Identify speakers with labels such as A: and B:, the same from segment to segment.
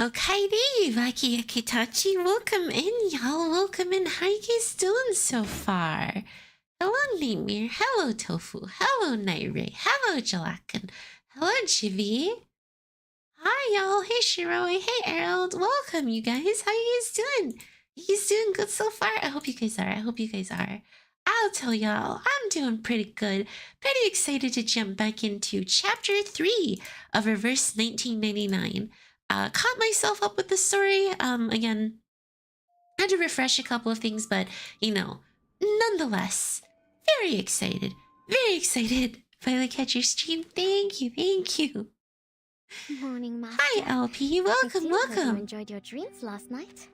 A: Okairi, Vaki Yakitachi, welcome in, y'all. Welcome in. How you guys doing so far? Hello, Namir. Hello, Tofu. Hello, Naire. Hello, Jalakan. Hello, Chivi. Hi, y'all. Hey, Shiroi. Hey, Errol. Welcome, you guys. How you guys doing? You guys doing good so far? I hope you guys are. I'll tell y'all, I'm doing pretty good. Pretty excited to jump back into Chapter 3 of Reverse 1999. Caught myself up with the story. Again, had to refresh a couple of things, but, you know, nonetheless, very excited. Very excited. Finally catch your stream. Thank you.
B: Morning, Master.
A: Hi, LP. Welcome.
B: You enjoyed your dreams last night.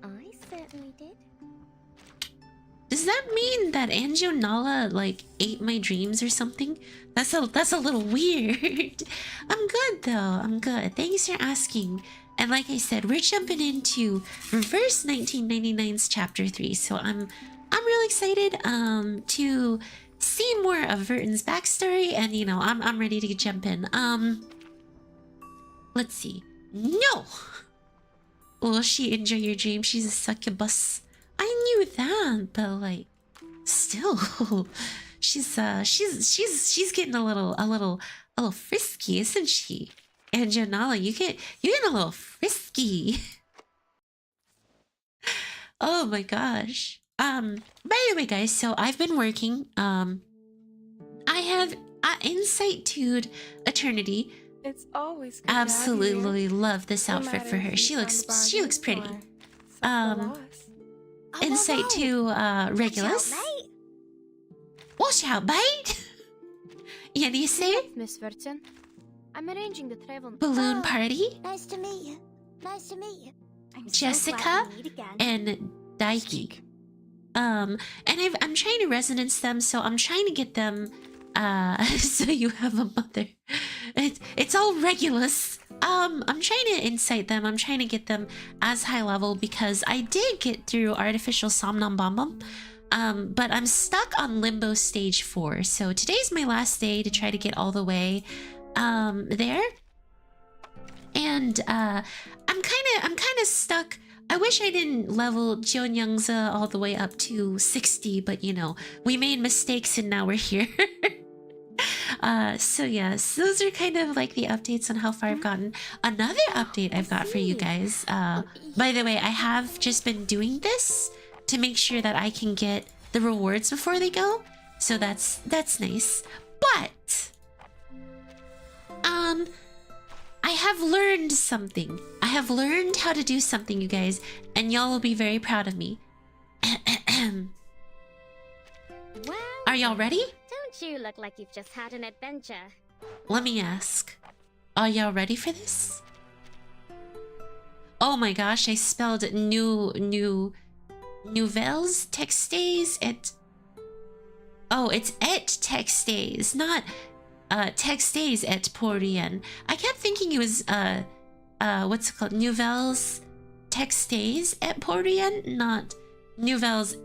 B: I certainly did.
A: Does that mean that Anjo Nala, like, ate my dreams or something? That's a little weird. I'm good, though. I'm good. Thanks for asking. And like I said, we're jumping into Reverse 1999's Chapter 3. So I'm really excited to see more of Vertin's backstory. And, you know, I'm ready to jump in. Let's see. No! Will she enjoy your dream? She's a succubus. I knew that, but like, still, she's getting a little frisky, isn't she? And Janala, you get a little frisky. Oh my gosh. By the way, guys, so I've been working. I have insight to eternity.
C: It's always good
A: absolutely love this outfit for her. She looks pretty. Insight to Regulus. Watch out, mate! Yeah, do you say?
B: Miss Vertin, I'm arranging the travel.
A: Balloon party.
B: Nice to meet you.
A: Jessica and Daiki. And I'm trying to resonance them, so I'm trying to get them. So you have a mother. It's all Regulus. I'm trying to incite them. I'm trying to get them as high level because I did get through Artificial Somnambumbum. But I'm stuck on Limbo Stage 4. So today's my last day to try to get all the way there. And I'm kind of stuck. I wish I didn't level Jeonyoungza all the way up to 60, but you know, we made mistakes and now we're here. So yes, those are kind of like the updates on how far I've gotten. Another update I've got for you guys. By the way, I have just been doing this to make sure that I can get the rewards before they go. So that's nice. But I have learned something. I have learned how to do something, you guys, and y'all will be very proud of me.
B: Well,
A: are y'all ready?
B: Don't you look like you've just had an adventure?
A: Let me ask. Are y'all ready for this? Oh my gosh, I spelled Nouvelles textes et... Oh, it's et textes, not textes et pour rien. I kept thinking it was what's it called? Nouvelles textes et pour rien, not Nouvelles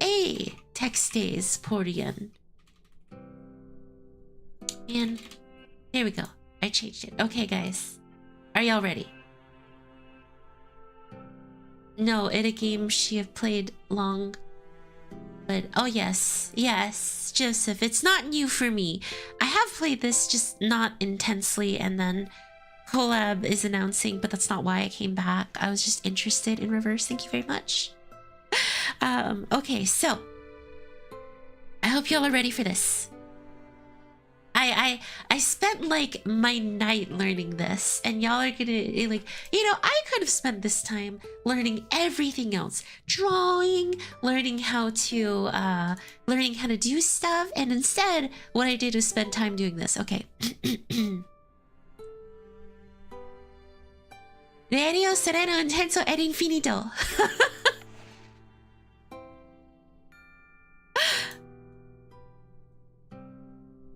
A: et textes pour rien. And here we go. I changed it. Okay, guys. Are y'all ready? No, it a game she have played long. But, oh yes. Yes, Joseph. It's not new for me. I have played this, just not intensely. And then collab is announcing, but that's not why I came back. I was just interested in Reverse. Thank you very much. Okay, so. I hope y'all are ready for this. I spent like my night learning this, and y'all are gonna like, you know, I could have spent this time learning everything else, drawing, learning how to do stuff, and instead what I did was spend time doing this. Okay. Radio Sereno Intenso ed Infinito.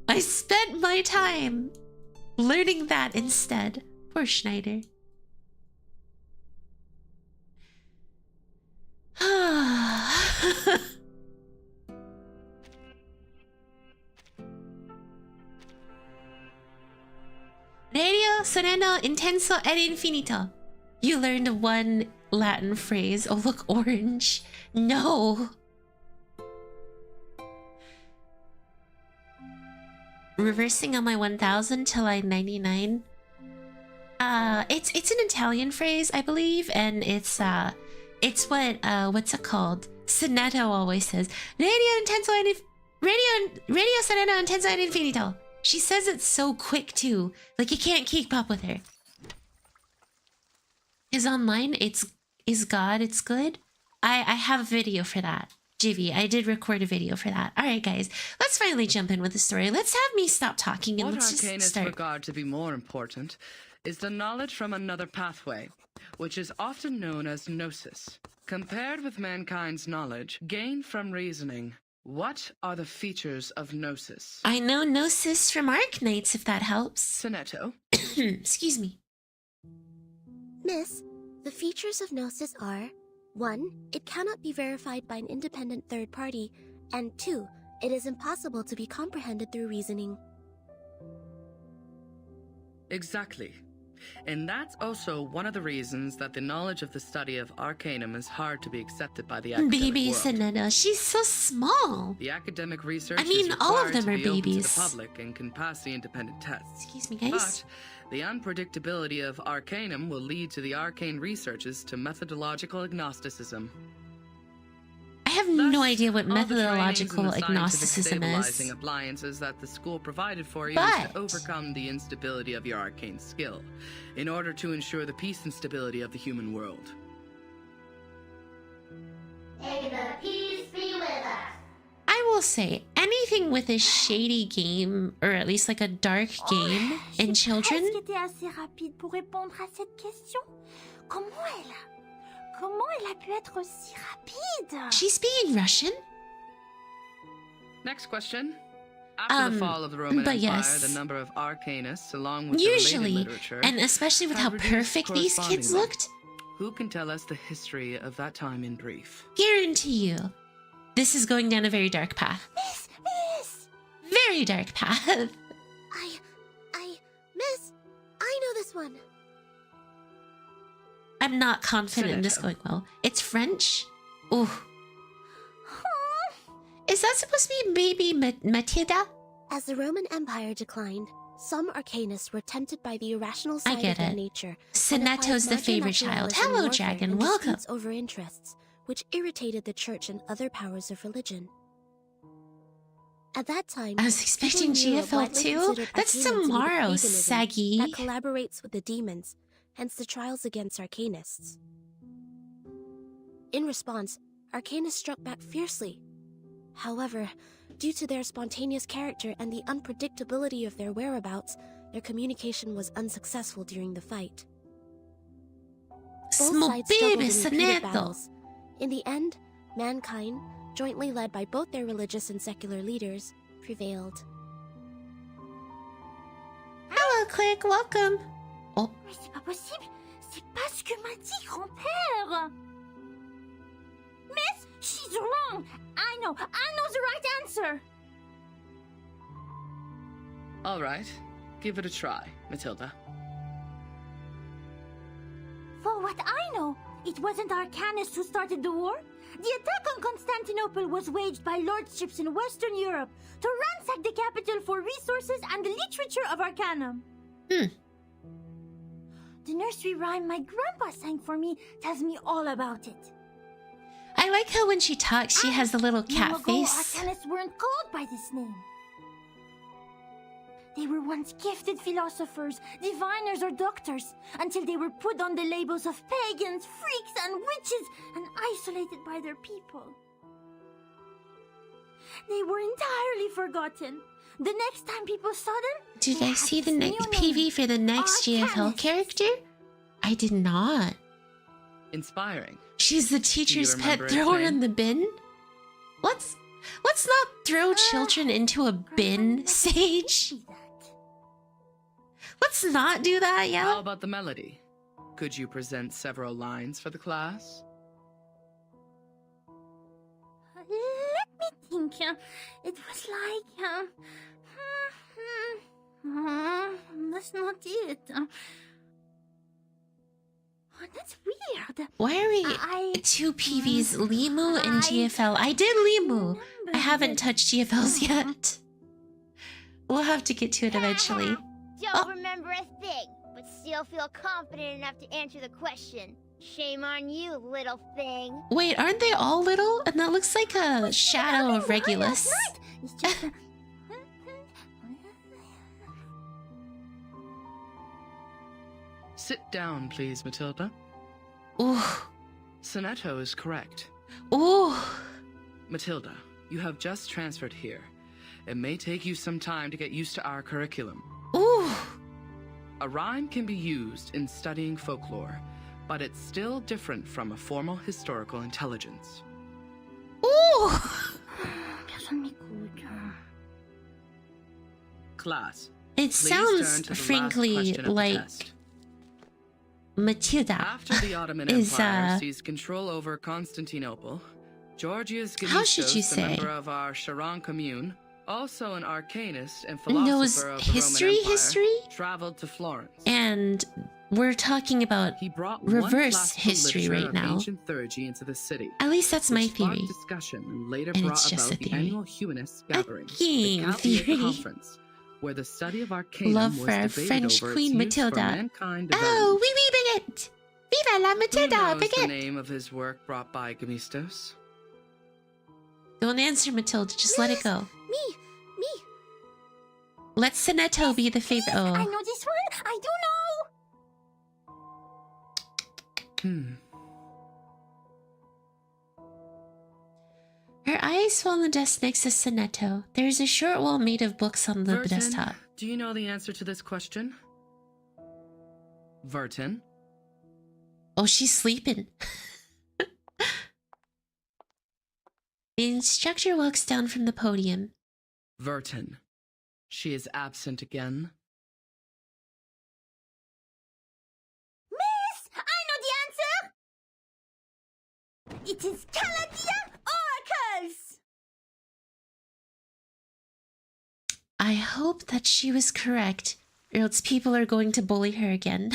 A: I spent my time learning that instead. Poor Schneider. Radio Sereno Intenso ed Infinito. You learned one Latin phrase. Oh, look, orange. No. Reversing on my 1000 till I 99. It's an Italian phrase, I believe, and it's what what's it called? Sereno always says Radio Sereno Intenso and Infinito. She says it so quick too, like you can't keep up with her. Is online, is God, it's good. I have a video for that. Jivy, I did record a video for that. All right, guys, let's finally jump in with the story. Let's have me stop talking and let's just start.
C: Regard to be more important is the knowledge from another pathway, which is often known as gnosis. Compared with mankind's knowledge gained from reasoning, what are the features of gnosis?
A: I know gnosis from Arknights, if that helps.
C: Sereno.
A: Excuse me.
B: Miss, the features of Gnosis are 1. It cannot be verified by an independent third party, and 2. It is impossible to be comprehended through reasoning.
C: Exactly. And that's also one of the reasons that the knowledge of the study of Arcanum is hard to be accepted by the academic
A: Baby
C: world.
A: Sereno, she's so small.
C: The academic research
A: all of them are
C: to be
A: babies.
C: open to the public and can pass the independent tests.
A: Excuse me, guys.
C: But the unpredictability of Arcanum will lead to the arcane researches to methodological agnosticism.
A: I have no idea what methodological agnosticism
C: stabilizing
A: is.
C: appliances that the school provided for you is to overcome the instability of your arcane skill, in order to ensure the peace and stability of the human world.
D: May the peace be with us.
A: I will say, anything with a shady game, or at least like a dark game in children.
D: J'ai été assez rapide pour répondre à cette question. Comment elle a pu être si rapide?
A: She's speaking Russian?
C: Next question. After the fall of the Roman Empire,
A: yes.
C: the number of arcanists, along with
A: Usually,
C: the related literature,
A: and especially with how
C: have reduced
A: perfect these kids
C: correspondingly.
A: looked,
C: Who can tell us the history of that time in brief?
A: guarantee you, this is going down a very dark path.
D: Miss!
A: Very dark path.
B: Miss, I know this one.
A: I'm not confident in this going well. It's French? Ooh. Is that supposed to be baby Matilda?
B: As the Roman Empire declined, some arcanists were tempted by the irrational side
A: get
B: of their
A: it.
B: nature.
A: Sonato's the favorite child. Hello, Dragon. Welcome.
B: Over interests, which irritated the church and other powers of religion. At that time,
A: I was expecting
B: people knew of
A: GFL
B: widely
A: too.
B: considered
A: That's
B: arcanism to be
A: tomorrow,
B: paganism
A: saggy.
B: that collaborates with the demons, hence the trials against arcanists. In response, arcanists struck back fiercely. However, due to their spontaneous character and the unpredictability of their whereabouts, their communication was unsuccessful during the fight. Both
A: Small
B: sides struggled
A: baby
B: in repeated
A: Soneto.
B: battles. In the end, mankind, jointly led by both their religious and secular leaders, prevailed.
A: Hello, Click. Welcome. Oh,
D: Mais c'est pas possible. C'est pas ce que m'a dit grand-père. Miss, she's wrong. I know the right answer.
C: All right, give it a try, Matilda.
D: For what I know, it wasn't Arcanists who started the war. The attack on Constantinople was waged by lordships in Western Europe to ransack the capital for resources and the literature of Arcanum. The nursery rhyme my grandpa sang for me tells me all about it.
A: I like how when she talks, she has a little
D: Long
A: cat
D: ago,
A: face.
D: Arcanists weren't called by this name. They were once gifted philosophers, diviners, or doctors, until they were put on the labels of pagans, freaks, and witches, and isolated by their people. They were entirely forgotten. The next time people saw them,
A: Did
D: they
A: I
D: had
A: see the
D: this
A: next
D: new
A: PV
D: name,
A: for the next GFL
D: Arcanists.
A: character? I did not.
C: Inspiring.
A: She's the teacher's pet.
C: remember it,
A: Throw her
C: Jane?
A: in the bin. Let's not throw children into a bin, Sage.
D: See that.
A: Let's not do that,
C: How
A: yeah.
C: about the melody? Could you present several lines for the class?
D: Let me think. It was like... that's not it. That's weird.
A: Why are we two PVs, Limu and GFL? I did Limu. I haven't touched GFLs yet. We'll have to get to it eventually.
E: Don't remember a thing, but still feel confident enough to answer the question. Shame on you, little thing.
A: Wait, aren't they all little? And that looks like a shadow of Regulus.
D: It's just a...
C: Sit down, please, Matilda.
A: Ooh.
C: Sereno is correct.
A: Ooh.
C: Matilda, you have just transferred here. It may take you some time to get used to our curriculum.
A: Ooh.
C: A rhyme can be used in studying folklore, but it's still different from a formal historical intelligence.
A: Ooh.
C: Class.
A: It
C: Please turn
A: sounds,
C: to the last
A: frankly,
C: question of the
A: like
C: test.
A: Matilda.
C: After the Ottoman
A: is,
C: Empire seized control over Constantinople, Georgius
A: How should you
C: Gemistos, the
A: say?
C: member of our Charon commune, also an arcanist and
A: Knows
C: philosopher of the
A: history,
C: Roman Empire, traveled to Florence.
A: And we're talking about
C: He brought
A: reverse
C: one classical
A: history
C: literature
A: right
C: of
A: now.
C: ancient theurgy into the city.
A: At least that's my
C: which sparked
A: theory.
C: discussion and later
A: And
C: brought
A: it's just
C: about
A: a
C: the
A: theory.
C: annual humanists gathering,
A: game
C: the Calculated
A: theory.
C: Conference, where the study of arcanum
A: Love
C: was
A: for our
C: debated
A: French
C: over
A: Queen
C: its use for
A: Matilda.
C: mankind
A: Oh,
C: development.
A: oui, oui, baguette. Viva la
C: Who
A: Matilda,
C: knows the
A: baguette.
C: name of his work brought by Gemistos?
A: Don't answer, Matilda. Just let it go.
B: Me!
A: Let Sereno be the favorite.
D: I
A: Oh.
D: know this one. I do know.
A: Her eyes fall on the desk next to Sereno. There's a short wall made of books on the
C: Vertin,
A: desktop.
C: do you know the answer to this question? Vertin?
A: Oh, she's sleeping. The instructor walks down from the podium.
C: Vertin. She is absent again.
D: Miss, I know the answer. It is Caladia Oracles.
A: I hope that she was correct, or else people are going to bully her again.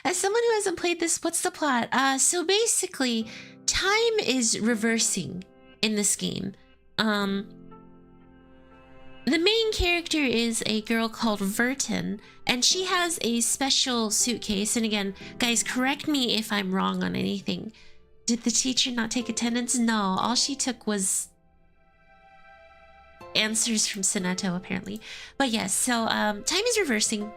A: As someone who hasn't played this, what's the plot? So basically, time is reversing in this game. The main character is a girl called Vertin, and she has a special suitcase. And again, guys, correct me if I'm wrong on anything. Did the teacher not take attendance? No, all she took was answers from Sereno, apparently. But yes, so time is reversing.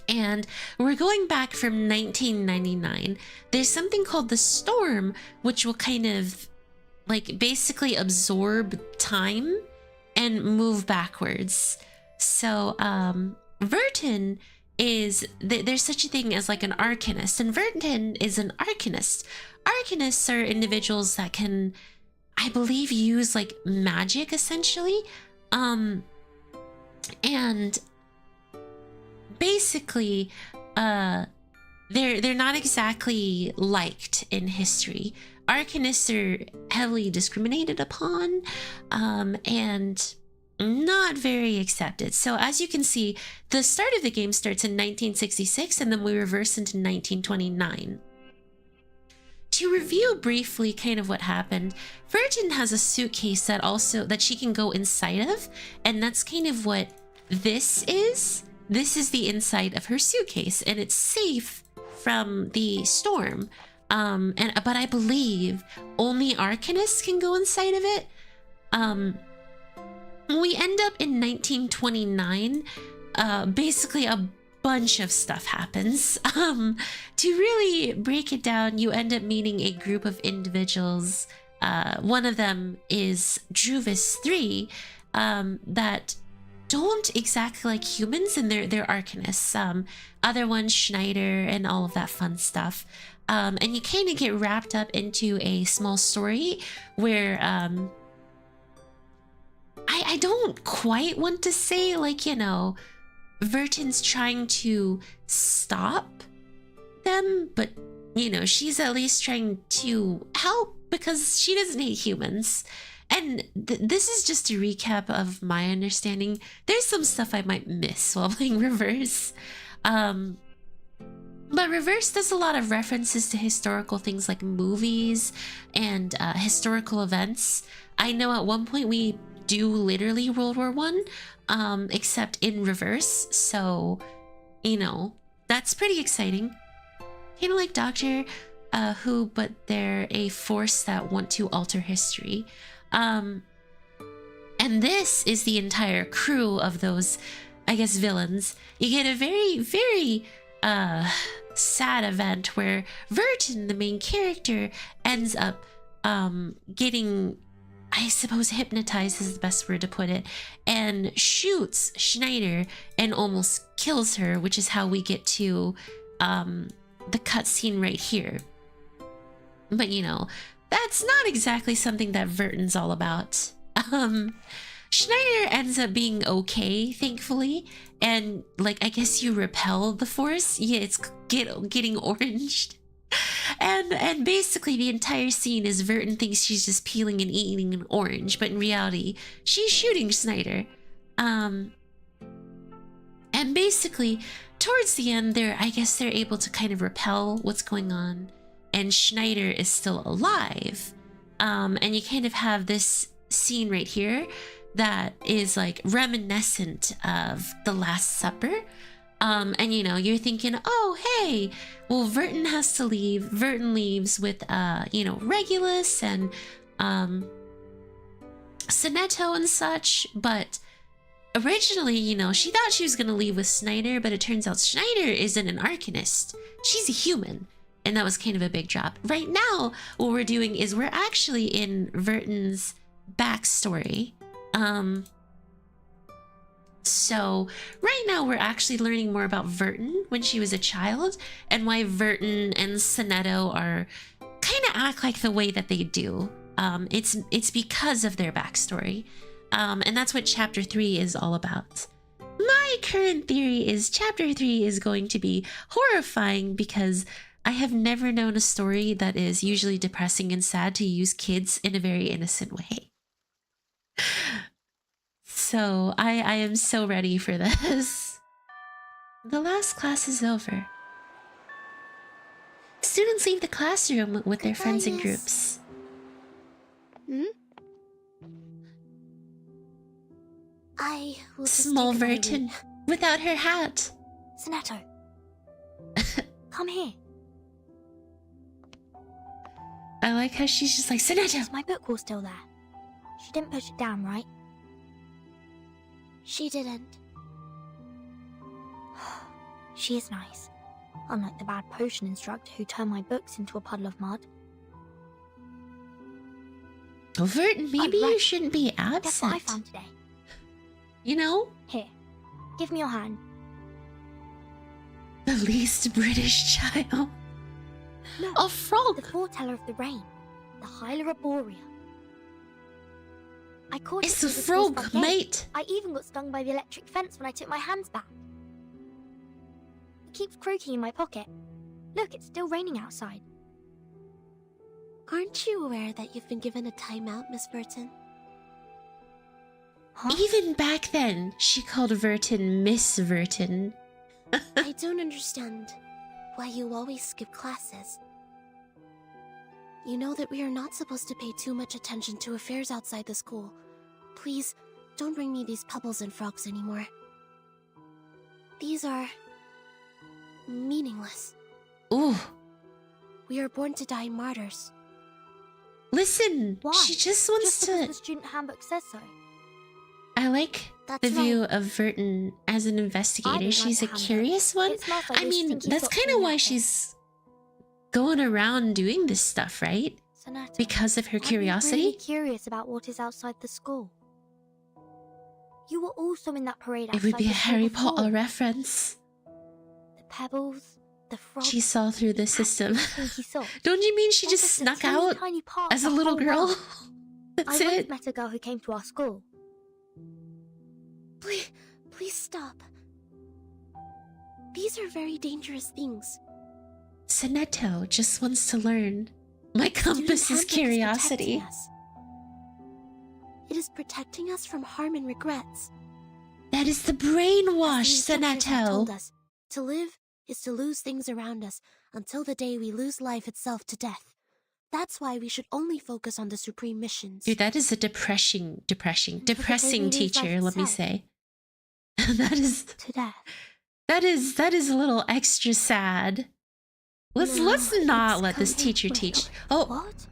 A: And we're going back from 1999. There's something called the storm, which will kind of like basically absorb time and move backwards. So Vertin is there's such a thing as like an arcanist, and Vertin is an arcanist. Arcanists are individuals that can, I believe, use like magic essentially, and basically they're not exactly liked in history. Arcanists are heavily discriminated upon, and not very accepted. So as you can see, the start of the game starts in 1966, and then we reverse into 1929. To review briefly kind of what happened, Vertin has a suitcase that she can go inside of, and that's kind of what this is. This is the inside of her suitcase, and it's safe from the storm. But I believe only arcanists can go inside of it. We end up in 1929. Basically a bunch of stuff happens. To really break it down, you end up meeting a group of individuals. One of them is Druvis 3, that don't exactly like humans, and they're arcanists. Other ones, Schneider, and all of that fun stuff. And you kind of get wrapped up into a small story where I don't quite want to say, like, you know, Vertin's trying to stop them, but, you know, she's at least trying to help because she doesn't hate humans. And this is just a recap of my understanding. There's some stuff I might miss while playing reverse. But Reverse does a lot of references to historical things like movies and historical events. I know at one point we do literally World War One, except in reverse. So, you know, that's pretty exciting. Kind of like Doctor Who, but they're a force that want to alter history. And this is the entire crew of those, I guess, villains. You get a very, very sad event where Vertin, the main character, ends up getting, I suppose, hypnotized is the best word to put it, and shoots Schneider and almost kills her, which is how we get to the cutscene right here. But you know, that's not exactly something that Vertin's all about. Schneider ends up being okay, thankfully, and like, I guess you repel the force. Yeah, it's getting oranged. And basically the entire scene is Vertin thinks she's just peeling and eating an orange, but in reality, she's shooting Schneider. And basically, towards the end, I guess they're able to kind of repel what's going on, and Schneider is still alive. And you kind of have this scene right here that is like reminiscent of the Last Supper. And you know, you're thinking, oh hey, well, Vertin has to leave. Vertin leaves with you know, Regulus and Censorship and such. But originally, you know, she thought she was gonna leave with Schneider, but it turns out Schneider isn't an Arcanist. She's a human. And that was kind of a big drop. Right now, what we're doing is we're actually in Vertin's backstory. So right now we're actually learning more about Vertin when she was a child, and why Vertin and Censorship are kind of act like the way that they do. It's because of their backstory. And that's what chapter 3 is all about. My current theory is chapter 3 is going to be horrifying, because I have never known a story that is usually depressing and sad to use kids in a very innocent way. So I am so ready for this. The last class is over. Students leave the classroom with their friends and groups.
B: I will just
A: Small
B: take a
A: Vertin
B: moment.
A: without her hat.
B: Censorship, come here.
A: I like how she's just like, Censorship.
B: Is my book all still there? She didn't push it down, right? She didn't. She is nice. Unlike the bad potion instructor who turned my books into a puddle of mud.
A: Oh, Vertin, maybe
B: right.
A: you shouldn't be
B: Guess what I
A: absent.
B: found today?
A: You know?
B: Here, give me your hand.
A: The least British child.
B: Look,
A: A frog.
B: the foreteller of the rain. The Hyla Arborea. I caught
A: It's
B: it
A: a
B: through the
A: frog,
B: front gate.
A: mate.
B: I even got stung by the electric fence when I took my hands back. It keeps croaking in my pocket. Look, it's still raining outside.
F: Aren't you aware that you've been given a timeout, Miss Vertin?
B: Huh?
A: Even back then, she called Vertin Miss Vertin.
F: I don't understand why you always skip classes. You know that we are not supposed to pay too much attention to affairs outside the school. Please, don't bring me these pebbles and frogs anymore. These are meaningless.
A: Ooh.
F: We are born to die martyrs.
A: Listen,
B: Why?
A: she just wants
B: Just because
A: to...
B: the student handbook says so.
A: I like
F: That's
A: the view
F: right.
A: of Vertin as an
B: I
A: investigator.
B: don't
A: She's a
B: like the handbook.
A: curious one.
B: It smells like
A: I
B: those
A: mean,
B: stinky
A: that's
B: socks
A: kind
B: in
A: of
B: the
A: why
B: outfit.
A: she's going around doing this stuff, right?
B: Censorship,
A: Because of her
B: I'm really
A: curiosity?
B: curious about what is outside the school. You were also in that parade outside
A: It would be a
B: the school
A: Harry
B: before.
A: Potter reference.
B: The pebbles, the frogs.
A: She saw through the system.
B: Stinky socks.
A: Don't you mean she
B: They're
A: just
B: a
A: snuck
B: tiny,
A: out
B: tiny part
A: as
B: of
A: a
B: the
A: little
B: whole
A: girl?
B: world.
A: That's
B: I once
A: it.
B: met a girl who came to our school.
F: Please stop. These are very dangerous things.
A: Censorship just wants to learn. My compass is
F: Student handbook
A: curiosity.
F: protecting us. It is protecting us from harm and regrets.
A: That is the
F: As the
A: brainwash,
F: instructors have told
A: Censorship.
F: us, to live is to lose things around us until the day we lose life itself to death. That's why we should only focus on the supreme missions.
A: Dude, that is a depressing
F: we lose
A: teacher,
F: life
A: let me
F: itself.
A: say.
F: To death.
A: that is a little extra sad. Let's not let this teacher teach. Oh,
F: What?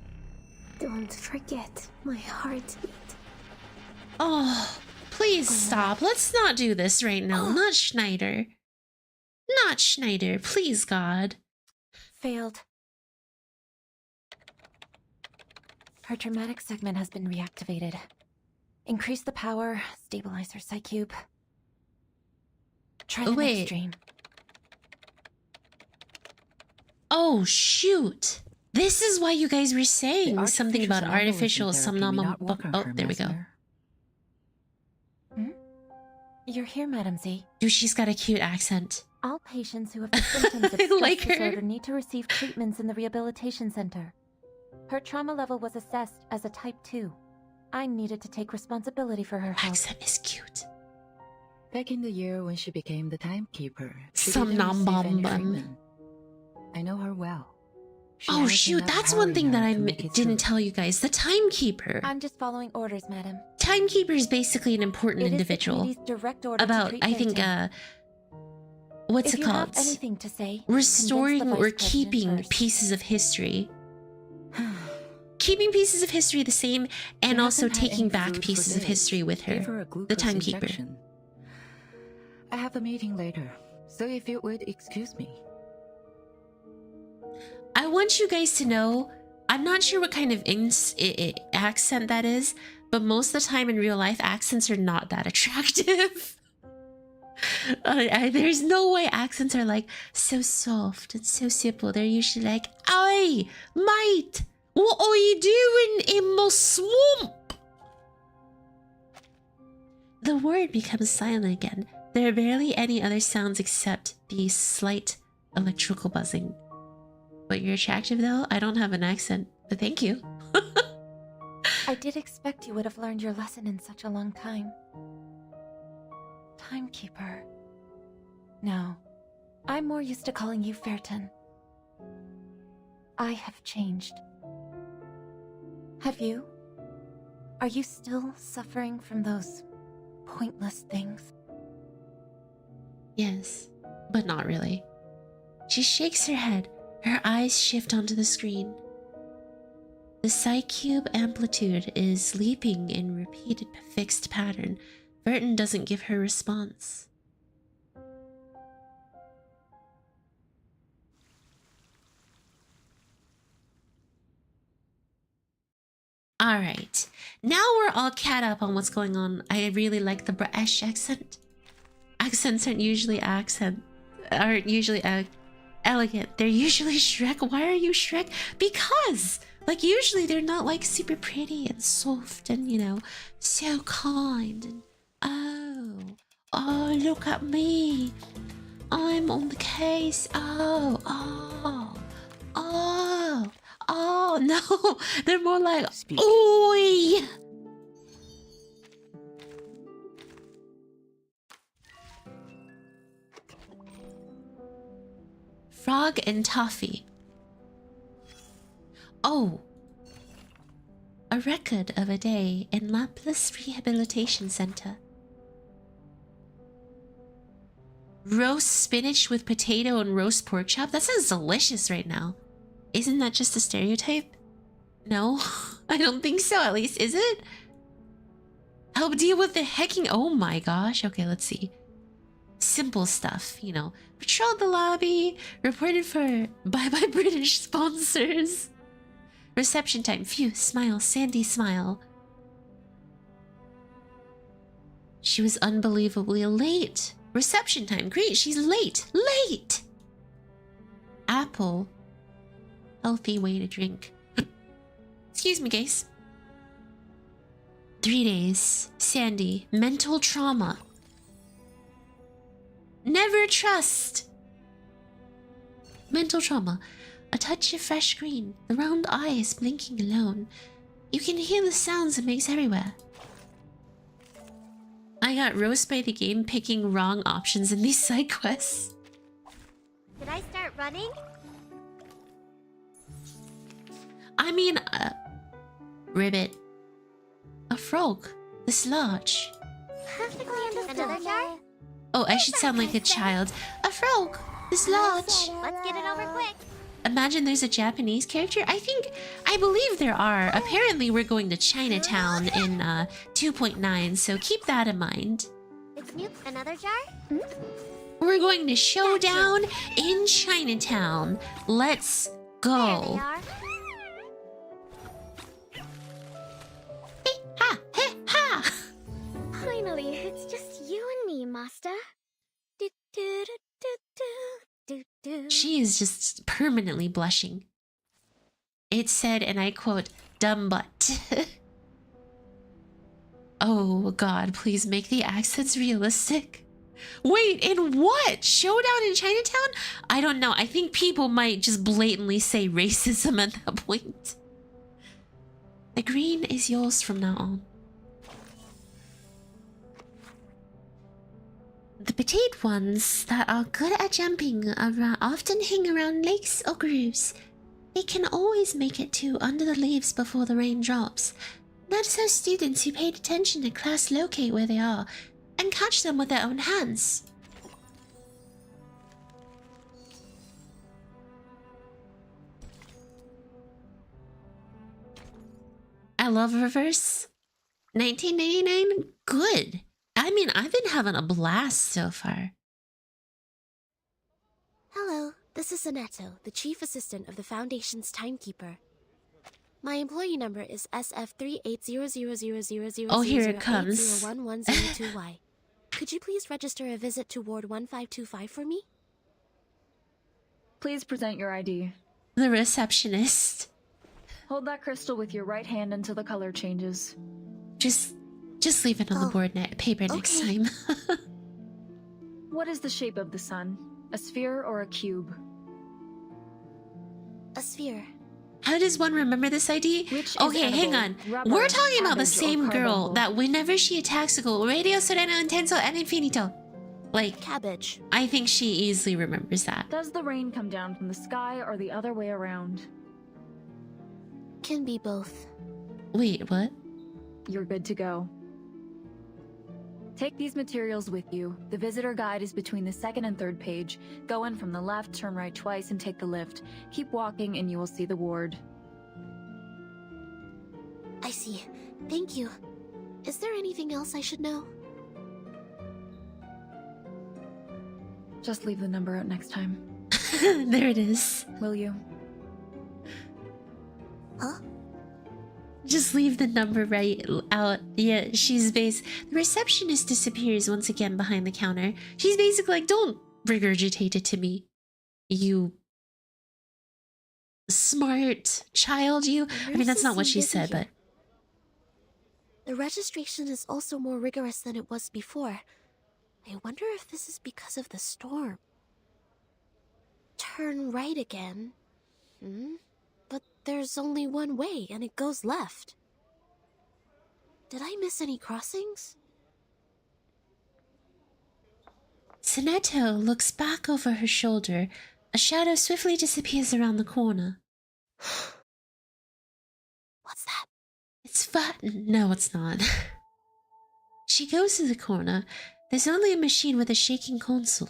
F: Don't forget my heartbeat.
A: oh, please stop. Let's not do this right now. Not Schneider. Not Schneider, please, God.
G: Failed. Her traumatic segment has been reactivated. Increase the power, stabilize her psych cube. Try the next stream.
A: Oh, shoot. This is why you guys were saying something about artificial somnambul. Oh, there we go.
G: You're here, Madam Z.
A: Dude, she's got a cute accent.
G: All patients who have the symptoms of
A: I
G: stress
A: like her.
G: disorder need to receive treatments in the rehabilitation center. Her trauma level was assessed as a type 2. I needed to take responsibility for her health.
A: Accent is cute.
H: Back in the year when she became the timekeeper, she
A: Some
H: didn't receive any
A: nom-bom-bum.
H: treatment. I know her well. She
A: Oh
H: has
A: shoot,
H: enough
A: that's
H: power
A: one
H: in
A: thing that
H: her
A: I
H: to make it
A: didn't
H: through.
A: tell you guys. The timekeeper.
G: I'm just following orders, madam.
A: Timekeeper is basically an important
G: It is the
A: individual.
G: committee's direct order to
A: About,
G: treat
A: I think,
G: Vertin.
A: what's
G: If
A: it
G: you have
A: called?
G: anything to say,
A: Restoring
G: convince the
A: or
G: Vice President
A: keeping
G: first.
A: pieces of history. Keeping pieces of history the same, and
H: She
A: also
H: hasn't had
A: taking
H: any
A: back
H: food for
A: pieces of
H: days.
A: history with
H: Give
A: her.
H: a
A: The
H: glucose
A: timekeeper.
H: injection. I have a meeting later, so if you would excuse me.
A: I want you guys to know, I'm not sure what kind of accent that is, but most of the time in real life, accents are not that attractive. There's no way accents are like so soft and so simple. They're usually like, "Oi, mate, what are you doing in my swamp?" The word becomes silent again. There are barely any other sounds except the slight electrical buzzing. But you're attractive though? I don't have an accent, but thank you.
G: I did expect you would have learned your lesson in such a long time. Timekeeper. No, I'm more used to calling you Vertin. I have changed. Have you? Are you still suffering from those pointless things?
A: Yes, but not really. She shakes her head. Her eyes shift onto the screen. The psych cube amplitude is leaping in repeated fixed pattern. Vertin doesn't give her response. Alright, now we're all caught up on what's going on. I really like the British accent. Accents aren't usually elegant. They're usually Shrek. Why are you Shrek? Because, like, usually they're not like super pretty and soft and, you know, so kind and oh, look at me. I'm on the case. Oh, no. They're more like, oi. Frog and Toffee. Oh. A record of a day in Laplace Rehabilitation Center. Roast spinach with potato and roast pork chop? That sounds delicious right now. Isn't that just a stereotype? No, I don't think so, at least. Is it? Help deal with the hecking. Oh my gosh. Okay, let's see. Simple stuff, you know. Patrolled the lobby. Reported for by British sponsors. Reception time. Phew. Smile. Sandy smile. She was unbelievably late. Reception time. Great. She's late. Late. Apple. Healthy way to drink. Excuse me, guys. 3 days. Sandy. Mental trauma. Never trust. Mental trauma. A touch of fresh green. The round eyes blinking alone. You can hear the sounds it makes everywhere. I got roast by the game picking wrong options in these side quests.
E: Should I start running?
A: I mean, Ribbit. A frog. This large.
E: Perfectly understood. Another jar?
A: Oh, I should sound like a child. A frog. This large.
E: Let's get it over quick.
A: Imagine there's a Japanese character. I believe there are. Apparently, we're going to Chinatown in 2.9, so keep that in mind.
E: It's new. Another jar?
A: We're going to Showdown in Chinatown. Let's
E: There they
A: go.
E: are.
A: Hey, ha, hey, ha.
E: Finally, it's just you and me, Master. Do, do, do, do, do, do, do.
A: She is just permanently blushing. It said, and I quote, dumb butt. Oh god, please make the accents realistic. Wait, in what? Showdown in Chinatown? I don't know. I think people might just blatantly say racism at that point. The green is yours from now on. The petite ones that are good at jumping around often hang around lakes or grooves. They can always make it to under the leaves before the rain drops. Notice how students who paid attention in class locate where they are and catch them with their own hands. I love reverse. 1999, good. I mean, I've been having a blast so far.
B: Hello, this is Censorship, the chief assistant of the Foundation's timekeeper. My employee number is SF38000000.
A: Oh, here it comes.
B: 01102Y. Could you please register a visit to Ward 1525 for me?
I: Please present your ID.
A: The receptionist.
I: Hold that crystal with your right hand until the color changes.
A: Just leave it on the board paper next time.
I: What is the shape of the sun? A sphere or a cube?
B: A sphere.
A: How does one remember this ID?
I: Which is
A: Okay, hang on.
I: edible, rubber,
A: We're talking about the
I: cabbage, or
A: same girl
I: carbuncle?
A: that whenever she attacks a goal, Radio, Sereno, Intenso, and Infinito. Like,
B: Cabbage.
A: I think she easily remembers that.
I: Does the rain come down from the sky or the other way around?
B: Can be both.
A: Wait, what?
I: You're good to go. Take these materials with you. The visitor guide is between the second and third page. Go in from the left, turn right twice, and take the lift. Keep walking and you will see the ward.
B: I see. Thank you. Is there anything else I should know?
I: Just leave the number out next time.
A: There it is.
I: Will you?
B: Huh?
A: Just leave the number right out. Yeah, she's the receptionist disappears once again behind the counter. She's basically like, don't regurgitate it to me, you smart child, you. I mean, that's not what she said, but...
B: The registration is also more rigorous than it was before. I wonder if this is because of the storm. Turn right again. But there's only one way, and it goes left. Did I miss any crossings?
A: Censorship looks back over her shoulder. A shadow swiftly disappears around the corner.
B: What's that?
A: It's Vertin. No, it's not. She goes to the corner. There's only a machine with a shaking console.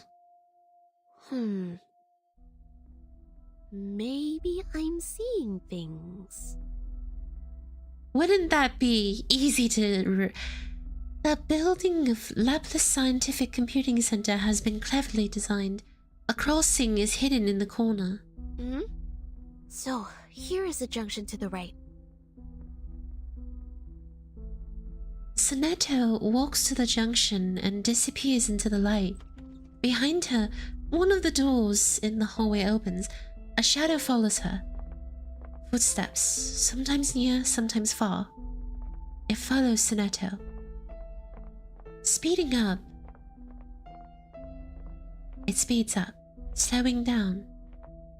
B: Maybe I'm seeing things.
A: Wouldn't that be easy to... The building of Laplace Scientific Computing Center has been cleverly designed. A crossing is hidden in the corner.
B: So, here is a junction to the right.
A: Censorship walks to the junction and disappears into the light. Behind her, one of the doors in the hallway opens. A shadow follows her. Footsteps, sometimes near, sometimes far. It follows Censorship. Speeding up. It speeds up, slowing down.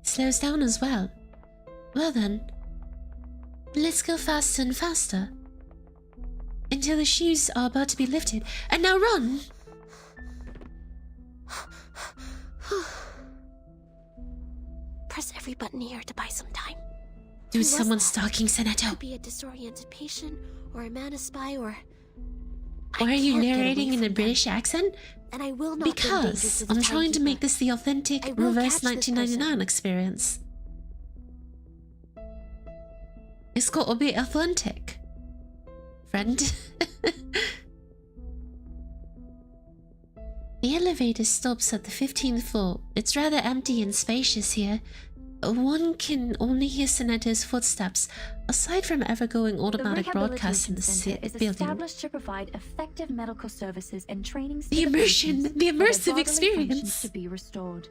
A: Slows down as well. Well then, let's go faster and faster. Until the shoes are about to be lifted. And now run!
F: every button here to buy some time.
A: Dude,
F: Who was
A: someone's
F: that?
A: stalking Sereno.
F: Could be a disoriented patient, or a man spy, or...
A: Why are you
F: can't get away
A: narrating in a
F: from them,
A: British accent?
F: and I will not bring danger
A: Because
F: to the
A: I'm trying to make
F: timekeeper.
A: this the authentic
F: I will
A: Reverse
F: catch this
A: 1999 experience. It's got to be authentic, friend. The elevator stops at the 15th floor. It's rather empty and spacious here. One can only hear Sereno's footsteps, aside from ever-going automatic broadcasts in the
I: Center is
A: building.
I: established to provide effective medical services and trainings
A: The
I: to
A: immersion,
I: patients
A: the
I: for their
A: immersive
I: bodily
A: experience.
I: functions to be restored.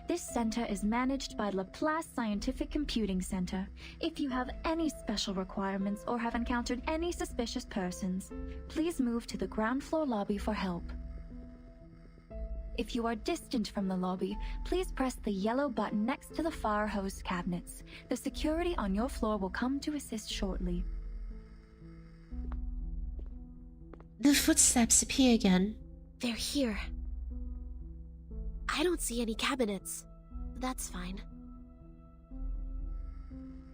I: This center is managed by Laplace Scientific Computing Center. If you have any special requirements or have encountered any suspicious persons, please move to the ground floor lobby for help. If you are distant from the lobby, please press the yellow button next to the fire hose cabinets. The security on your floor will come to assist shortly.
A: The footsteps appear again.
F: They're here. I don't see any cabinets. That's fine.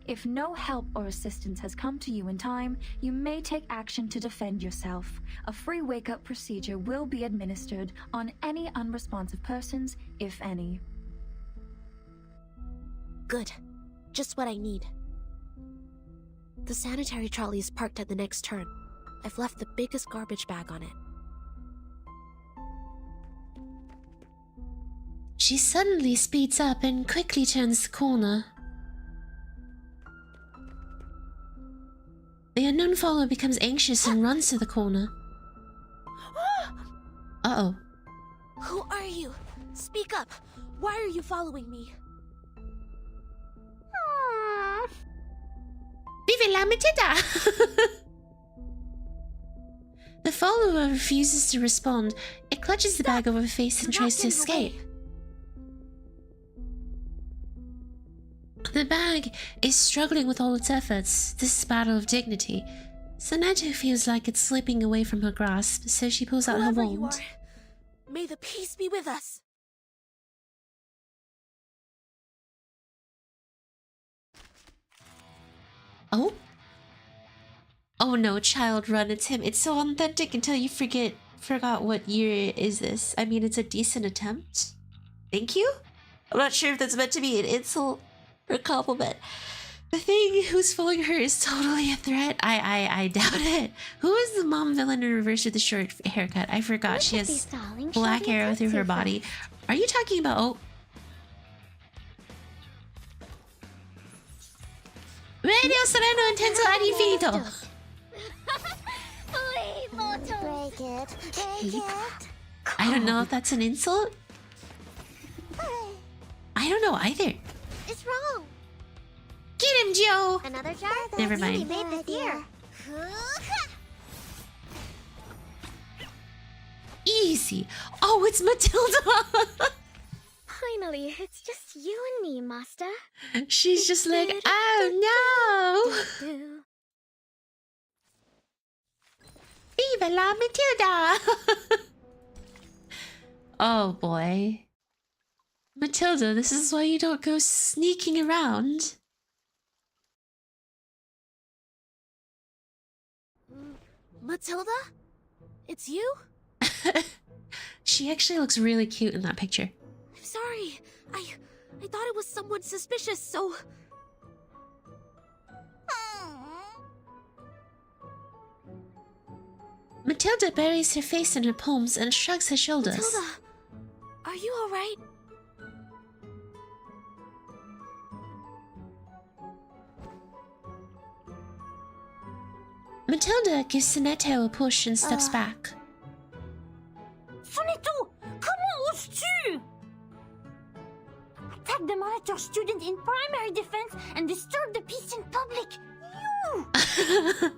I: If no help or assistance has come to you in time, you may take action to defend yourself. A free wake-up procedure will be administered on any unresponsive persons, if any.
F: Good. Just what I need. The sanitary trolley is parked at the next turn. I've left the biggest garbage bag on it.
A: She suddenly speeds up and quickly turns the corner. The unknown follower becomes anxious and runs to the corner. Uh-oh.
F: Who are you? Speak up. Why are you following me?
A: Vive la Matilda! The follower refuses to respond. It clutches the bag over her face and tries to escape. The bag is struggling with all its efforts. This is a battle of dignity. Sereno feels like it's slipping away from her grasp, so she pulls out her
F: Whoever you
A: wand.
F: are, may the peace be with us.
A: Oh? Oh no, child, run. It's him. It's so authentic until you forgot what year is this. I mean, it's a decent attempt. Thank you? I'm not sure if that's meant to be an insult or a compliment. The thing who's following her is totally a threat. I doubt it. Who is the mom villain in reverse with the short haircut? I forgot. She has black arrow through her body. Are you talking about... Oh. Radio Sereno Intenso ad Infinito.
E: Break it. Break it.
A: I don't know if that's an insult. I don't know either.
E: It's wrong.
A: Get him, Joe!
E: Another jar?
A: Never
E: You
A: mind.
E: made this year.
A: Easy. Oh, it's Matilda.
E: Finally, it's just you and me, Master.
A: She's just like, oh no. Viva la Matilda. Oh boy. Matilda, this is why you don't go sneaking around.
F: Matilda? It's you?
A: She actually looks really cute in that picture.
F: I'm sorry. I thought it was someone suspicious, so...
A: Matilda buries her face in her palms and shrugs her shoulders.
F: Matilda, are you alright?
A: Matilda gives Sereno a push and steps back.
D: Sonetto, comment oses-tu? Attack the monitor student in primary defense and disturb the peace in public. You!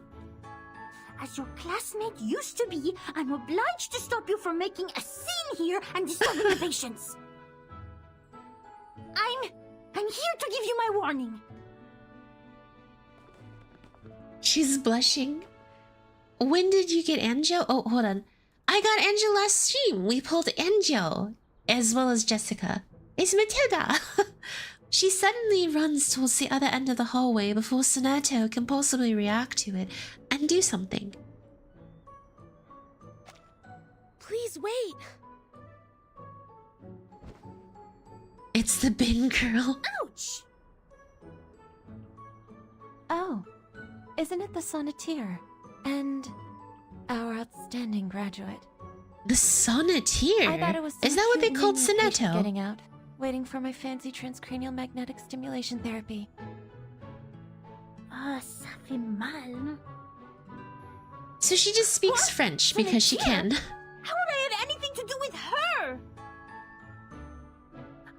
D: As your classmate used to be, I'm obliged to stop you from making a scene here and disturbing the patients. I'm here to give you my warning.
A: She's blushing. When did you get Anjo? Oh, hold on. I got Anjo last stream. We pulled Anjo, as well as Jessica. It's Matilda! She suddenly runs towards the other end of the hallway before Sereno can possibly react to it and do something.
B: Please wait.
A: It's the bin girl.
B: Ouch!
G: Oh, isn't it the sonneteer? And our outstanding graduate.
A: The sonneteer?
G: I thought it was
A: Is that what they
G: cute
A: called
G: naming patient
A: Sereno?
G: getting out, waiting for my fancy transcranial magnetic stimulation therapy.
D: Ah, ça fait mal.
A: So she just speaks French because she can.
D: How would I have anything to do with her?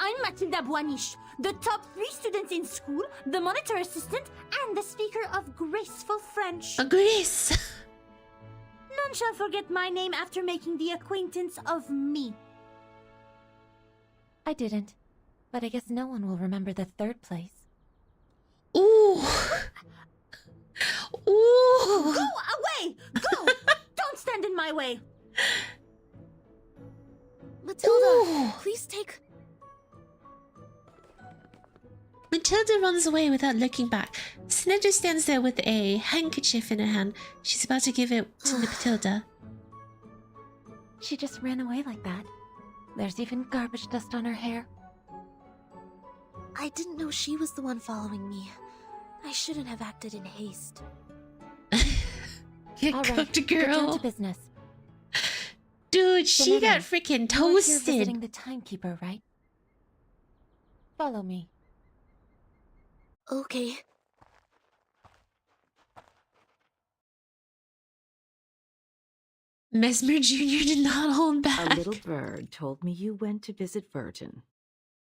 D: I'm Matilda Boaniche, the top 3 students in school, the monitor assistant, and the speaker of graceful French.
A: Grace!
D: None shall forget my name after making the acquaintance of me.
G: I didn't, but I guess no one will remember the third place.
A: Ooh! Ooh!
D: Go away! Go! Don't stand in my way!
B: Matilda,
A: Ooh.
B: please take...
A: Matilda runs away without looking back. Sereno stands there with a handkerchief in her hand. She's about to give it to Matilda.
G: She just ran away like that. There's even garbage dust on her hair.
B: I didn't know she was the one following me. I shouldn't have acted in haste.
A: Get
G: All right,
A: cooked,
G: get down
A: girl.
G: to business.
A: Dude, she
G: Sereno,
A: got freaking
G: You're here
A: toasted.
G: visiting the timekeeper, right? Follow me.
B: Okay.
A: Mesmer Jr. did not hold back.
J: A little bird told me you went to visit Vertin.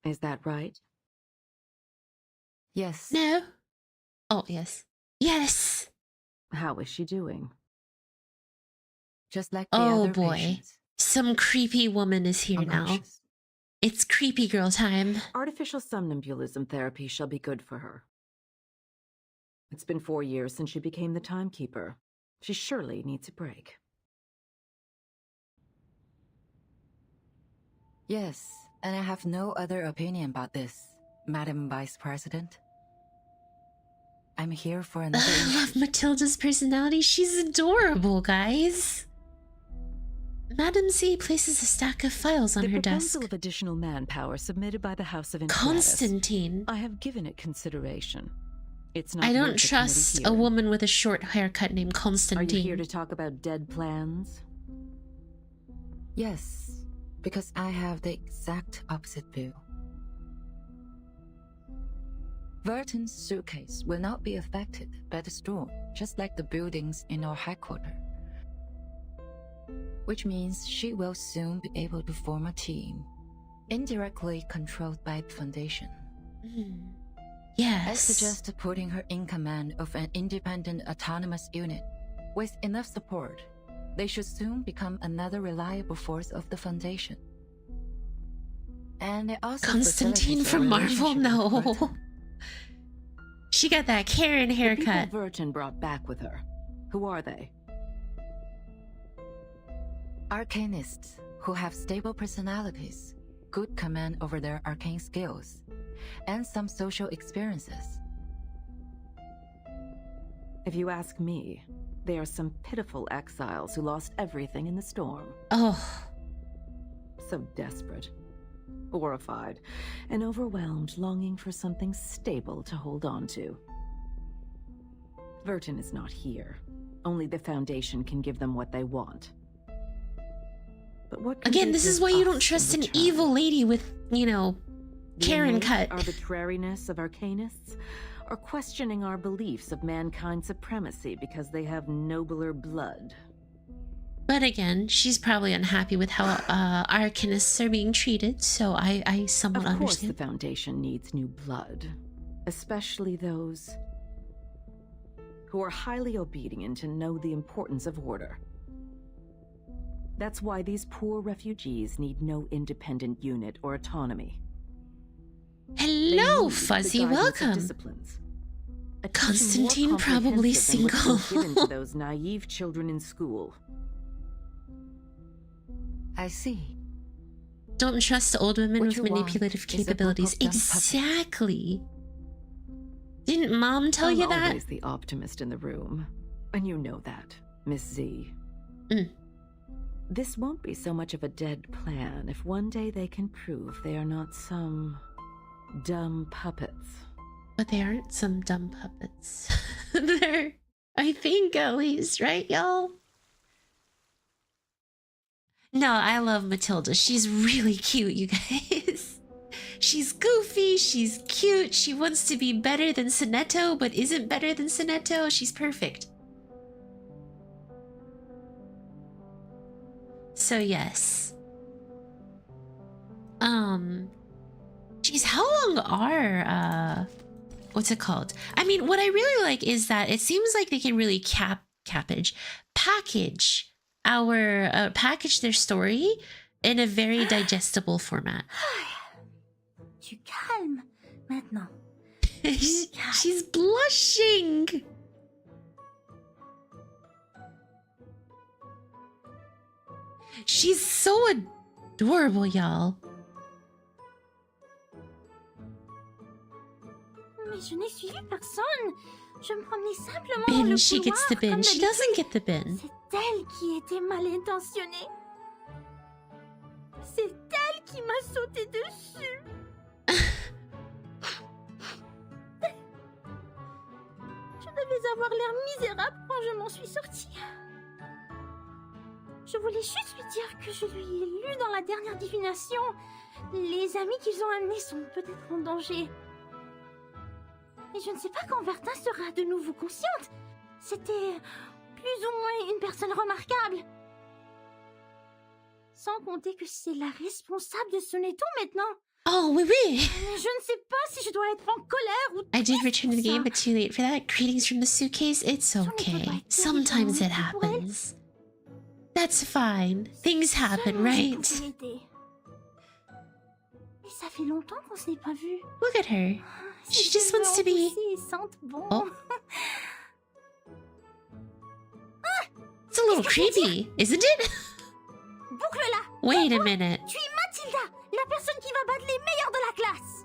J: Is that right?
H: Yes.
A: No. Oh, yes. Yes!
J: How is she doing?
H: Just like the
A: Oh
H: other
A: boy.
H: patients.
A: Some creepy woman is here now.
J: Unconscious.
A: It's creepy girl time.
J: Artificial somnambulism therapy shall be good for her. It's been 4 years since she became the timekeeper. She surely needs a break.
H: Yes, and I have no other opinion about this, Madam Vice President. I'm here for another
A: I love
H: issue.
A: Matilda's personality. She's adorable, guys. Madam Z places a stack of files on
J: The
A: her
J: proposal
A: desk.
J: of additional manpower submitted by the House of Inquisitus.
A: Constantine.
J: I have given it consideration. It's not
A: I
J: worth
A: don't
J: the
A: trust
J: committee
A: a
J: hearing.
A: woman with a short haircut named
J: Are you
A: Constantine.
J: here to talk about dead plans?
H: Yes, because I have the exact opposite view. Vertin's suitcase will not be affected by the storm, just like the buildings in our headquarters. Which means she will soon be able to form a team, indirectly controlled by the Foundation.
A: Hmm.
H: I
A: Yes.
H: suggest putting her in command of an independent autonomous unit. With enough support, they should soon become another reliable force of the Foundation. And it also
A: Constantine
H: facilitates a
A: from Marvel?
H: relationship with
A: No.
H: Vertin.
A: She got that Karen
J: The
A: haircut.
J: people Vertin brought back with her. Who are they?
H: Arcanists who have stable personalities, good command over their arcane skills, and some social experiences.
J: If you ask me, they are some pitiful exiles who lost everything in the storm.
A: Oh.
J: So desperate, horrified, and overwhelmed, longing for something stable to hold on to. Vertin is not here. Only the Foundation can give them what they want. But what can
A: Again,
J: they
A: this is
J: give
A: why you
J: us
A: don't
J: in
A: trust an
J: return?
A: evil lady with, you know,
J: The
A: Karen
J: innate
A: cut.
J: arbitrariness of arcanists, or questioning our beliefs of mankind's supremacy because they have nobler blood.
A: But again, she's probably unhappy with how arcanists are being treated, so I somewhat
J: Of course the
A: understand.
J: Foundation needs new blood, especially those who are highly obedient and know the importance of order. That's why these poor refugees need no independent unit or autonomy. They
A: Hello,
J: need the
A: Fuzzy,
J: guidance of
A: welcome.
J: disciplines. A teaching more
A: Constantine probably
J: comprehensive than what's
A: single.
J: been given to those naive children in school.
H: I see.
A: Don't trust old women
H: What
A: with
H: you want
A: manipulative
H: is a book
A: capabilities.
H: of dumb puppets.
A: Exactly. Didn't Mom tell you
J: I'm
A: that?
J: always the optimist in the room, and you know that, Miss Z. This won't be so much of a dead plan if one day they can prove they are not some dumb puppets.
A: But they aren't some dumb puppets. They're, I think, at least, right, y'all? No, I love Matilda. She's really cute, you guys. She's goofy, she's cute, she wants to be better than Sonetto, but isn't better than Sonetto. She's perfect. So yes. Geez, how long are, what's it called? I mean, what I really like is that it seems like they can really package their story in a very digestible format.
D: Tu calmes maintenant.
A: She's blushing. She's so adorable, y'all.
D: Mais je n'ai suivi personne. Je me promenais simplement dans
A: Bin,
D: le
A: she gets the
D: couloir,
A: bin.
D: comme
A: She
D: d'habitude.
A: doesn't get the bin.
D: C'est elle qui était mal intentionnée. C'est elle qui m'a sauté dessus. Je devais avoir l'air misérable quand je m'en suis sortie. Je voulais juste lui dire que je lui ai lu dans la dernière divination. Les amis qu'ils ont amenés sont peut-être en danger. Et je ne sais pas quand Vertin sera de nouveau consciente. C'était plus ou moins une personne remarquable. Sans compter que c'est la responsable de Sonetto maintenant.
A: Oh, oui, oui.
D: Je ne sais pas si je dois être en colère ou...
A: I did return to the game, but too late for that. Greetings from the suitcase. It's okay. Sometimes it happens. That's fine. Things happen, right?
D: Mais ça fait longtemps qu'on se n'est pas vu.
A: Look at her. She just wants to be...
D: Oh.
A: It's a little creepy, isn't it?
D: Boucle-la.
A: Wait a minute.
D: Tu es Mathilda, la personne qui va battre les meilleurs de la classe.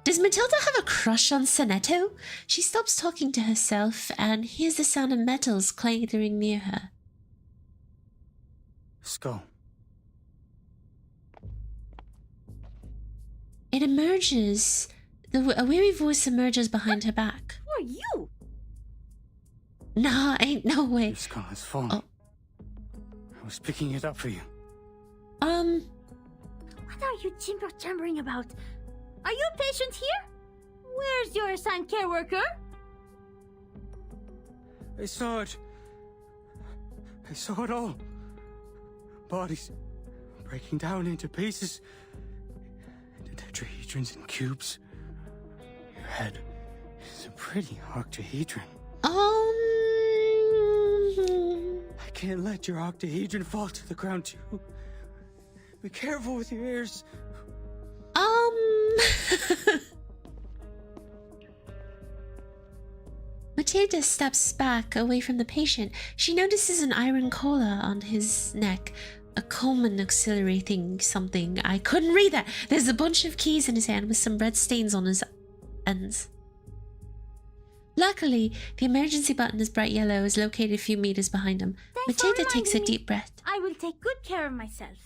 A: Does Matilda have a crush on Sonetto? She stops talking to herself and hears the sound of metals clattering near her.
K: Skull.
A: It emerges. A weary voice emerges behind her back.
D: Who are you?
A: Nah, ain't no way.
K: Your skull has fallen.
A: Oh.
K: I was picking it up for you.
D: What are you chambering about? Are you a patient here? Where's your assigned care worker?
K: I saw it. I saw it all. Bodies breaking down into pieces. The tetrahedrons and cubes. Your head is a pretty octahedron. I can't let your octahedron fall to the ground too. Be careful with your ears.
A: Matilda steps back away from the patient. She notices an iron collar on his neck. A common auxiliary thing, something. I couldn't read that. There's a bunch of keys in his hand with some red stains on his ends. Luckily, the emergency button is bright yellow, is located a few meters behind him.
D: Thanks for
A: Matilda takes a
D: reminding me.
A: deep breath.
D: I will take good care of myself.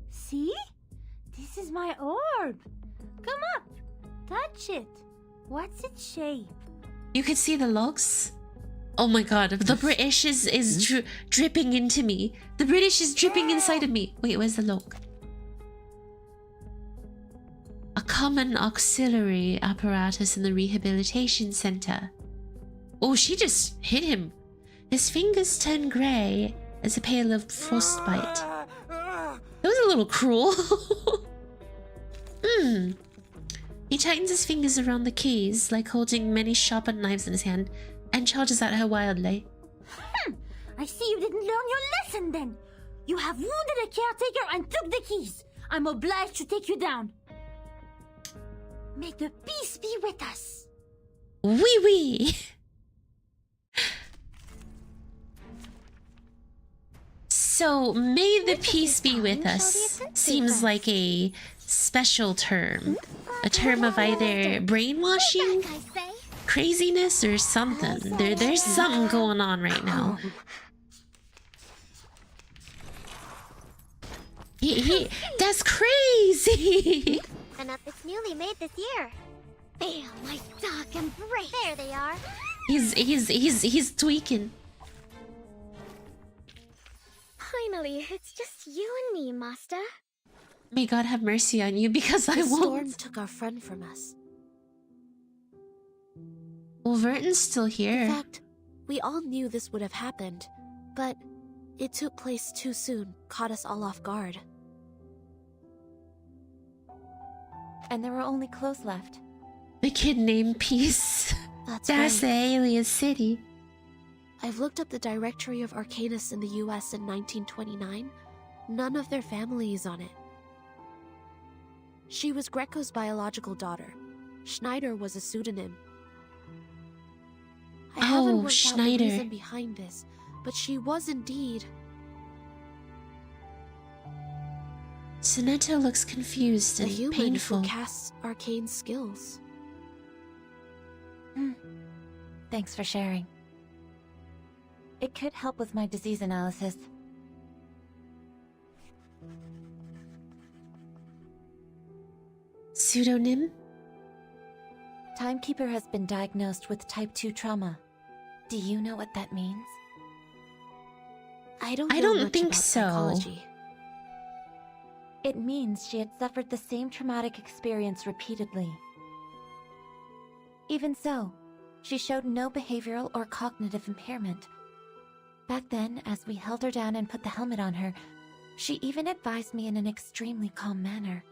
D: See? This is my orb. Come up. Touch it. What's its shape?
A: You can see the logs. Oh my god, the British is dripping into me. The British is dripping inside of me. Wait, where's the log? A common auxiliary apparatus in the rehabilitation center. Oh, she just hit him. His fingers turn grey as a pale of frostbite. That was a little cruel. He tightens his fingers around the keys, like holding many sharpened knives in his hand, and charges at her wildly.
D: I see you didn't learn your lesson then. You have wounded a caretaker and took the keys. I'm obliged to take you down. May the peace be with us.
A: Wee wee. So, may the peace be with us seems like a special term. A term of either brainwashing, craziness, or something. There's something going on right now. That's crazy!
E: And it's newly made this year. Feel my dark embrace. There they are.
A: He's tweaking.
E: Finally, it's just you and me, Master.
A: May God have mercy on you, because I
B: The
A: won't.
B: storm took our friend from us.
A: Well, Vertin's still here.
B: In fact, we all knew this would have happened, but it took place too soon, caught us all off guard.
G: And there were only clothes left.
A: The kid named Peace.
B: That's
A: That's the
B: right.
A: alias city.
B: I've looked up the directory of Arcanists in the US in 1929. None of their family is on it. She was Greco's biological daughter. Schneider was a pseudonym. I haven't worked out the
A: Schneider.
B: reason behind this, but she was indeed.
A: Sonetto looks confused
B: The
A: and
B: human
A: painful.
B: who casts arcane skills.
G: Thanks for sharing. It could help with my disease analysis.
A: Pseudonym?
G: Timekeeper has been diagnosed with type 2 trauma. Do you know what that means?
B: I don't much
A: think
B: about
A: so.
B: psychology.
G: It means she had suffered the same traumatic experience repeatedly. Even so, she showed no behavioral or cognitive impairment. Back then, as we held her down and put the helmet on her, she even advised me in an extremely calm manner.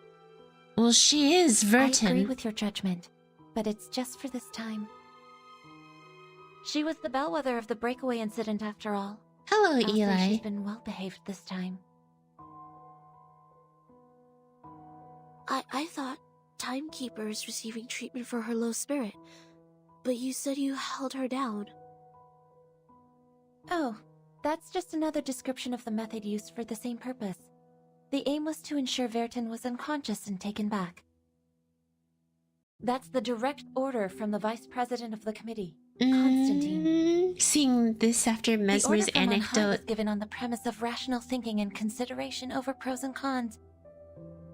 A: Well, she is
G: I agree
A: Vertin.
G: with your judgment, but it's just for this time. She was the bellwether of the breakaway incident after all.
A: Hello,
G: I'll say
A: Eli.
G: she's been well behaved this time.
B: I thought Timekeeper is receiving treatment for her low spirit, but you said you held her down.
G: Oh, that's just another description of the method used for the same purpose. The aim was to ensure Vertin was unconscious and taken back. That's the direct order from the vice president of the committee, Constantine.
A: Seeing this after Mesmer's
G: the order from on high was
A: anecdote.
G: given on the premise of rational thinking and consideration over pros and cons.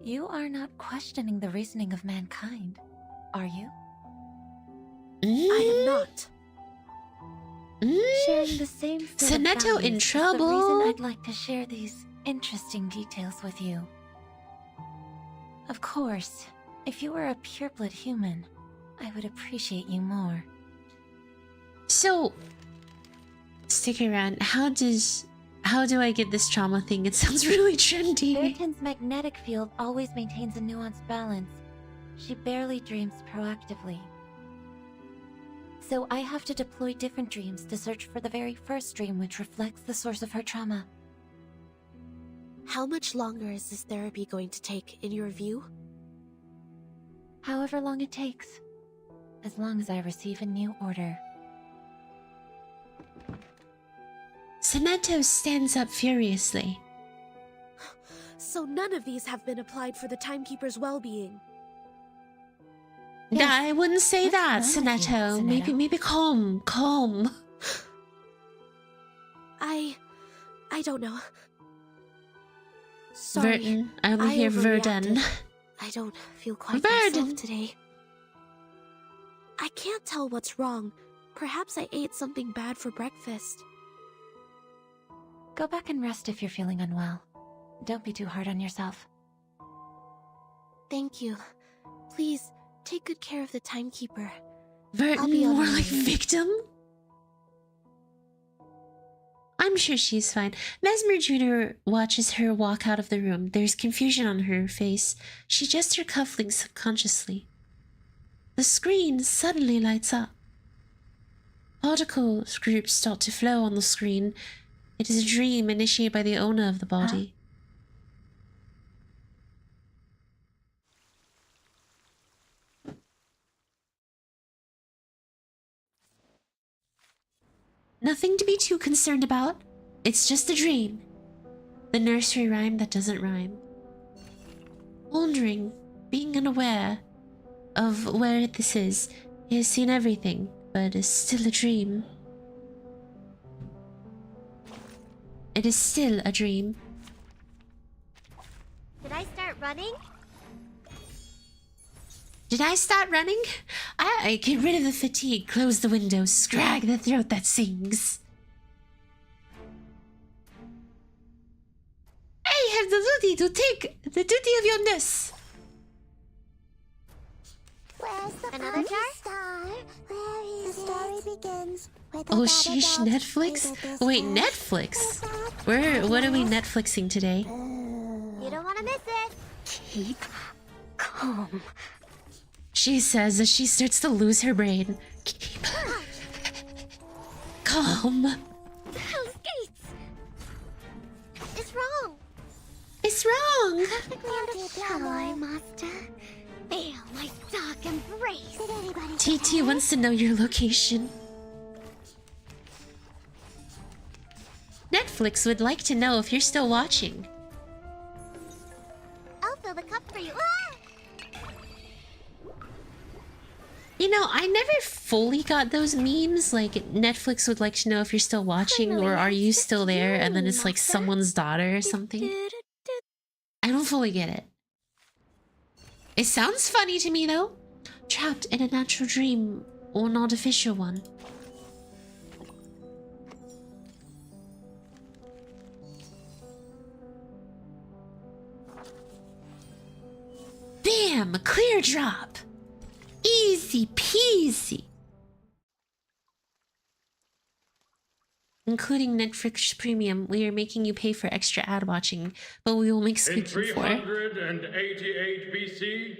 G: You are not questioning the reasoning of mankind, are you?
B: I am not.
G: Sharing the same set of
A: Sonetto in
G: values is
A: trouble.
G: the reason I'd like to share these interesting details with you. Of course, if you were a pureblood human, I would appreciate you more.
A: So, stick around. How do I get this trauma thing? It sounds really trendy.
G: Vertin's magnetic field always maintains a nuanced balance. She barely dreams proactively. So I have to deploy different dreams to search for the very first dream which reflects the source of her trauma.
B: How much longer is this therapy going to take, in your view?
G: However long it takes. As long as I receive a new order.
A: Sonetto stands up furiously.
B: So none of these have been applied for the Timekeeper's well-being.
A: Nah, I wouldn't say
G: What's
A: that,
G: wrong with you,
A: Sonetto. Maybe calm.
B: I don't know. Sorry.
A: Vertin. I only hear Vertin.
B: overreacted. I don't feel quite
A: Vertin.
B: myself today. I can't tell what's wrong. Perhaps I ate something bad for breakfast.
G: Go back and rest if you're feeling unwell. Don't be too hard on yourself.
B: Thank you. Please, take good care of the Timekeeper. I'll be
A: Vertin,
B: on
A: more
B: my
A: like
B: way.
A: victim? I'm sure she's fine. Mesmer Jr. watches her walk out of the room. There's confusion on her face. She adjusts her cufflinks subconsciously. The screen suddenly lights up. Particle groups start to flow on the screen. It is a dream initiated by the owner of the body. Nothing to be too concerned about. It's just a dream. The nursery rhyme that doesn't rhyme. Wandering, being unaware of where this is. He has seen everything, but is still a dream. It is still a dream.
E: Did I start running?
A: Did I start running? I get rid of the fatigue, close the window, scrag the throat that sings. I have the duty to take the duty of your nurse.
E: Where's the another star? Where is the story begins?
A: Oh sheesh, Netflix? Wait, Netflix? What are we Netflixing today?
E: You don't want to miss it.
F: Keep calm.
A: She says as she starts to lose her brain. Keep calm.
E: Those gates. It's wrong.
A: It's wrong.
E: Hello, Master. Feel my dark embrace.
A: TT wants to know your location. Netflix would like to know if you're still watching.
E: I'll fill the cup for you.
A: You know, I never fully got those memes. Like, Netflix would like to know if you're still watching or are you still there? And then it's like someone's daughter or something. I don't fully get it. It sounds funny to me though. Trapped in a natural dream or an artificial one. Bam! Clear drop! Easy peasy! Including Netflix Premium, we are making you pay for extra ad watching, but we will make
L: In
A: squeaking for it.
L: 388 BC,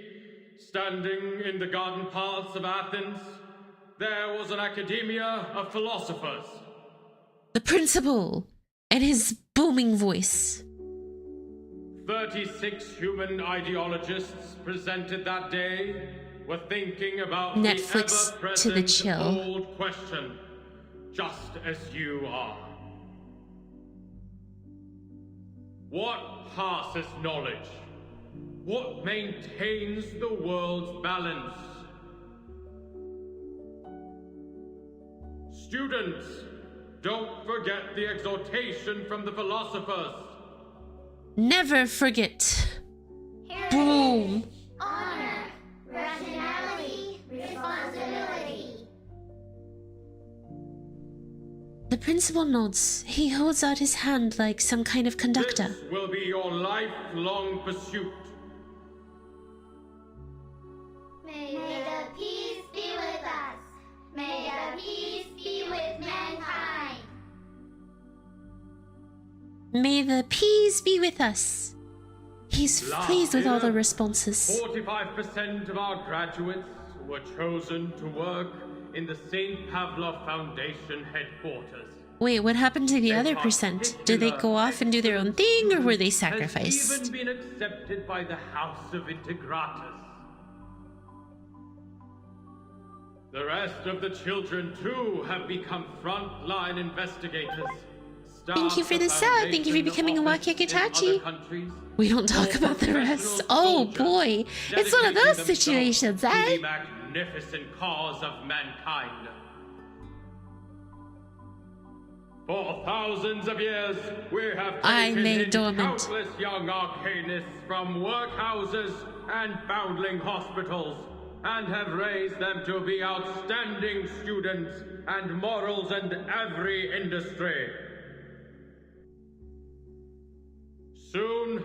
L: standing in the garden paths of Athens, there was an academia of philosophers.
A: The principal and his booming voice.
L: 36 human ideologists presented that day were thinking about
A: Netflix
L: the
A: to the
L: ever-present
A: chill.
L: old question, just as you are. What passes knowledge? What maintains the world's balance? Students, don't forget the exhortation from the philosophers.
A: Never forget. Boom.
E: Honor, rationality, responsibility.
A: The principal nods. He holds out his hand like some kind of conductor.
L: This will be your lifelong pursuit.
E: May the peace be with us. May the peace be with mankind.
A: May the peace be with us. He's
L: Last
A: pleased with all the
L: year,
A: responses.
L: 45% of our graduates were chosen to work in the St. Pavlov Foundation headquarters.
A: Wait, what happened to the other percent? Did they go off and do their own thing, or were they
L: Has
A: sacrificed?
L: even been accepted by the House of Integratus. The rest of the children, too, have become frontline investigators.
A: Thank you for the sub. Thank you for becoming a Wakikitachi. We don't talk about the rest. Oh boy, it's one of those situations,
L: To the
A: eh?
L: magnificent cause of mankind. For thousands of years, we have
A: I
L: taken
A: lay
L: in
A: dormant.
L: countless young arcanists from workhouses and foundling hospitals, and have raised them to be outstanding students and morals in every industry. Soon,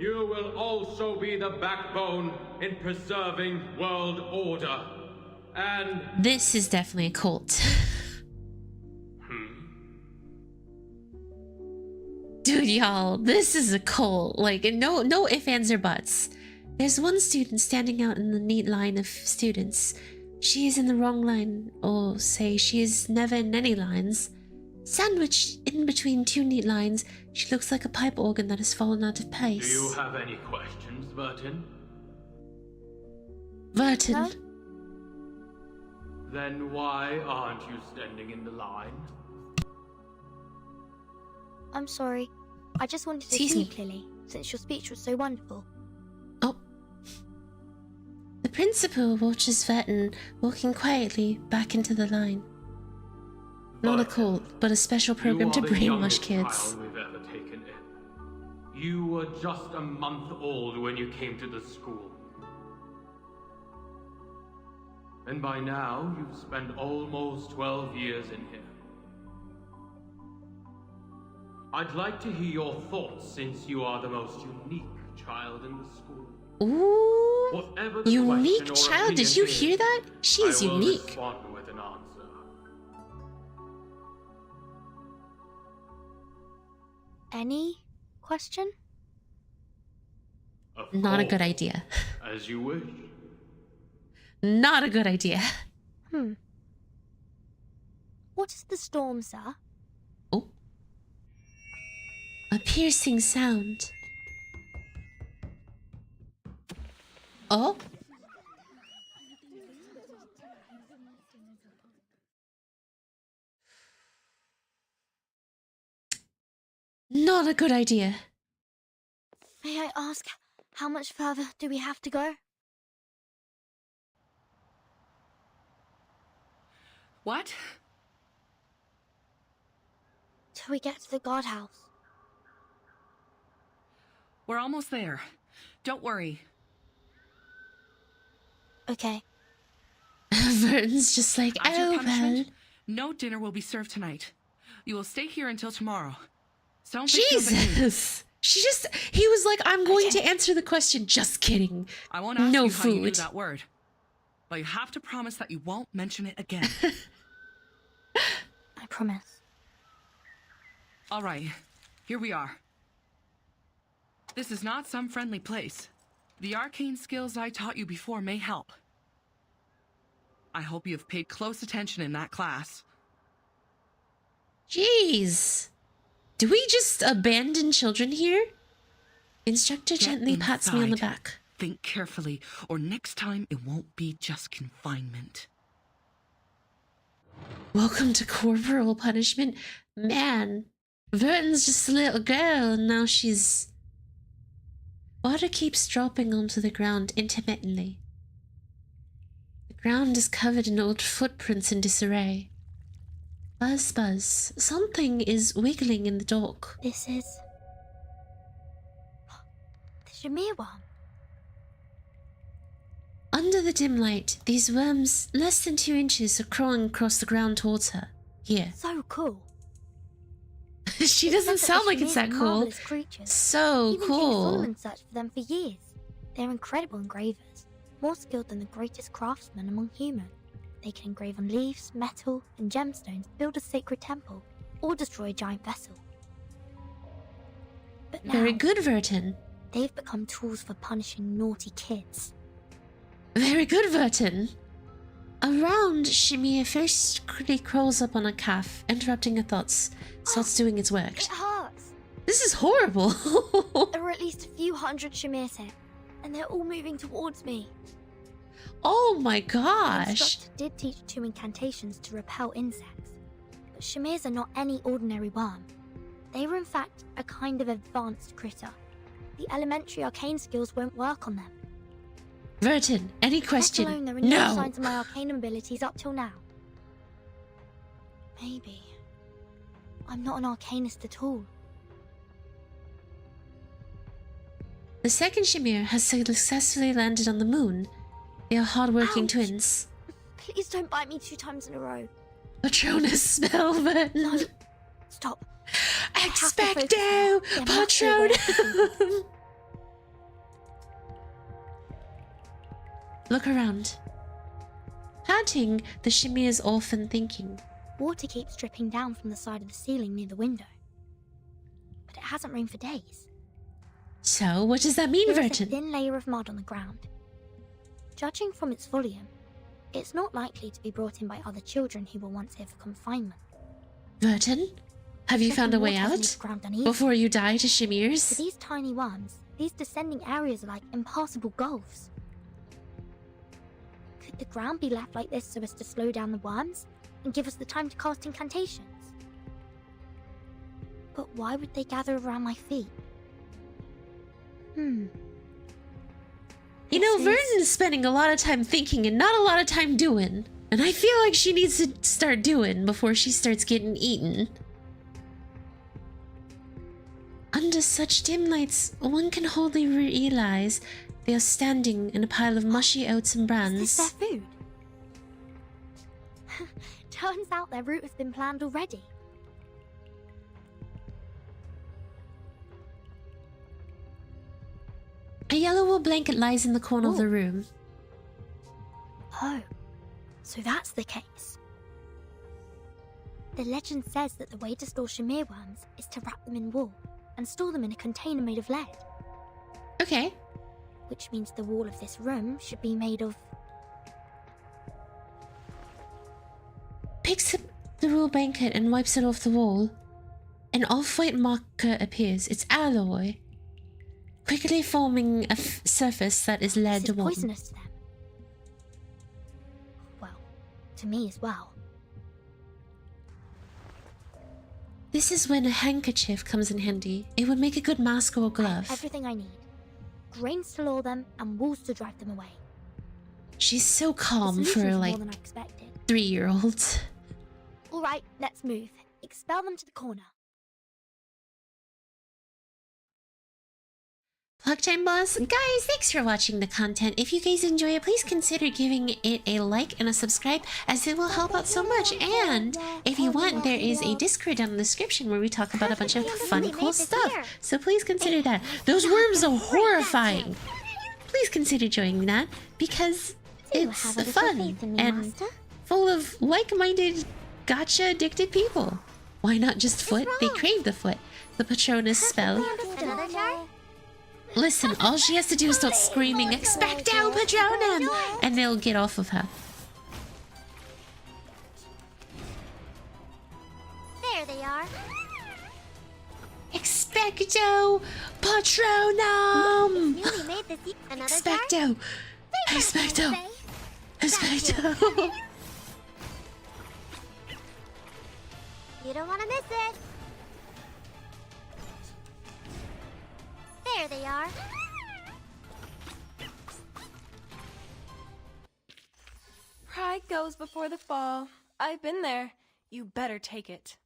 L: you will also be the backbone in preserving world order. And
A: This is definitely a cult. Dude, y'all, this is a cult. Like, no ifs, ands, or buts. There's one student standing out in the neat line of students. She is in the wrong line, or say she is never in any lines. Sandwiched in between two neat lines, she looks like a pipe organ that has fallen out of
L: do
A: place.
L: you have any questions, Vertin?
A: Vertin.
B: Huh?
L: Then why aren't you standing in the line?
B: I'm sorry.
M: I just wanted to
A: Excuse
M: see
A: me.
M: you clearly, since your speech was so wonderful.
A: Oh. The principal watches Vertin walking quietly back into the line. Not a cult, but a special program to brainwash kids.
L: Child we've ever taken in. You were just a month old when you came to the school. And by now, you've spent almost 12 years in here. I'd like to hear your thoughts, since you are the most unique child in the school.
A: Ooh,
L: Whatever the
A: unique
L: question or
A: child. Did
L: opinion
A: you hear
L: is,
A: that? She is
L: I will
A: unique.
L: respond with an answer.
M: Any question?
L: Of
A: Not a
L: course,
A: good idea.
L: As you wish.
A: Not a good idea.
M: What is the storm, sir?
A: Oh. A piercing sound. Oh. Not a good idea.
M: May I ask, how much further do we have to go?
C: What?
M: Till we get to the guardhouse.
C: We're almost there. Don't worry.
M: Okay.
A: Vertin's just like,
C: As your
A: oh, well.
C: punishment, no dinner will be served tonight. You will stay here until tomorrow. So don't think you'll be-
A: Jesus. He was like, I'm going to answer the question. Just kidding.
C: I won't ask
A: No
C: you how you knew
A: food.
C: that word. But you have to promise that you won't mention it again.
M: I promise.
C: All right, here we are. This is not some friendly place. The arcane skills I taught you before may help. I hope you have paid close attention in that class.
A: Jeez. Do we just abandon children here? Instructor
C: Get
A: gently pats me on the
C: inside.
A: back.
C: Think carefully, or next time it won't be just confinement.
A: Welcome to corporal punishment. Man, Vertin's just a little girl, and now she's... Water keeps dropping onto the ground intermittently. The ground is covered in old footprints in disarray. Buzz, buzz. Something is wiggling in the dock.
M: This is... the Shamir worm.
A: Under the dim light, these worms, less than 2 inches, are crawling across the ground towards her. Here.
M: So cool.
A: She doesn't sound like it's that cool. So
M: Even King
A: cool.
M: Solomon searched for them for years. They're incredible engravers, more skilled than the greatest craftsmen among humans. They can engrave on leaves, metal, and gemstones, build a sacred temple, or destroy a giant vessel. But now,
A: Very good, Vertin.
M: they've become tools for punishing naughty kids.
A: Very good, Vertin. Around, Shamir first crawls up on a calf, interrupting her thoughts, starts doing its work.
M: It hurts!
A: This is horrible.
M: There are at least a few hundred Shamirs here, and they're all moving towards me.
A: Oh my
M: The
A: gosh.
M: instructor did teach 2 incantations to repel insects, but Shamirs are not any ordinary worm. They were in fact a kind of advanced critter. The elementary arcane skills won't work on them.
A: Vertin, any
M: Let
A: question?
M: alone there are no
A: No.
M: signs of my arcane abilities up till now. Maybe I'm not an arcanist at all.
A: The second Shamir has successfully landed on the moon. They are hardworking
M: Ouch.
A: twins.
M: Please don't bite me 2 times in a row.
A: Patronus spell, Vertin.
M: No. Stop. I have to focus
A: Expecto
M: now. There must be a way of keeping
A: Patronum. Look around. Panting, the Shamir is often thinking.
M: Water keeps dripping down from the side of the ceiling near the window. But it hasn't rained for days.
A: So, what does that mean,
M: There is a
A: Vertin?
M: thin layer of mud on the ground. Judging from its volume, it's not likely to be brought in by other children who were once here for confinement.
A: Vertin? Have you found a way
M: Checking water
A: out?
M: beneath the ground uneven.
A: Before you die to
M: For
A: Shamirs?
M: these tiny worms, these descending areas are like impassable gulfs. Could the ground be left like this so as to slow down the worms and give us the time to cast incantations? But why would they gather around my feet?
A: You know, Vertin's spending a lot of time thinking and not a lot of time doing. And I feel like she needs to start doing before she starts getting eaten. Under such dim lights, one can hardly realize they are standing in a pile of mushy oats and brands.
M: Is this their food? Turns out their route has been planned already.
A: A yellow wool blanket lies in the corner of the room.
M: Oh, so that's the case. The legend says that the way to store Shamir worms is to wrap them in wool and store them in a container made of lead.
A: Okay.
M: Which means the wall of this room should be made of...
A: Picks up the wool blanket and wipes it off the wall. An off-white marker appears. It's alloy. Quickly forming a surface that is lead
M: This is
A: warm.
M: poisonous to them. Well, to me as well.
A: This is when a handkerchief comes in handy. It would make a good mask or
M: I have
A: glove.
M: everything I need. Grains to lure them and walls to drive them away.
A: She's so calm
M: The
A: for
M: solution's
A: like
M: more than I expected.
A: 3-year-olds.
M: All right, let's move. Expel them to the corner.
A: Plug time, boss. Guys, thanks for watching the content. If you guys enjoy it, please consider giving it a like and a subscribe, as it will help out so much. And if you want, there is a Discord down in the description where we talk about a bunch of fun, cool stuff. So please consider that. Those worms are horrifying. Please consider joining that, because it's fun and full of like-minded, gotcha-addicted people. Why not just foot? They crave the foot. The Patronus spell.
E: Another jar?
A: Listen, all she has to do is start screaming, "Expecto Patronum!" and they'll get off of her.
E: There they are.
A: Expecto Patronum!
E: Really made this another jar?
A: Expecto! Expecto! Expecto!
E: You don't want to miss it. There they are.
N: Pride goes before the fall. I've been there. You better take it.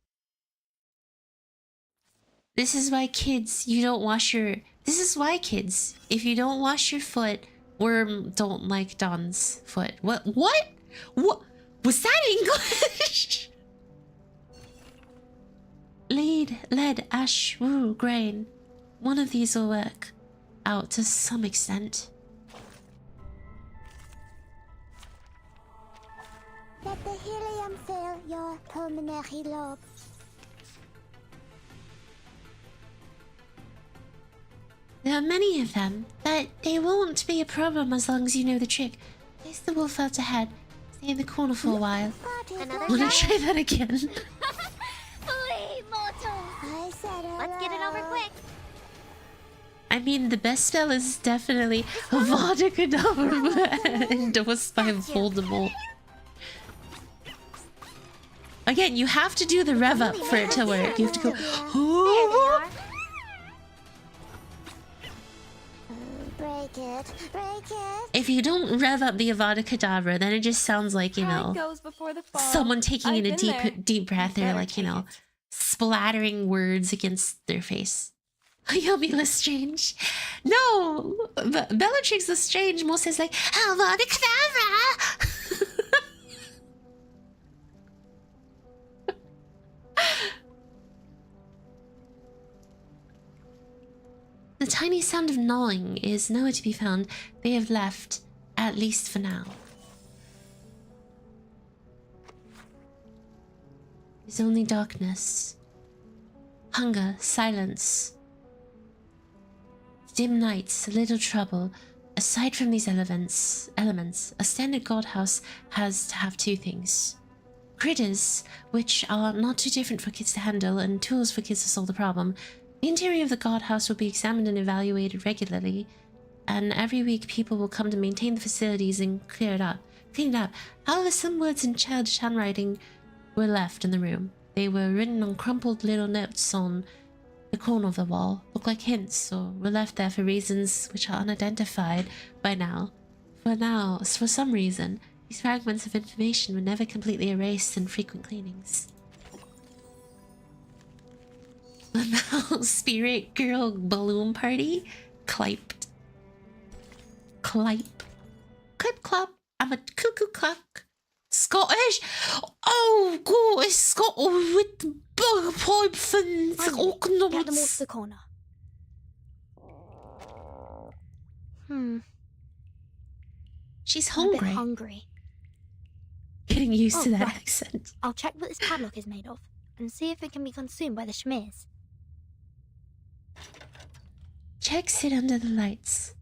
A: This is why kids, you don't wash your... This is why kids, if you don't wash your foot, worm don't like Don's foot. What? What? What? Was that English? Lead, ash, wool, grain. One of these will work out to some extent.
E: Let the helium fill your pulmonary lobe.
A: There are many of them, but they won't be a problem as long as you know the trick. Place the wolf out ahead. Stay in the corner for a while. Wanna try that again?
E: Flee, mortals! Let's get it over quick.
A: I mean, the best spell is definitely Avada Kedavra, endorsed by Voldemort. Again, you have to do the rev up for it to work. You have to go. Oh!
E: Break it, break it.
A: If you don't rev up the Avada Kedavra, then it just sounds like, you know, someone taking in a deep breath, or like, you know, splattering words against their face. Hayami Lestrange. No! Bellatrix Lestrange most is like, Avada Kedavra! The tiny sound of gnawing is nowhere to be found. They have left, at least for now. There's only darkness, hunger, silence, dim nights, a little trouble. Aside from these elements, a standard guardhouse has to have two things. Critters, which are not too different for kids to handle, and tools for kids to solve the problem. The interior of the guardhouse will be examined and evaluated regularly, and every week people will come to maintain the facilities and clean it up. However, some words in childish handwriting were left in the room. They were written on crumpled little notes on the corner of the wall, look like hints, or were left there for reasons which are unidentified by now. For some reason, these fragments of information were never completely erased in frequent cleanings. The Mouse Spirit Girl Balloon Party? Clipe. Clipe. Clip clop. I'm a cuckoo clock. Scottish? Oh, God, it's Scottish with the bug pipe fins.
M: Get them all to the corner.
A: She's hungry.
M: I'm a bit hungry.
A: Getting used to that
M: right.
A: accent.
M: I'll check what this padlock is made of and see if it can be consumed by the Schmears.
A: Checks it under the lights.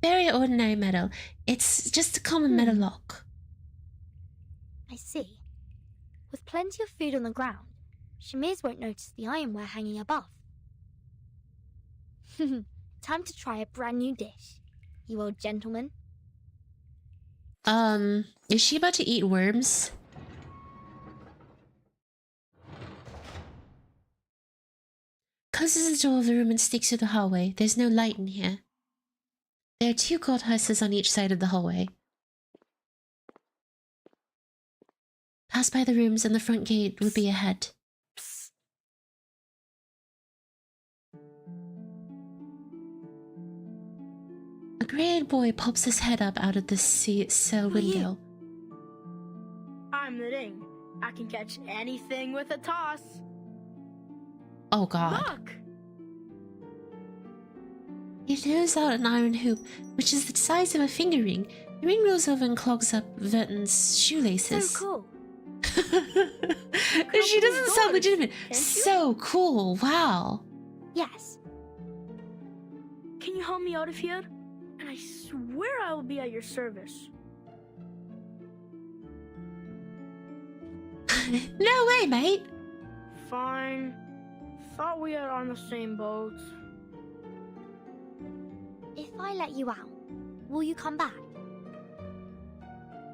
A: Very ordinary metal. It's just a common metal lock.
M: I see. With plenty of food on the ground, Schmears won't notice the ironware hanging above. Time to try a brand new dish, you old gentleman.
A: Is she about to eat worms? Closes the door of the room and sticks to the hallway. There's no light in here. There are 2 courthouses on each side of the hallway. Pass by the rooms and the front gate would be ahead. A grey-haired boy pops his head up out of the cell window.
O: I'm the Ring. I can catch anything with a toss.
A: Oh God.
O: Look!
A: He throws out an iron hoop, which is the size of a finger ring. The ring rolls over and clogs up Vertin's shoelaces.
M: So cool.
A: She doesn't sound legitimate. So cool. Wow.
M: Yes.
O: Can you help me out of here? And I swear I will be at your service.
A: No way, mate.
O: Fine. Thought we are on the same boat.
M: If I let you out, will you come back?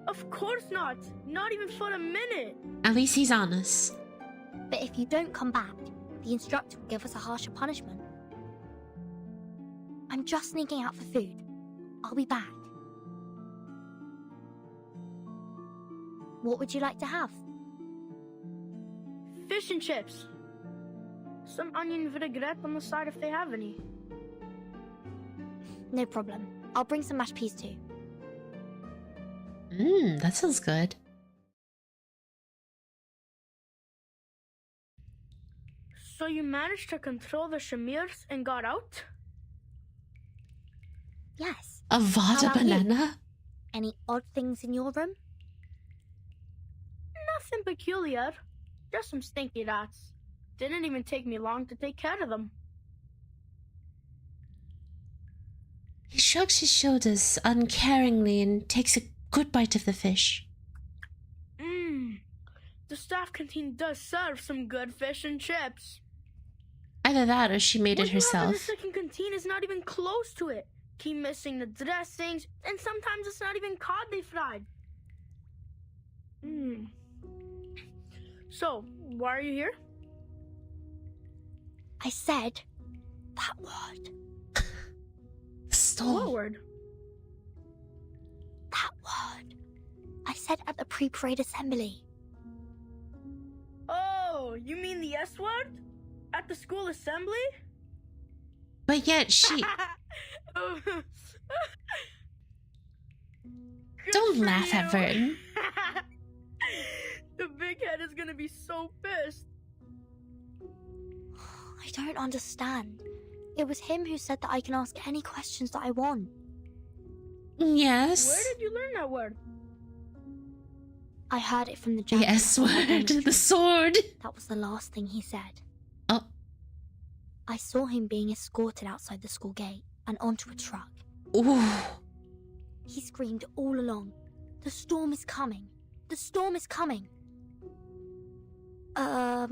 O: Of course not. Not even for a minute.
A: At least he's honest.
M: But if you don't come back, the instructor will give us a harsher punishment. I'm just sneaking out for food. I'll be back. What would you like to have?
O: Fish and chips. Some onion vinaigrette on the side if they have any.
M: No problem. I'll bring some mashed peas too.
A: That sounds good.
O: So you managed to control the Schmears and got out?
M: Yes.
A: A Vada banana?
M: Any odd things in your room?
O: Nothing peculiar. Just some stinky rats. Didn't even take me long to take care of them.
A: He shrugs his shoulders uncaringly and takes a good bite of the fish.
O: The staff canteen does serve some good fish and chips.
A: Either that or she made it
O: What you have in
A: herself.
O: the second canteen is not even close to it. Keep missing the dressings, and sometimes it's not even cod they fried. So, why are you here?
M: I said that word.
A: Stop.
O: What word?
M: That word. I said at the pre-parade assembly.
O: Oh, you mean the S word? At the school assembly?
A: But yet she... Don't laugh at Vertin.
O: The big head is gonna be so pissed.
M: I don't understand. It was him who said that I can ask any questions that I want.
A: Yes.
O: Where did you learn that word?
M: I heard it from the
A: The
M: janitor.
A: S word. The sword.
M: That was the last thing he said.
A: Oh.
M: I saw him being escorted outside the school gate and onto a truck.
A: Ooh.
M: He screamed all along, "The storm is coming! The storm is coming!" I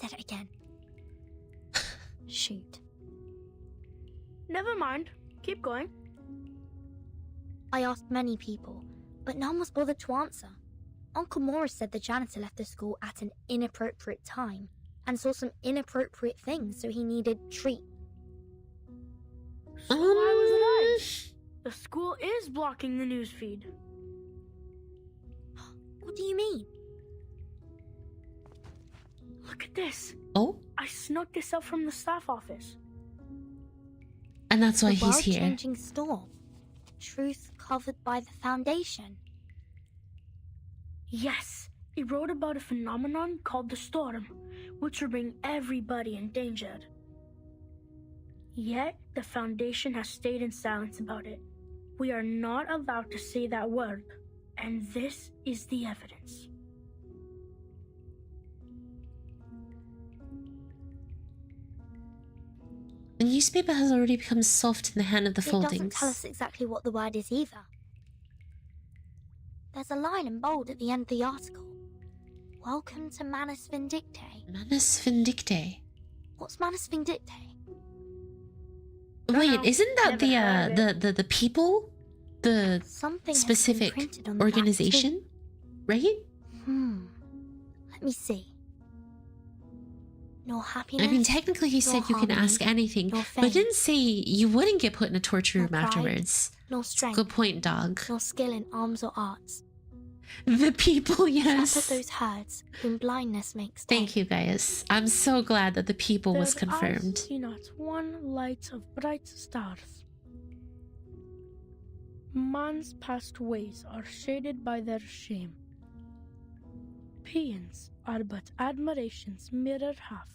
M: said it again. Shoot.
O: Never mind. Keep going.
M: I asked many people, but none was bothered to answer. Uncle Morris said the janitor left the school at an inappropriate time and saw some inappropriate things, so he needed treat.
O: So why was it I? The school is blocking the newsfeed.
M: What do you mean?
O: Look at this.
A: Oh?
O: I snuck this up from the staff office.
A: And that's why
M: The
A: he's here.
M: world-changing storm. Truth covered by the Foundation.
O: Yes, it wrote about a phenomenon called the storm, which will bring everybody endangered. Yet, the Foundation has stayed in silence about it. We are not allowed to say that word, and this is the evidence.
A: The newspaper has already become soft in the hand of the
M: It doesn't
A: foldings.
M: tell us exactly what the word is either. There's a line in bold at the end of the article. Welcome to Manus Vindictae.
A: Manus Vindictae.
M: What's Manus Vindictae?
A: Wait, isn't that the people? The
M: Something has been
A: specific
M: printed on the back
A: organization? Right?
M: Let me see. Nor happiness.
A: I mean, technically he said
M: nor
A: you can
M: harmony,
A: ask anything,
M: nor
A: but
M: fame,
A: didn't say you wouldn't get put in a torture room
M: nor pride,
A: afterwards.
M: nor strength,
A: Good point, dog.
M: nor skill in arms or arts.
A: The people, yes.
M: Except those herds whom blindness makes
A: Thank you, guys. I'm so glad that the people was
O: Their eyes
A: confirmed.
O: see not one light of bright stars. Man's past ways are shaded by their shame. Paeans are but admiration's mirror half.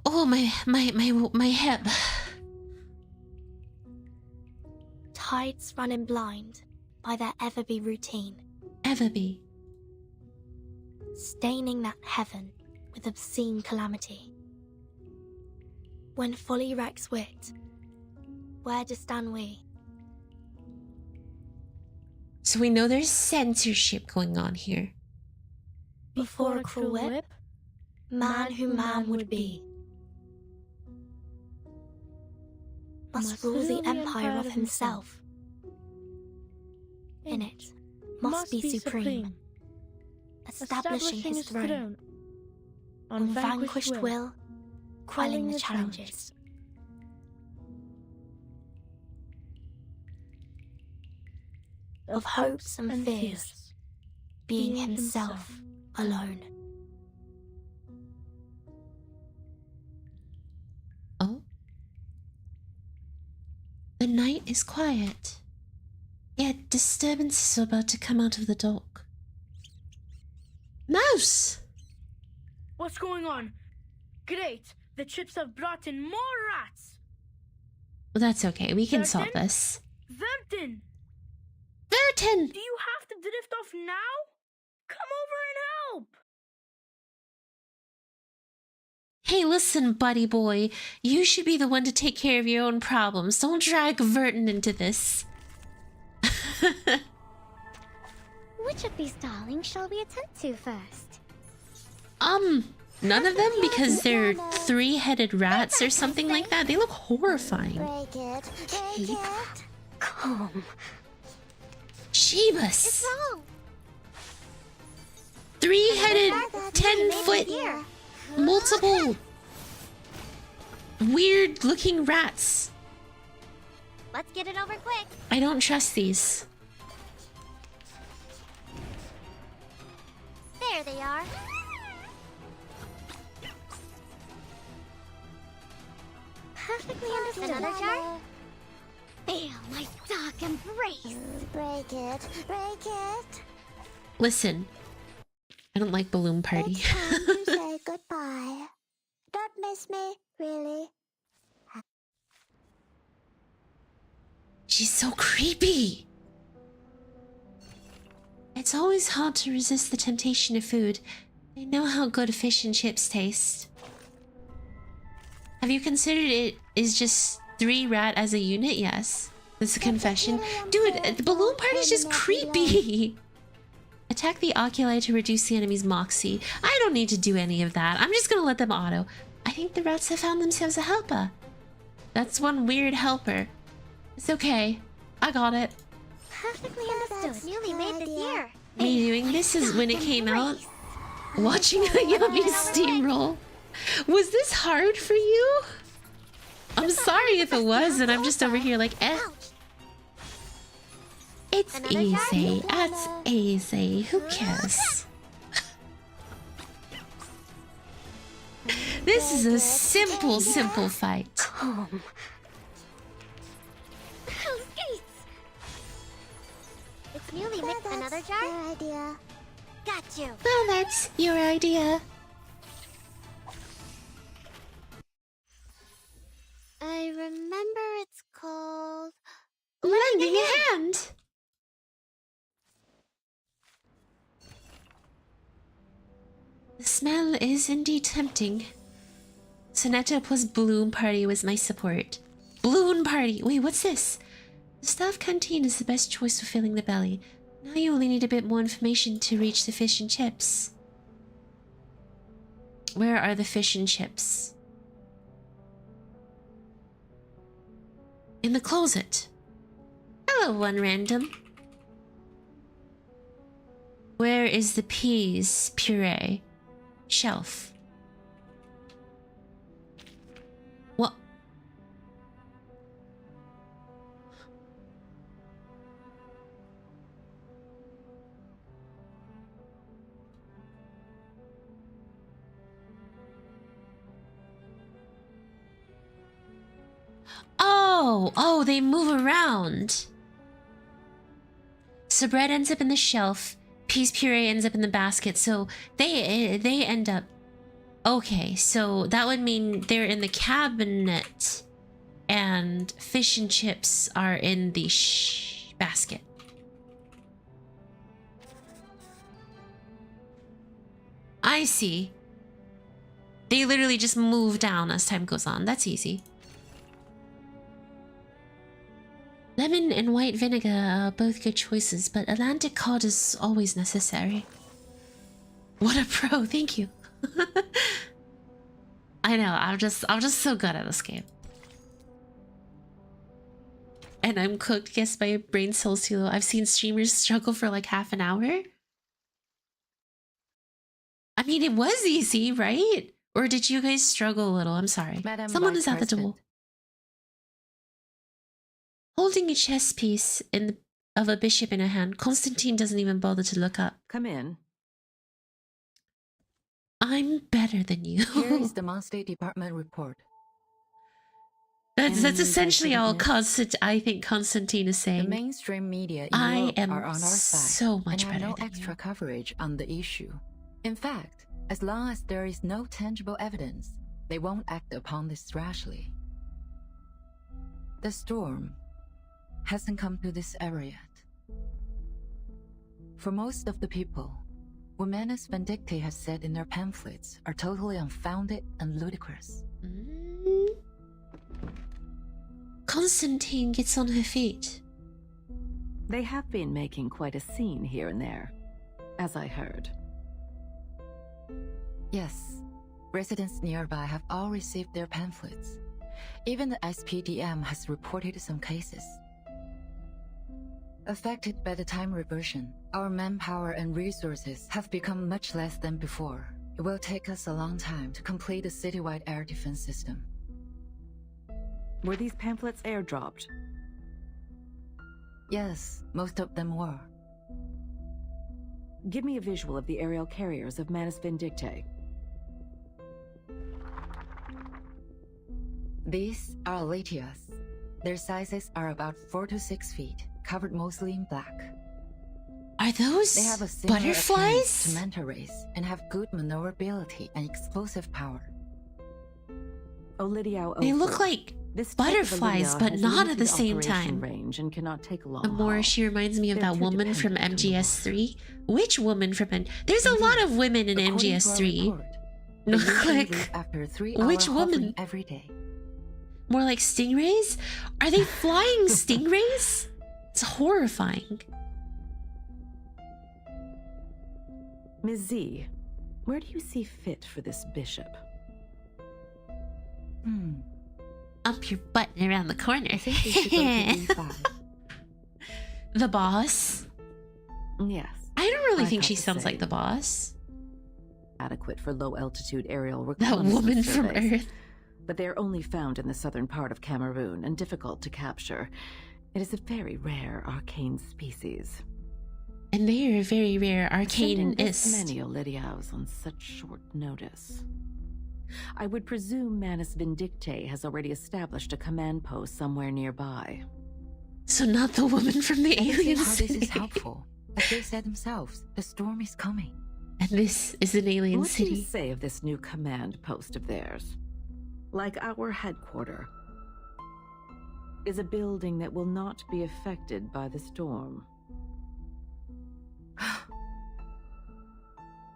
A: Oh, my hip.
M: Tides running blind by their ever-be routine.
A: Ever-be.
M: Staining that heaven with obscene calamity. When folly wrecks wit, where do stand we?
A: So we know there's censorship going on here.
M: Before a cruel whip, man who man would be. Must rule the empire of himself. In it, must be supreme, establishing his throne. On vanquished will, quelling the challenges. Of hopes and fears, being himself alone.
A: Oh? The night is quiet, yet disturbances are about to come out of the dock. Mouse!
O: What's going on? Great! The chips have brought in more rats!
A: Well, that's okay. We can
O: Vertin?
A: solve this.
O: Vertin!
A: Vertin!
O: Do you have to drift off now? Come over and help!
A: Hey, listen, buddy boy. You should be the one to take care of your own problems. Don't drag Vertin into this.
P: Which of these darlings shall we attend to first?
A: None of them, because they're three-headed rats or something like that. They look horrifying.
P: Keep calm.
A: Jeebus! Three-headed, 10-foot, multiple, weird-looking rats.
E: Let's get it over quick.
A: I don't trust these.
E: There they are.
P: Perfectly understood.
E: Another jar?
P: Feel my dark embrace.
E: Break it. Break it.
A: Listen, I don't like Balloon Party.
E: Say goodbye. Don't miss me, really.
A: She's so creepy. It's always hard to resist the temptation of food. I know how good fish and chips taste. Have you considered it is just 3 rat as a unit? Yes. That's a confession. Dude, the balloon party's just creepy. Attack the oculi to reduce the enemy's moxie. I don't need to do any of that. I'm just gonna let them auto. I think the rats have found themselves a helper. That's one weird helper. It's okay. I got it.
P: Perfectly understood.
E: Newly made this year.
A: Me doing this is when it came out. Watching Hayami steamroll. Was this hard for you? I'm sorry if it was, and I'm just over here like, eh. It's easy. That's easy. Who cares? This is a simple fight.
E: It's newly made. Another jar?
P: Your idea.
E: Got you.
A: Well, that's your idea.
P: I remember it's called...
A: Lending a hand. The smell is indeed tempting. Sonata plus Balloon Party was my support. Balloon Party! Wait, what's this? The staff canteen is the best choice for filling the belly. Now you only need a bit more information to reach the fish and chips. Where are the fish and chips? In the closet. Hello, one random. Where is the peas puree? Shelf. What? Oh, they move around. So bread ends up in the shelf, peas puree ends up in the basket, so they end up... Okay, so that would mean they're in the cabinet, and fish and chips are in the basket. I see. They literally just move down as time goes on. That's easy. Lemon and white vinegar are both good choices, but Atlantic cod is always necessary. What a pro, thank you. I know, I'm just so good at this game. And I'm cooked, guess by brain cell silo. I've seen streamers struggle for like half an hour. I mean, it was easy, right? Or did you guys struggle a little? I'm sorry.
H: Madam
A: Someone
H: Vice
A: is at the
H: President.
A: door. Holding a chess piece of a bishop in her hand, Constantine doesn't even bother to look up.
J: Come in.
A: I'm better than you.
H: Here is the State Department report.
A: That's essentially all I think Constantine is saying.
H: The mainstream media in
A: I
H: Europe
A: am
H: are on our side
A: so much
H: and
A: better
H: have no
A: than
H: extra
A: you.
H: coverage on the issue. In fact, as long as there is no tangible evidence, they won't act upon this rashly. The storm hasn't come to this area yet. For most of the people, what Manus Vindicti has said in their pamphlets are totally unfounded and ludicrous.
A: Constantine gets on her feet.
J: They have been making quite a scene here and there, as I heard.
H: Yes, residents nearby have all received their pamphlets. Even the SPDM has reported some cases. Affected by the time reversion, our manpower and resources have become much less than before. It will take us a long time to complete a citywide air defense system.
J: Were these pamphlets airdropped?
H: Yes, most of them were.
J: Give me a visual of the aerial carriers of Manus Vindicti.
H: These are Latias. Their sizes are about 4 to 6 feet, covered mostly in black.
A: Are those
H: They have a similar appearance
A: butterflies?
H: to manta rays and have good maneuverability and explosive power.
J: Olidiao
A: They look like butterflies, but not at the same time.
J: Range and cannot take a long
A: The more
J: haul.
A: she reminds me of
J: They're
A: that
J: too
A: woman from
J: dependent on
A: MGS3. Which woman from There's a lot of women in
H: According to our
A: MGS3.
H: report,
A: No,
H: they usually
A: like,
H: leave after 3-hour
A: which woman?
H: hovering every day.
A: More like stingrays? Are they flying stingrays? It's horrifying.
J: Ms. Z, where do you see fit for this bishop?
A: Up your butt and around the corner.
H: I think we should go to B5.
A: The boss?
J: Yes.
A: I don't really
J: I'd
A: think
J: have
A: she
J: to
A: sounds
J: say,
A: like the boss.
J: Adequate for low-altitude aerial
A: That
J: reconnaissance
A: woman from
J: surveys.
A: Earth.
J: But they are only found in the southern part of Cameroon and difficult to capture. It is a very rare arcane species.
A: And they are a very rare
J: Sending this
A: arcane-ist.
J: many Olidiaos on such short notice. I would presume Manus Vindicte has already established a command post somewhere nearby.
A: So not the woman from the alien
H: How
A: city.
H: this is helpful. As they said themselves, the storm is coming.
A: And this is an alien
J: What do you
A: city.
J: say of this new command post of theirs? Like our headquarters, is a building that will not be affected by the storm.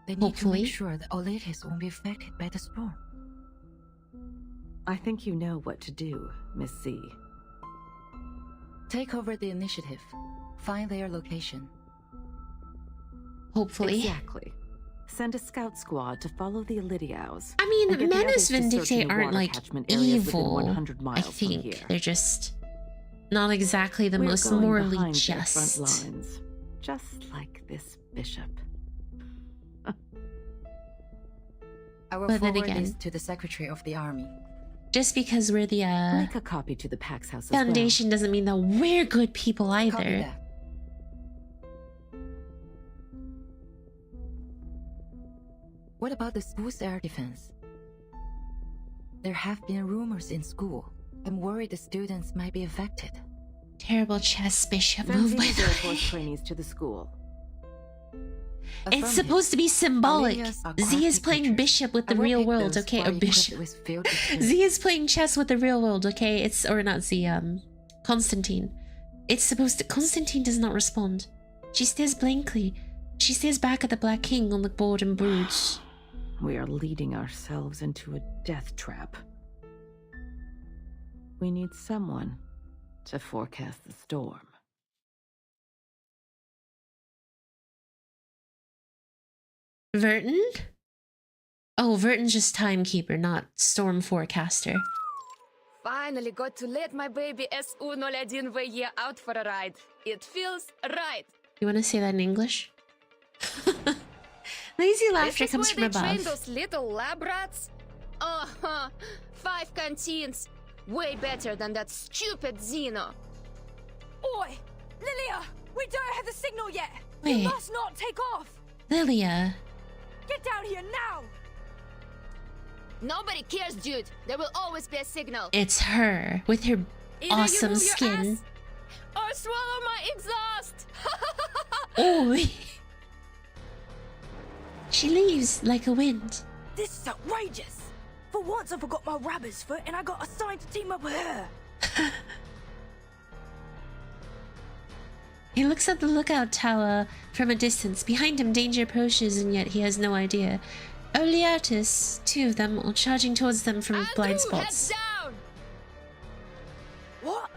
H: They need to make sure that Olides won't be affected by the storm.
J: I think you know what to do, Miss C.
H: Take over the initiative. Find their location.
A: Hopefully.
J: Exactly. Send a scout squad to follow the Olidiaos.
A: I mean,
J: and get the
A: Manus
J: others to search
A: Vindicte
J: the
A: aren't
J: water
A: like
J: catchment areas within
A: evil.
J: 100
A: I
J: miles from
A: think
J: here.
A: they're just not exactly the
J: We're
A: most
J: going
A: morally
J: behind their
A: just.
J: front lines, just like this bishop.
H: I will
A: But then
H: forward
A: again-
H: this to the Secretary of the Army.
A: Just because we're the
J: Make a copy to the Pax House as well.
A: Foundation doesn't mean that we're good people
H: Copy
A: either.
H: that. What about the school's air defense? There have been rumors in school. I'm worried the students might be affected.
A: Terrible chess bishop
J: Send
A: move by
J: these
A: the
J: Air
A: way.
J: Force trainees to the school.
A: It's supposed to be symbolic.
H: Olivia's are
A: Z is
H: crafty
A: playing
H: creatures.
A: bishop with the
H: I will
A: real
H: pick
A: world,
H: those
A: okay? Or
H: flying
A: bishop.
H: with filled with spirit.
A: Z is playing chess with the real world, okay? It's or not Z, Constantine. It's supposed to Constantine does not respond. She stares blankly. She stares back at the Black King on the board and broods.
J: We are leading ourselves into a death trap. We need someone to forecast the storm.
A: Vertin? Oh, Vertin's just timekeeper, not storm forecaster.
Q: Finally got to let my baby S101VE out for a ride. It feels right.
A: You want to say that in English? Lazy laughter
Q: This is
A: comes from
Q: where they train
A: above.
Q: those little lab rats? Uh-huh. 5 canteens. Way better than that stupid Zeno.
N: Oi! Lilia! We don't have the signal yet!
A: Wait.
N: You must not take off!
A: Lilia.
N: Get down here now!
Q: Nobody cares, dude. There will always be a signal.
A: It's her with her
Q: Either
A: awesome
Q: you move your
A: skin.
Q: ass or swallow my exhaust.
A: Oh, she leaves like a wind.
N: This is outrageous! For once I forgot my rabbit's foot and I got assigned to team up with her!
A: He looks at the lookout tower from a distance. Behind him, danger approaches, and yet he has no idea. Oleatus, 2 of them, are charging towards them from blind spots.
Q: Down.
N: What?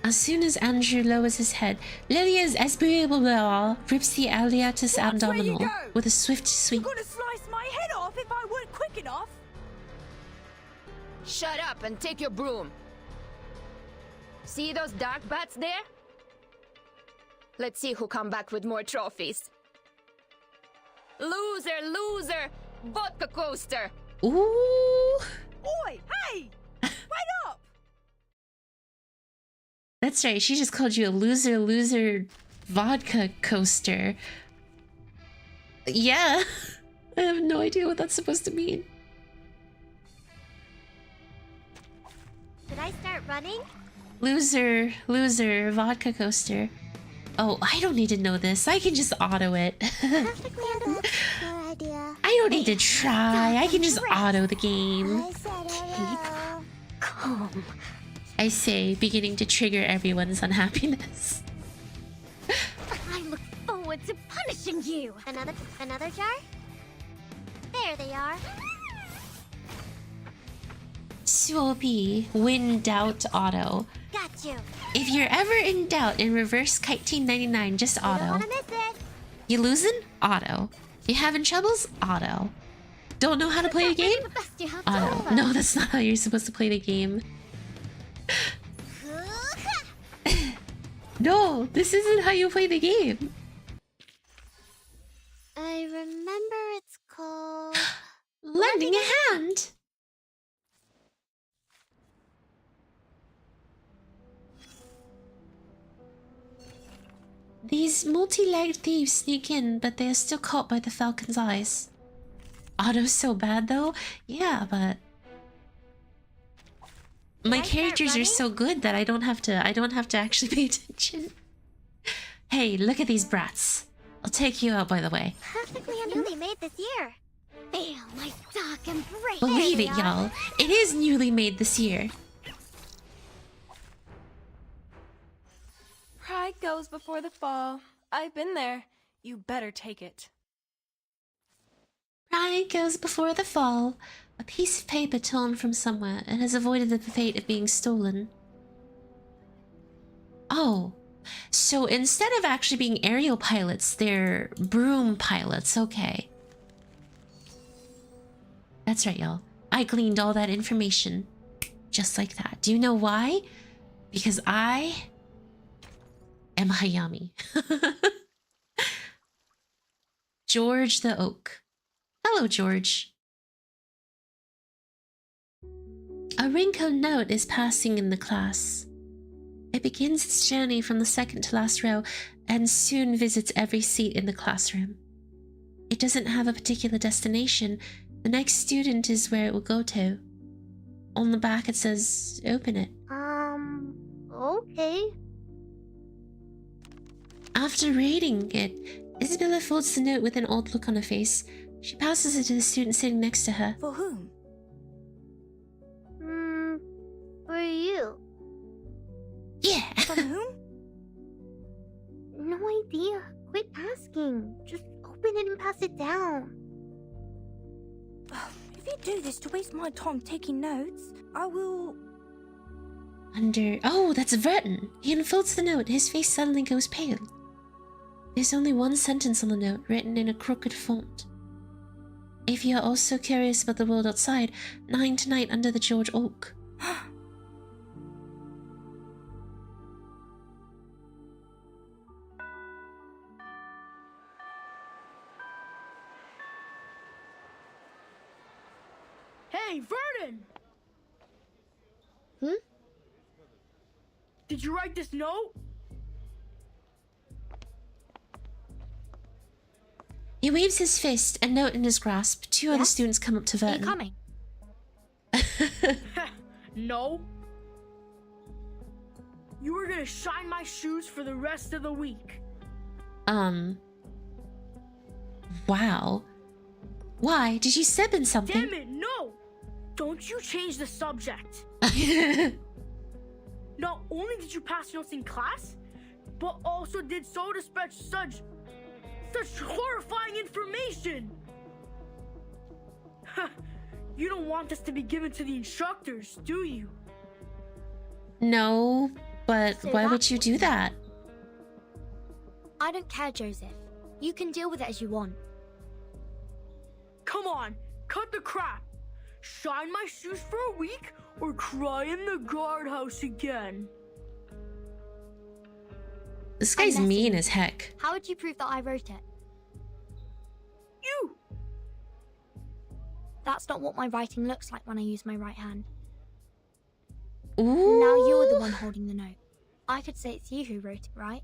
A: As soon as Andrew lowers his head, Lilia's Esbuable rips the Oleatus
N: Watch where you
A: abdominal
N: go.
A: with a swift sweep.
N: You're gonna slice my head off if I weren't quick enough!
Q: Shut up and take your broom. See those dark bats there? Let's see who come back with more trophies. Loser, loser! Vodka coaster!
A: Ooh!
N: Oi! Hey! Wait up!
A: That's right, she just called you a loser vodka coaster. Yeah. I have no idea what that's supposed to mean.
E: Should I start running?
A: Loser vodka coaster. Oh, I don't need to know this. I can just auto it.
E: Perfectly good idea.
A: I don't need to try. I can just auto the game.
E: I said hello.
A: Calm. I say, beginning to trigger everyone's unhappiness.
E: I look forward to punishing you. Another jar? There they are.
A: Swoopy, win doubt auto.
E: Got you.
A: If you're ever in doubt in reverse Kite-99, just
E: You don't
A: auto.
E: wanna miss it.
A: You losing? Auto. You having troubles? Auto. Don't know how to play the game?
E: The best you have to
A: Auto.
E: offer.
A: No, that's not how you're supposed to play the game. No, this isn't how you play the game.
F: I remember it's called...
A: Lending a hand. These multi-legged thieves sneak in, but they are still caught by the Falcon's eyes. Otto's so bad though? Yeah, but my characters are so good that I don't have to actually pay attention. Hey, look at these brats. I'll take you out, by the way.
P: Perfectly newly made this year. Feel my stock and break.
A: Believe it, y'all. It is newly made this year.
N: Pride goes before the fall. I've been there. You better take it.
A: Pride goes before the fall. A piece of paper torn from somewhere and has avoided the fate of being stolen. Oh, so instead of actually being aerial pilots, they're broom pilots. Okay. That's right, y'all. I gleaned all that information just like that. Do you know why? Because I am Hayami. George the Oak. Hello, George. A wrinkled note is passing in the class. It begins its journey from the second to last row and soon visits every seat in the classroom. It doesn't have a particular destination. The next student is where it will go to. On the back it says, open it.
F: Okay.
A: After reading it, Isabella folds the note with an odd look on her face. She passes it to the student sitting next to her.
D: For whom?
F: For you.
A: Yeah.
F: From whom? No idea. Quit asking. Just open it and pass it down.
D: If you do this to waste my time taking notes, I will...
A: Oh, that's Vertin. He unfolds the note. His face suddenly goes pale. There's only one sentence on the note, written in a crooked font. If you are also curious about the world outside, 9 tonight under the George Oak.
O: Hey, Vertin! Did you write this note?
A: He waves his fist, a note in his grasp. Two other students come up to Vertin.
F: Are you coming?
O: No. You were gonna shine my shoes for the rest of the week.
A: Wow. Why? Did you step in something?
O: Damn it, no! Don't you change the subject. Not only did you pass notes in class, but also did so to spread such horrifying information. You don't want this to be given to the instructors, do you?
A: No, but why would you do that?
M: I don't care, Joseph. You can deal with it as you want.
O: Come on, cut the crap. Shine my shoes for a week or cry in the guardhouse again.
A: This guy's mean as heck.
M: How would you prove that I wrote it?
O: You!
M: That's not what my writing looks like when I use my right hand.
A: Ooh.
M: Now you're the one holding the note. I could say it's you who wrote it, right?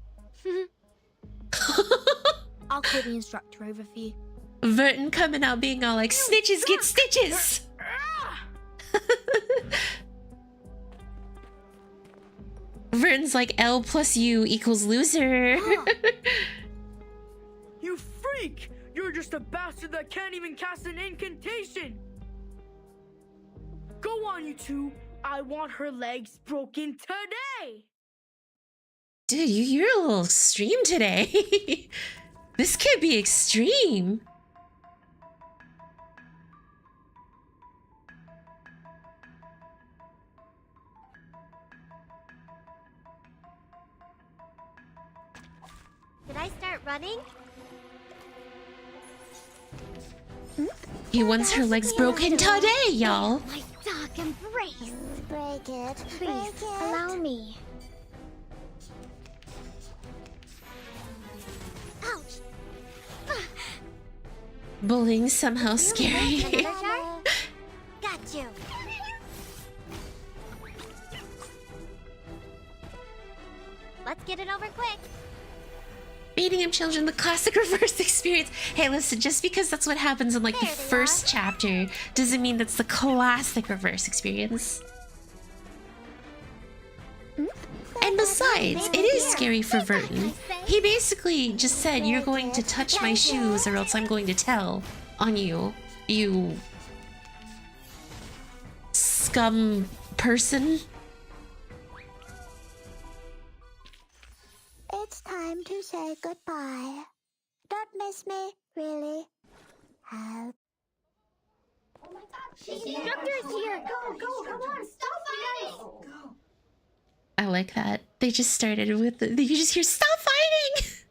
M: I'll call the instructor over for you.
A: Vertin coming out being all like, snitches get stitches! Vertin's like, L plus U equals loser.
O: You freak! You're just a bastard that can't even cast an incantation! Go on, you two. I want her legs broken today!
A: Dude, you're a little extreme today. This could be extreme.
F: Did I start running?
A: He wants her legs broken today, y'all.
P: My stock and brace.
F: Break it.
P: Please, allow me.
A: Bullying somehow scary.
E: Got you. Let's get it over quick.
A: Beating up children, the classic reverse experience. Hey, listen, just because that's what happens in like the first chapter doesn't mean that's the classic reverse experience. And besides, it is scary for Vertin. He basically just said, you're going to touch my shoes or else I'm going to tell on you, you scum person.
D: It's time to say goodbye. Don't miss me, really. Help.
E: Oh my god, the instructor's here! Go, come on, stop fighting! Go.
A: I like that. They just started with you just hear, stop fighting!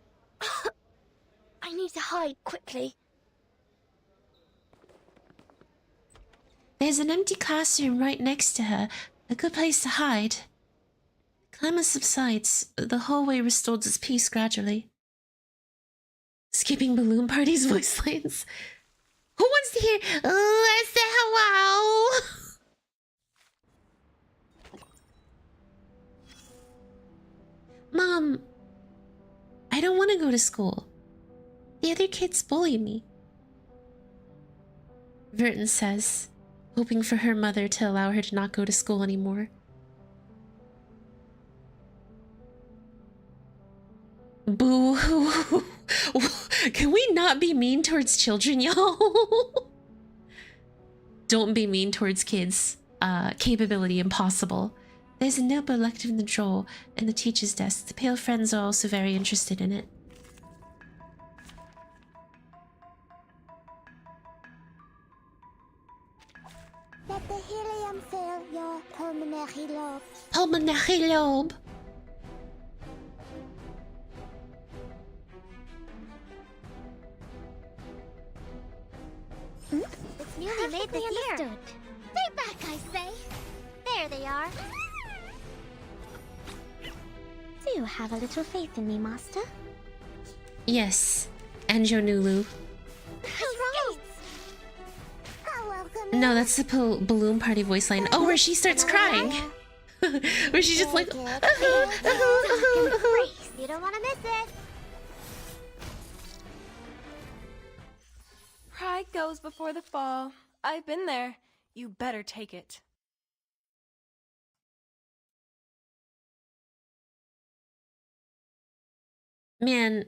M: I need to hide quickly.
A: There's an empty classroom right next to her. A good place to hide. Clamor subsides. The hallway restores its peace gradually. Skipping balloon parties voice lines. Who wants to hear, let's say hello? Mom, I don't want to go to school. The other kids bully me. Vertin says, hoping for her mother to allow her to not go to school anymore. Boo-hoo. Can we not be mean towards children, y'all? Don't be mean towards kids. Capability impossible. There's a notebook left in the drawer in the teacher's desk. The pale friends are also very interested in it.
D: Let the helium fill your pulmonary lobe.
A: Pulmonary lobe.
E: It's nearly made the year. Stay back, I say. There they are.
P: Do you have a little faith in me, Master?
A: Yes. And Jonulu.
E: Hurrah!
A: No, that's the balloon party voice line. Oh, where she starts crying. Where she's just like...
E: You don't want to miss it.
N: Pride goes before the fall. I've been there. You better take it.
A: Man,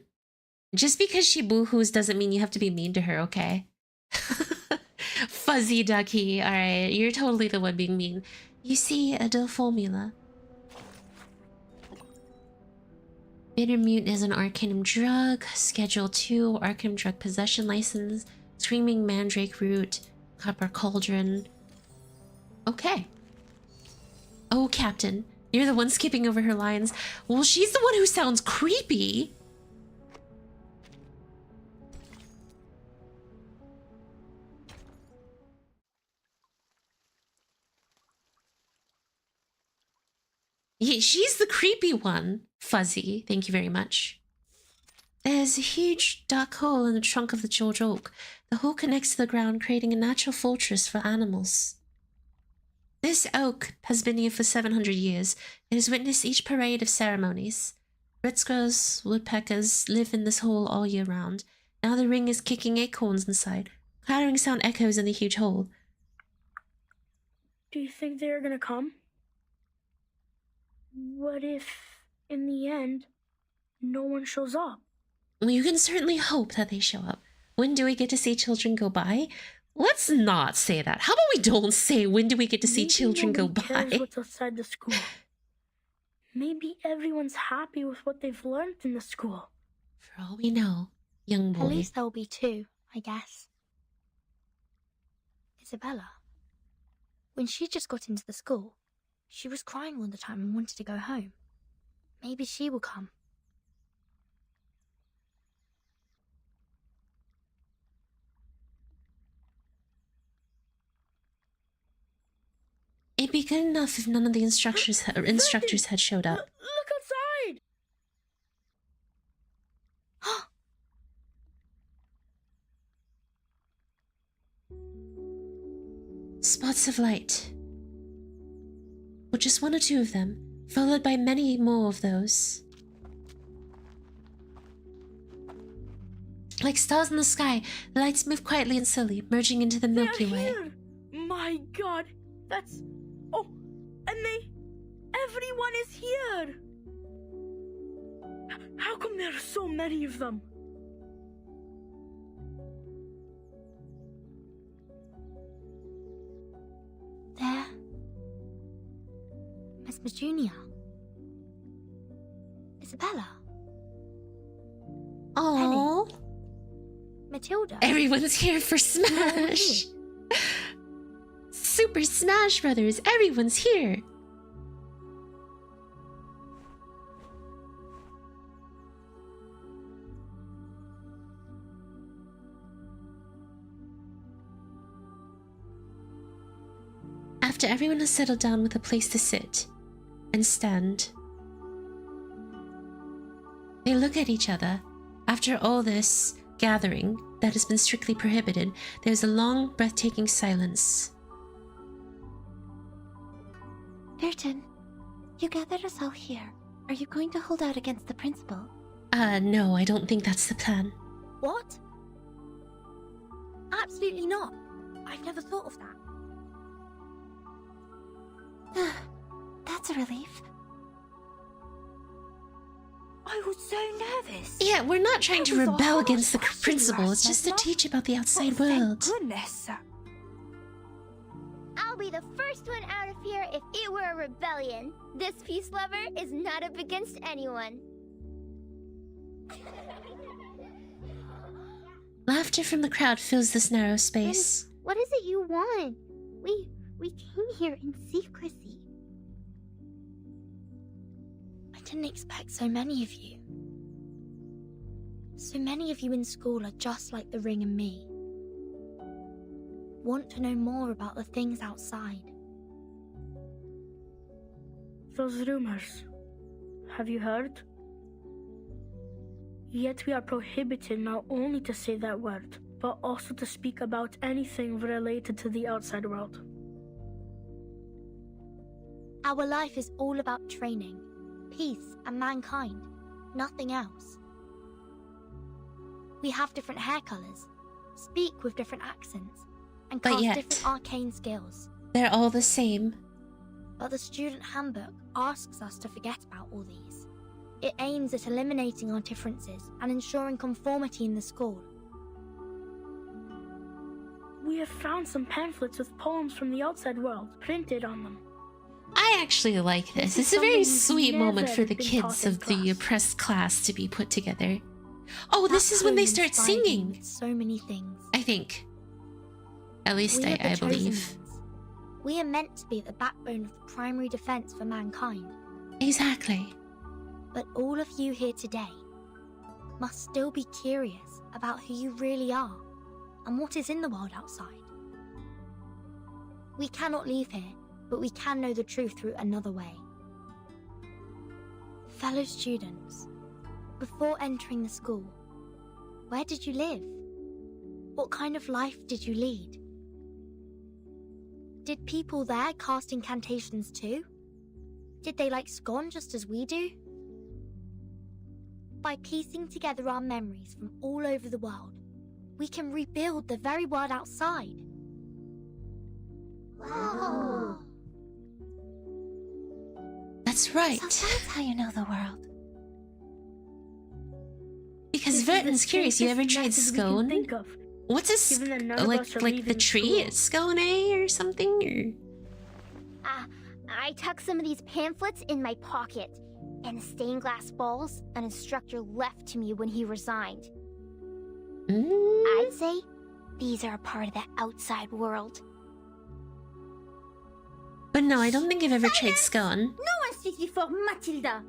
A: just because she boo-hoos doesn't mean you have to be mean to her, okay? Fuzzy ducky, alright, you're totally the one being mean. You see, a formula. Bitter Mute is an Arcanum drug. Schedule 2, Arcanum drug possession license. Screaming Mandrake root. Copper cauldron. Okay. Oh, Captain. You're the one skipping over her lines. Well, she's the one who sounds creepy. Yeah, she's the creepy one. Fuzzy, thank you very much. There's a huge dark hole in the trunk of the George Oak. The hole connects to the ground, creating a natural fortress for animals. This oak has been here for 700 years. It has witnessed each parade of ceremonies. Red squirrels, woodpeckers live in this hole all year round. Now the ring is kicking acorns inside. Clattering sound echoes in the huge hole.
O: Do you think they're gonna come? What if, in the end, no one shows up?
A: Well, you can certainly hope that they show up. When do we get to see children go by? Let's not say that. How about we don't say when do we get to see children go by?
O: Cares what's outside the school. Maybe everyone's happy with what they've learned in the school.
A: For all we know, young boy.
M: At least there'll be two, I guess. Isabella. When she just got into the school, she was crying all the time and wanted to go home. Maybe she will come.
A: It'd be good enough if none of the instructors had showed up.
O: Look outside!
A: Spots of light. With just one or two of them, followed by many more of those. Like stars in the sky, the lights move quietly and slowly, merging into the Milky Way.
O: Here. My god, that's... Oh, and everyone is here! How come there are so many of them?
M: There. Miss Petunia. Isabella.
A: Oh,
M: Matilda.
A: everyone's here for Smash. Super Smash Brothers, everyone's here. After everyone has settled down with a place to sit and stand, they look at each other. After all this gathering that has been strictly prohibited, there's a long, breathtaking silence.
G: Vertin, you gathered us all here. Are you going to hold out against the principal?
A: No, I don't think that's the plan.
M: What? Absolutely not. I've never thought of that.
G: That's a relief.
D: I was so nervous.
A: Yeah, we're not trying to
D: That was a
A: rebel
D: harsh
A: against the
D: question
A: principal,
D: you
A: it's
D: asked,
A: just to
D: Vesna.
A: teach about the outside
D: Oh, thank
A: world.
D: goodness.
E: I'll be the first one out of here if it were a rebellion. This peace lover is not up against anyone.
A: Laughter from the crowd fills this narrow space.
D: What is it you want? We came here in secrecy.
M: I didn't expect so many of you. So many of you in school are just like the Ring and me. Want to know more about the things outside.
O: Those rumors. Have you heard? Yet we are prohibited not only to say that word, but also to speak about anything related to the outside world.
M: Our life is all about training, peace, and mankind. Nothing else. We have different hair colors, speak with different accents, and
A: But
M: cast
A: yet-
M: different arcane skills.
A: They're all the same.
M: But the student handbook asks us to forget about all these. It aims at eliminating our differences and ensuring conformity in the school.
O: We have found some pamphlets with poems from the outside world printed on them.
A: I actually like this.
O: This is
A: It's a very
O: something
A: sweet
O: never
A: moment for the
O: been
A: kids
O: taught in
A: of the oppressed class to be put together. Oh, this
M: That
A: is when they
M: poem
A: start
M: inspired me
A: singing.
M: with so many things.
A: I think. At least
M: We are the
A: I
M: chosen
A: believe.
M: ones. We are meant to be the backbone of the primary defense for mankind.
A: Exactly.
M: But all of you here today must still be curious about who you really are and what is in the world outside. We cannot leave here, but we can know the truth through another way. Fellow students, before entering the school, where did you live? What kind of life did you lead? Did people there cast incantations too? Did they like scone just as we do? By piecing together our memories from all over the world, we can rebuild the very world outside.
D: Wow.
A: That's right.
G: So that's how you know the world.
A: Because
O: This is the
A: Vertin's curious. You ever
O: safest
A: tried
O: method we can
A: scone?
O: think of,
A: What's a
O: given that none of us are
A: like the
O: leaving
A: tree?
O: school.
A: It's scone or something? Or
E: I tucked some of these pamphlets in my pocket, and the stained glass balls an instructor left to me when he resigned. I'd say these are a part of the outside world.
A: But no, I don't think I've ever tried scone.
D: No one speaks before Matilda.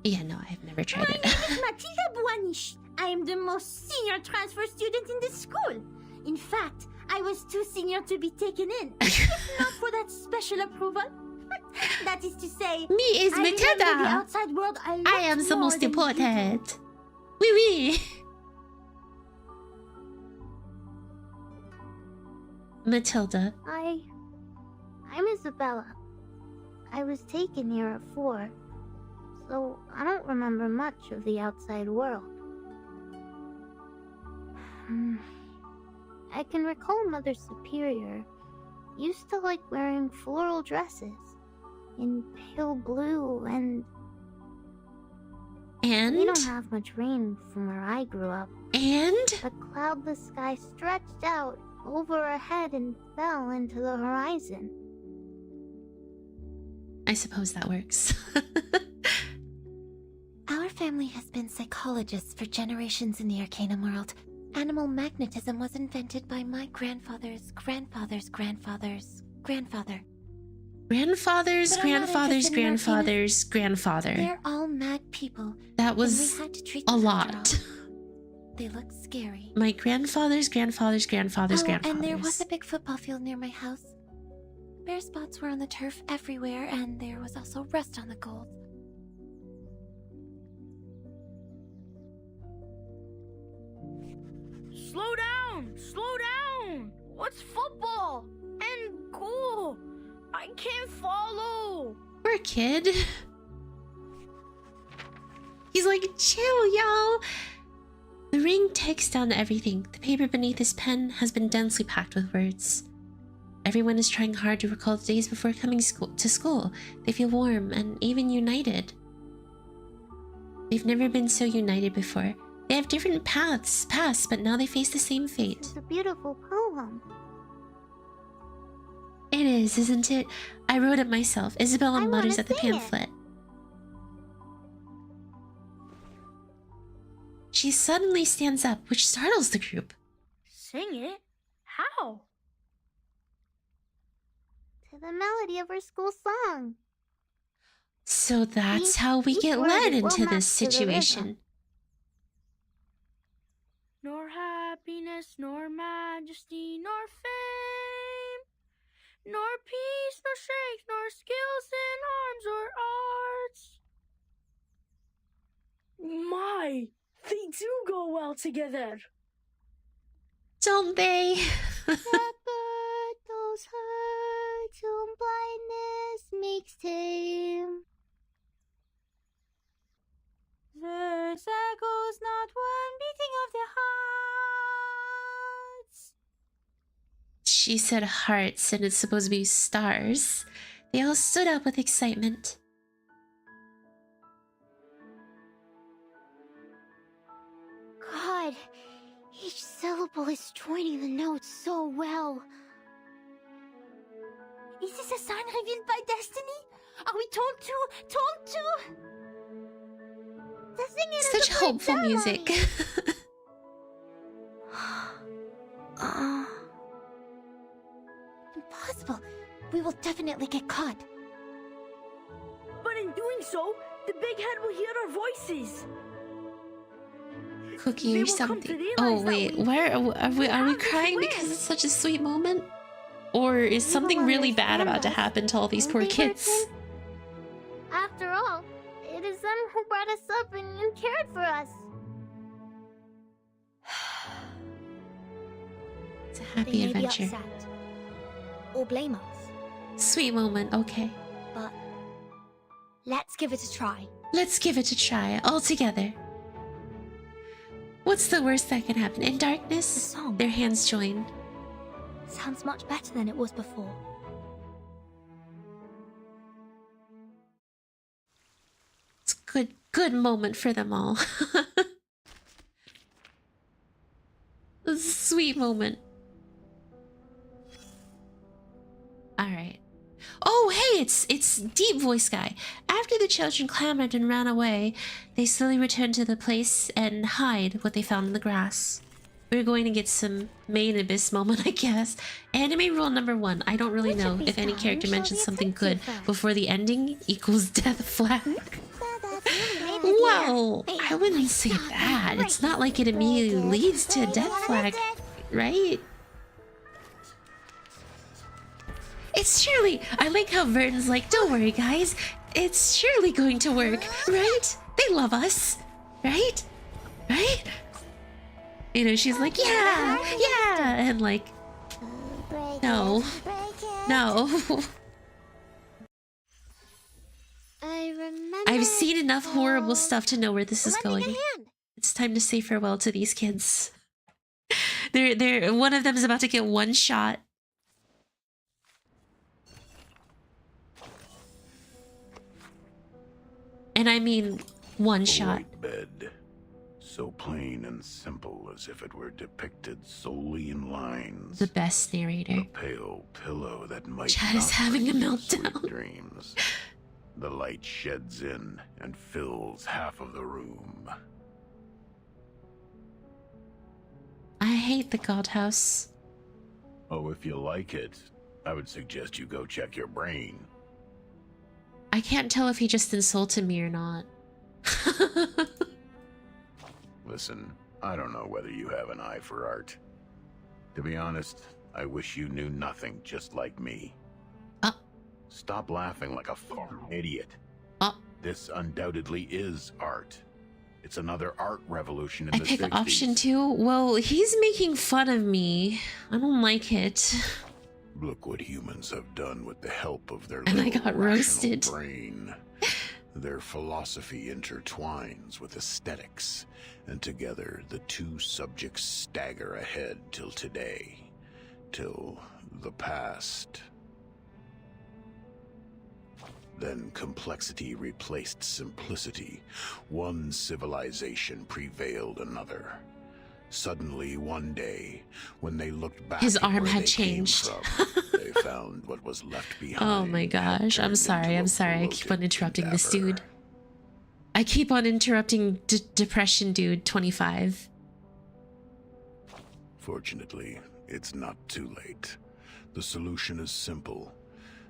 A: Yeah, no, I've never tried
D: My
A: it.
D: name is Matilda Buanish. I am the most senior transfer student in this school. In fact, I was too senior to be taken in, if not for that special approval. That is to say,
A: Me is
D: I remember the
A: Matilda.
D: outside world a lot
A: I am the
D: more
A: most
D: than you do.
A: important. Oui, oui. Matilda.
M: I'm Isabella. I was taken here at 4, so I don't remember much of the outside world. I can recall Mother Superior used to like wearing floral dresses in pale blue and we don't have much rain from where I grew up.
A: And?
M: The cloudless sky stretched out over our head and fell into the horizon.
A: I suppose that works.
G: Our family has been psychologists for generations in the Arcanum world. Animal magnetism was invented by my grandfather's grandfather's grandfather's grandfather.
A: Grandfather's grandfather's grandfather's grandfather.
G: They're all mad people.
A: That was
G: and we had to treat
A: a
G: them
A: lot.
G: after all. They look scary.
A: My grandfather's grandfather's grandfather's grandfathers.
G: And there was a big football field near my house. Bare spots were on the turf everywhere, and there was also rust on the gold.
O: Slow down! Slow down! What's football? And goal? I can't follow!
A: Poor kid. He's like, chill, y'all. The ring takes down everything. The paper beneath his pen has been densely packed with words. Everyone is trying hard to recall the days before coming to school. They feel warm and even united. They've never been so united before. They have different paths, but now they face the same fate.
M: It's a beautiful poem.
A: It is, isn't it? I wrote it myself. Isabella mutters at the pamphlet. She suddenly stands up, which startles the group.
O: Sing it? How?
M: To the melody of our school song.
A: So that's how we get led into this situation.
O: Nor happiness, nor majesty, nor fame, nor peace, nor strength, nor skills in arms or arts. My, they do go well together.
A: Don't they?
M: Shepherd those herds whom blindness makes tame. Verse echoes not one beating of their hearts.
A: She said hearts, and it's supposed to be stars. They all stood up with excitement.
M: God, each syllable is joining the notes so well. Is this a sign revealed by destiny? Are we told to? The singing
A: Such hopeful music.
G: Impossible. We will definitely get caught.
O: But in doing so, the big head will hear our voices.
A: Cookie or something. Oh wait, where are we crying because it's such a sweet moment? Or is something really bad about to happen to all these poor kids?
M: After all, it is them who brought us up and cared for us.
A: It's a happy adventure.
M: Upset, or blame us.
A: Sweet moment, okay.
M: But let's give it a try.
A: Let's give it a try, all together. What's the worst that can happen? In darkness, their hands join.
M: Sounds much better than it was before.
A: It's a good moment for them all. A sweet moment. Alright. Oh, hey, it's Deep Voice Guy. After the children clamored and ran away, they slowly returned to the place and hide what they found in the grass. We're going to get some main abyss moment, I guess. Anime rule number 1. I don't really know if any character mentions something good before the ending equals death flag. Well, I wouldn't say that. It's not like it immediately leads to a death flag, right? It's surely... I like how Vertin's like, don't worry guys, it's surely going to work, right? They love us, right? Right? You know, she's like, yeah, and like... No. No.
B: I remember.
A: I've seen enough horrible stuff to know where this is
B: Lending a
A: going.
B: hand.
A: It's time to say farewell to these kids. One of them is about to get one shot. And I mean one shot.
R: White bed, so plain and simple as if it were depicted solely in lines.
A: The best narrator.
R: A pale pillow that might
A: Chad is having a meltdown.
R: Sweet dreams. The light sheds in and fills half of the room.
A: I hate the God House.
R: Oh, if you like it, I would suggest you go check your brain.
A: I can't tell if he just insulted me or not.
R: Listen, I don't know whether you have an eye for art. To be honest, I wish you knew nothing just like me. Stop laughing like a fucking idiot. This undoubtedly is art. It's another art revolution in
A: I
R: the
A: pick
R: 60s.
A: option 2. Well, he's making fun of me. I don't like it.
R: Look what humans have done with the help of their
A: And I
R: little
A: got
R: rational
A: roasted.
R: brain. Their philosophy intertwines with aesthetics, and together the two subjects stagger ahead till today, till the past. Then complexity replaced simplicity. One civilization prevailed another. Suddenly, one day, when they looked back,
A: His
R: at
A: arm
R: where
A: had
R: they
A: changed.
R: came from, they found what was left behind.
A: Oh my gosh. I'm sorry. I'm sorry. I keep on interrupting this dude. I keep on interrupting Depression Dude 25.
R: Fortunately, it's not too late. The solution is simple.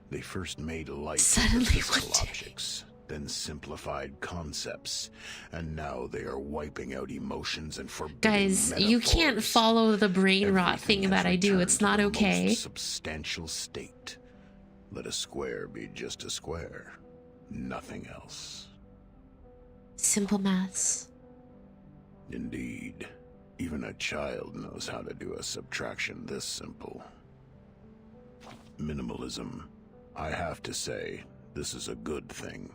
R: They first made light
A: Suddenly,
R: physical
A: one day.
R: objects, then simplified concepts, and now they are wiping out emotions and forbidding
A: Guys, you can't
R: metaphors.
A: follow the brain rot
R: Everything
A: thing that
R: has
A: I do.
R: returned
A: It's
R: to
A: not
R: the
A: okay.
R: most substantial state. Let a square be just a square. Nothing else.
A: Simple maths.
R: Indeed. Even a child knows how to do a subtraction this simple. Minimalism. I have to say, this is a good thing.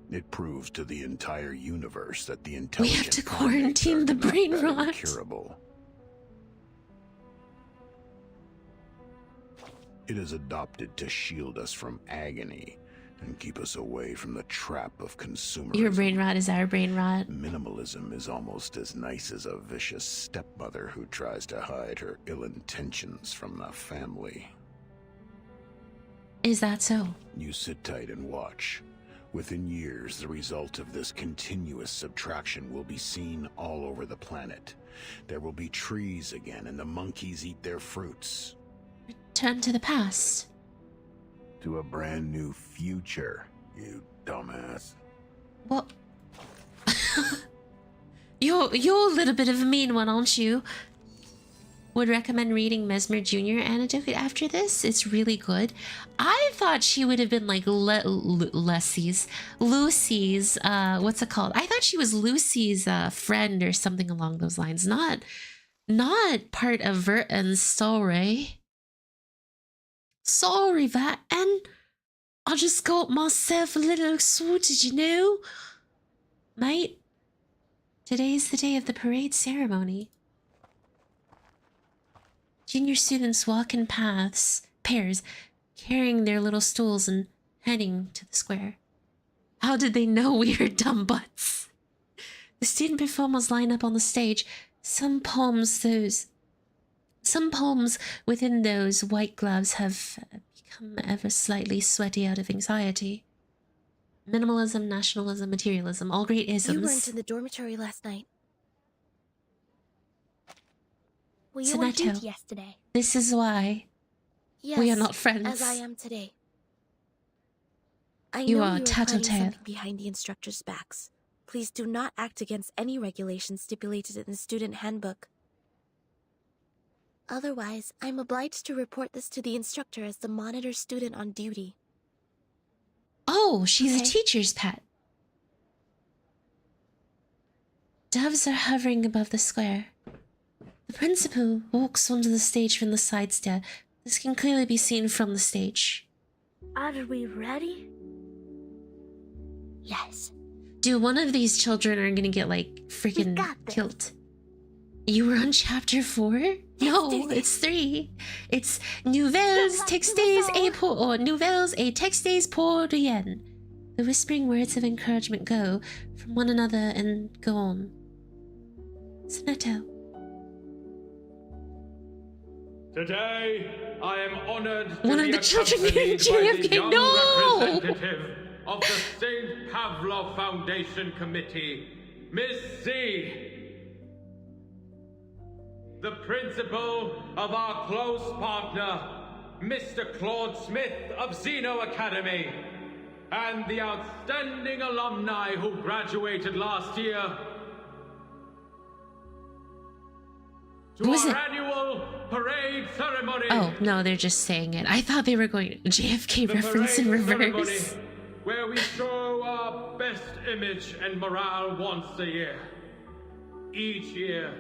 R: It proves to the entire universe that the
A: We
R: intelligent
A: have to
R: primates
A: quarantine
R: are
A: the
R: not
A: brain
R: that
A: rot.
R: incurable. It is adopted to shield us from agony and keep us away from the trap of consumerism.
A: Your brain rot is our brain rot.
R: Minimalism is almost as nice as a vicious stepmother who tries to hide her ill intentions from the family.
A: Is that so?
R: You sit tight and watch. Within years, the result of this continuous subtraction will be seen all over the planet. There will be trees again, and the monkeys eat their fruits.
A: Turn to the past.
R: To a brand new future, you dumbass.
A: Well, you're a little bit of a mean one, aren't you? Would recommend reading Mesmer Jr. Anecdote after this. It's really good. I thought she would have been like Lucy's, what's it called? I thought she was Lucy's friend or something along those lines. Not part of Vertin's story. Sorry, Vertin. I just got myself a little sorted, you know? Mate, today's the day of the parade ceremony. Junior students walk in pairs, carrying their little stools and heading to the square. How did they know we are dumb butts? The student performers line up on the stage. Some poems within those white gloves have become ever slightly sweaty out of anxiety. Minimalism, nationalism, materialism, all great isms.
B: You weren't in the dormitory last night.
M: Were you on
A: Censorship.
M: duty yesterday?
A: This is why
B: Yes,
A: we are not friends.
B: as I am today. I
A: You
B: know
A: are
B: you are planning
A: tattletale.
B: something behind the instructor's backs. Please do not act against any regulations stipulated in the student handbook. Otherwise, I'm obliged to report this to the instructor as the monitor student on duty.
A: Oh, she's
B: Okay.
A: a teacher's pet. Doves are hovering above the square. The principal walks onto the stage from the side stair. This can clearly be seen from the stage.
O: Are we ready?
B: Yes.
A: Dude, one of these children are gonna get, like, freaking killed. You were on chapter 4? No, it's 3. It's Nouvelles textes et pour, or Nouvelles et textes pour rien. The whispering words of encouragement go from one another and go on. Sonetto.
L: Today, I am honored to
A: One of
L: be
A: the children
L: accompanied
A: getting
L: by the
A: JFK.
L: young
A: No!
L: representative of the St. Pavlov Foundation Committee, Miss C. The principal of our close partner, Mr. Claude Smith of Zeno Academy, and the outstanding alumni who graduated last year. To our annual parade ceremony.
A: Oh, no, they're just saying it. I thought they were going JFK reference in reverse.
L: Where we show our best image and morale once a year. Each year,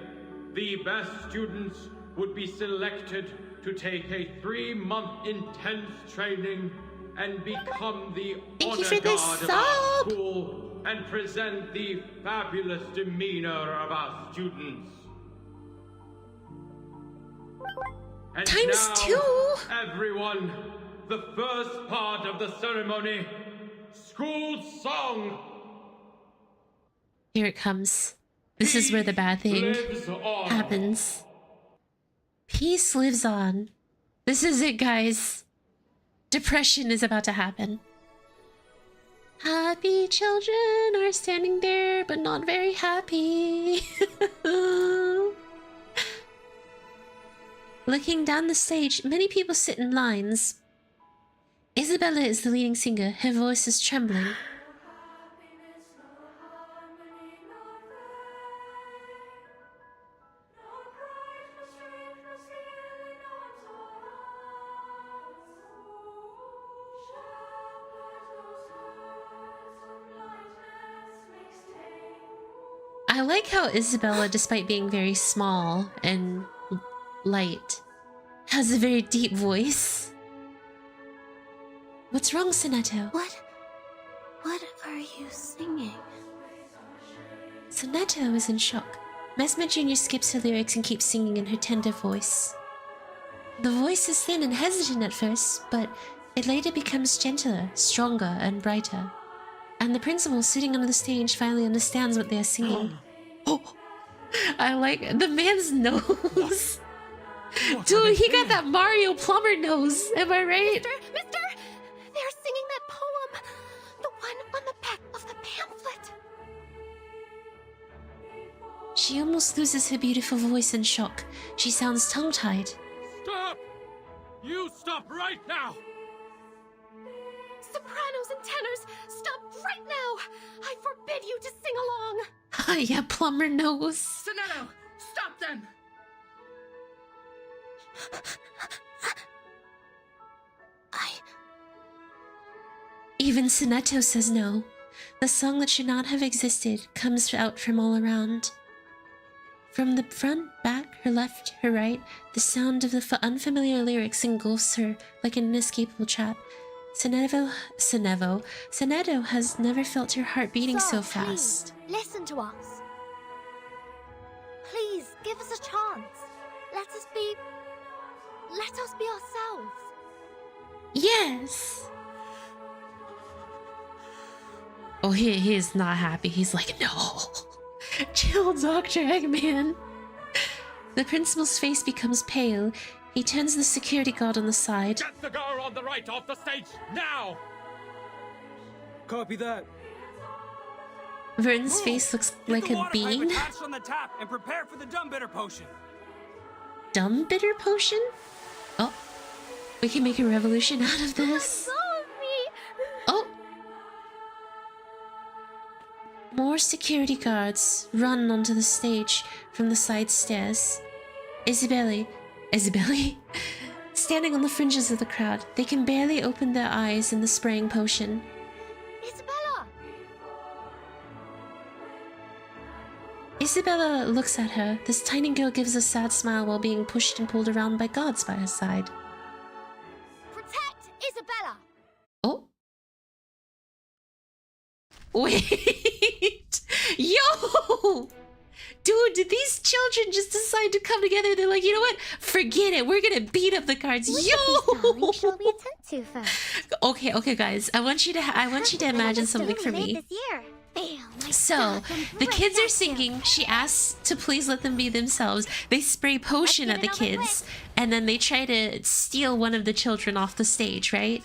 L: the best students would be selected to take a 3-month intense training and become the honor guard of our school and present the fabulous demeanor of our students. And
A: Times
L: now,
A: 2?
L: everyone, the first part of the ceremony, school song.
A: Here it comes. This is where the bad thing happens. Peace lives on. This is it, guys. Depression is about to happen. Happy children are standing there, but not very happy. Looking down the stage, many people sit in lines. Isabella is the leading singer. Her voice is trembling. I like how Isabella, despite being very small and light, has a very deep voice. What's wrong, Sonetto?
B: What are you singing?
A: Sonetto is in shock. Mesmer Jr. skips her lyrics and keeps singing in her tender voice. The voice is thin and hesitant at first, but it later becomes gentler, stronger, and brighter. And the principal sitting on the stage finally understands what they are singing. Oh, I like the man's nose. Dude, he got that Mario Plumber nose. Am I right?
B: Mister! They're singing that poem! The one on the back of the pamphlet!
A: She almost loses her beautiful voice in shock. She sounds tongue-tied.
L: Stop! You stop right now!
B: Sopranos and tenors, stop right now! I forbid you to sing along!
A: Yeah, plumber nose.
C: Sereno, stop them!
A: Even Sonetto says no. The song that should not have existed comes out from all around. From the front, back, her left, her right, the sound of the unfamiliar lyrics engulfs her like an inescapable trap. Sonetto has never felt her heart beating so fast.
M: Please, listen to us. Please, give us a chance. Let us be ourselves.
A: Yes! Oh, he is not happy. He's like, no. Chill, Dr. Eggman. The principal's face becomes pale. He turns the security guard on the side.
L: Get the girl on the right off the stage, now!
K: Copy that.
A: Vertin's face looks like a bean.
K: Attached on the tap and prepare for the dumb bitter potion.
A: Dumb bitter potion? Oh, we can make a revolution out of this. Oh! More security guards run onto the stage from the side stairs. Isabelle, standing on the fringes of the crowd, they can barely open their eyes in the spraying potion. Isabella looks at her. This tiny girl gives a sad smile while being pushed and pulled around by guards by her side. Wait. Yo! Dude, did these children just decide to come together? They're like, you know what? Forget it. We're gonna beat up the guards.
P: Which
A: Yo!
P: of these darlings shall we attend to first?
A: Okay, guys. I want you to imagine something for me. So, the kids are singing. She asks to please let them be themselves. They spray potion at the kids, and then they try to steal one of the children off the stage, right?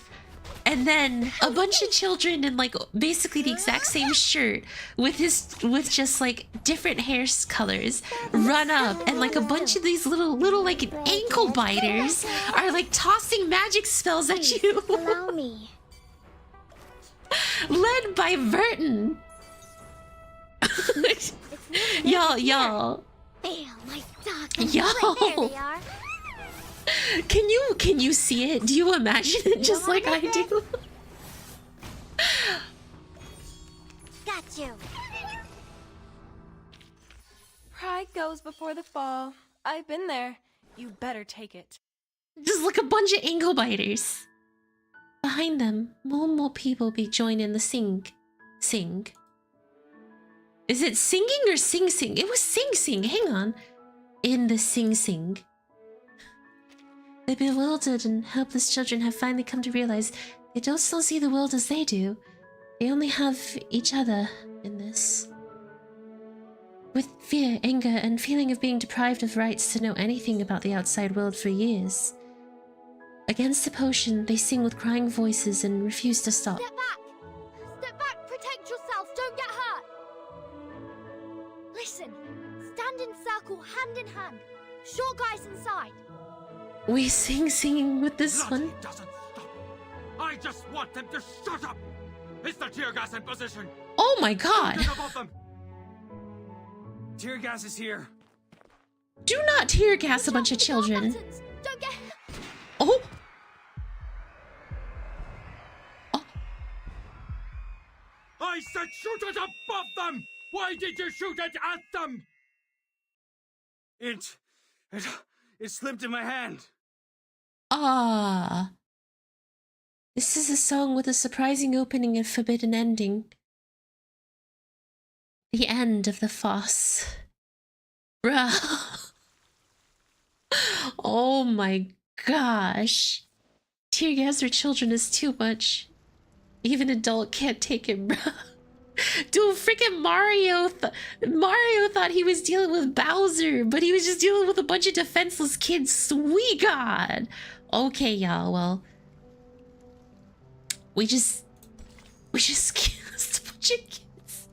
A: And then a bunch of children in like basically the exact same shirt with just like different hair colors run up, and like a bunch of these little like ankle biters are like tossing magic spells at you.
P: Allow me.
A: Led by Vertin. Y'all. Can you see it? Do you imagine it just like I do?
P: Got you.
N: Pride goes before the fall. I've been there. You better take it.
A: Just like a bunch of ankle biters. Behind them, more people be joining the sing. Is it singing or sing? It was sing. Hang on. In the sing. The bewildered and helpless children have finally come to realize they don't still see the world as they do. They only have each other in this. With fear, anger, and feeling of being deprived of rights to know anything about the outside world for years. Against the potion, they sing with crying voices and refuse to stop.
E: Step back! Protect yourselves! Don't get hurt! Listen, stand in circle, hand in hand. Short guys inside.
A: We singing with this one.
K: Doesn't stop. I just want them to shut up. Is the tear gas in position?
A: Oh my god.
K: Tear gas is here.
A: Do not tear gas a bunch of children.
E: Don't get...
A: Oh.
K: I said shoot it above them. Why did you shoot it at them? It slipped in my hand.
A: Ah. This is a song with a surprising opening and forbidden ending. The end of the farce. Bruh. Oh my gosh. Tear gas for children is too much. Even adult can't take it, bruh. Dude, freaking Mario thought he was dealing with Bowser, but he was just dealing with a bunch of defenseless kids. Sweet God. Okay, y'all, well. We just killed a bunch of kids.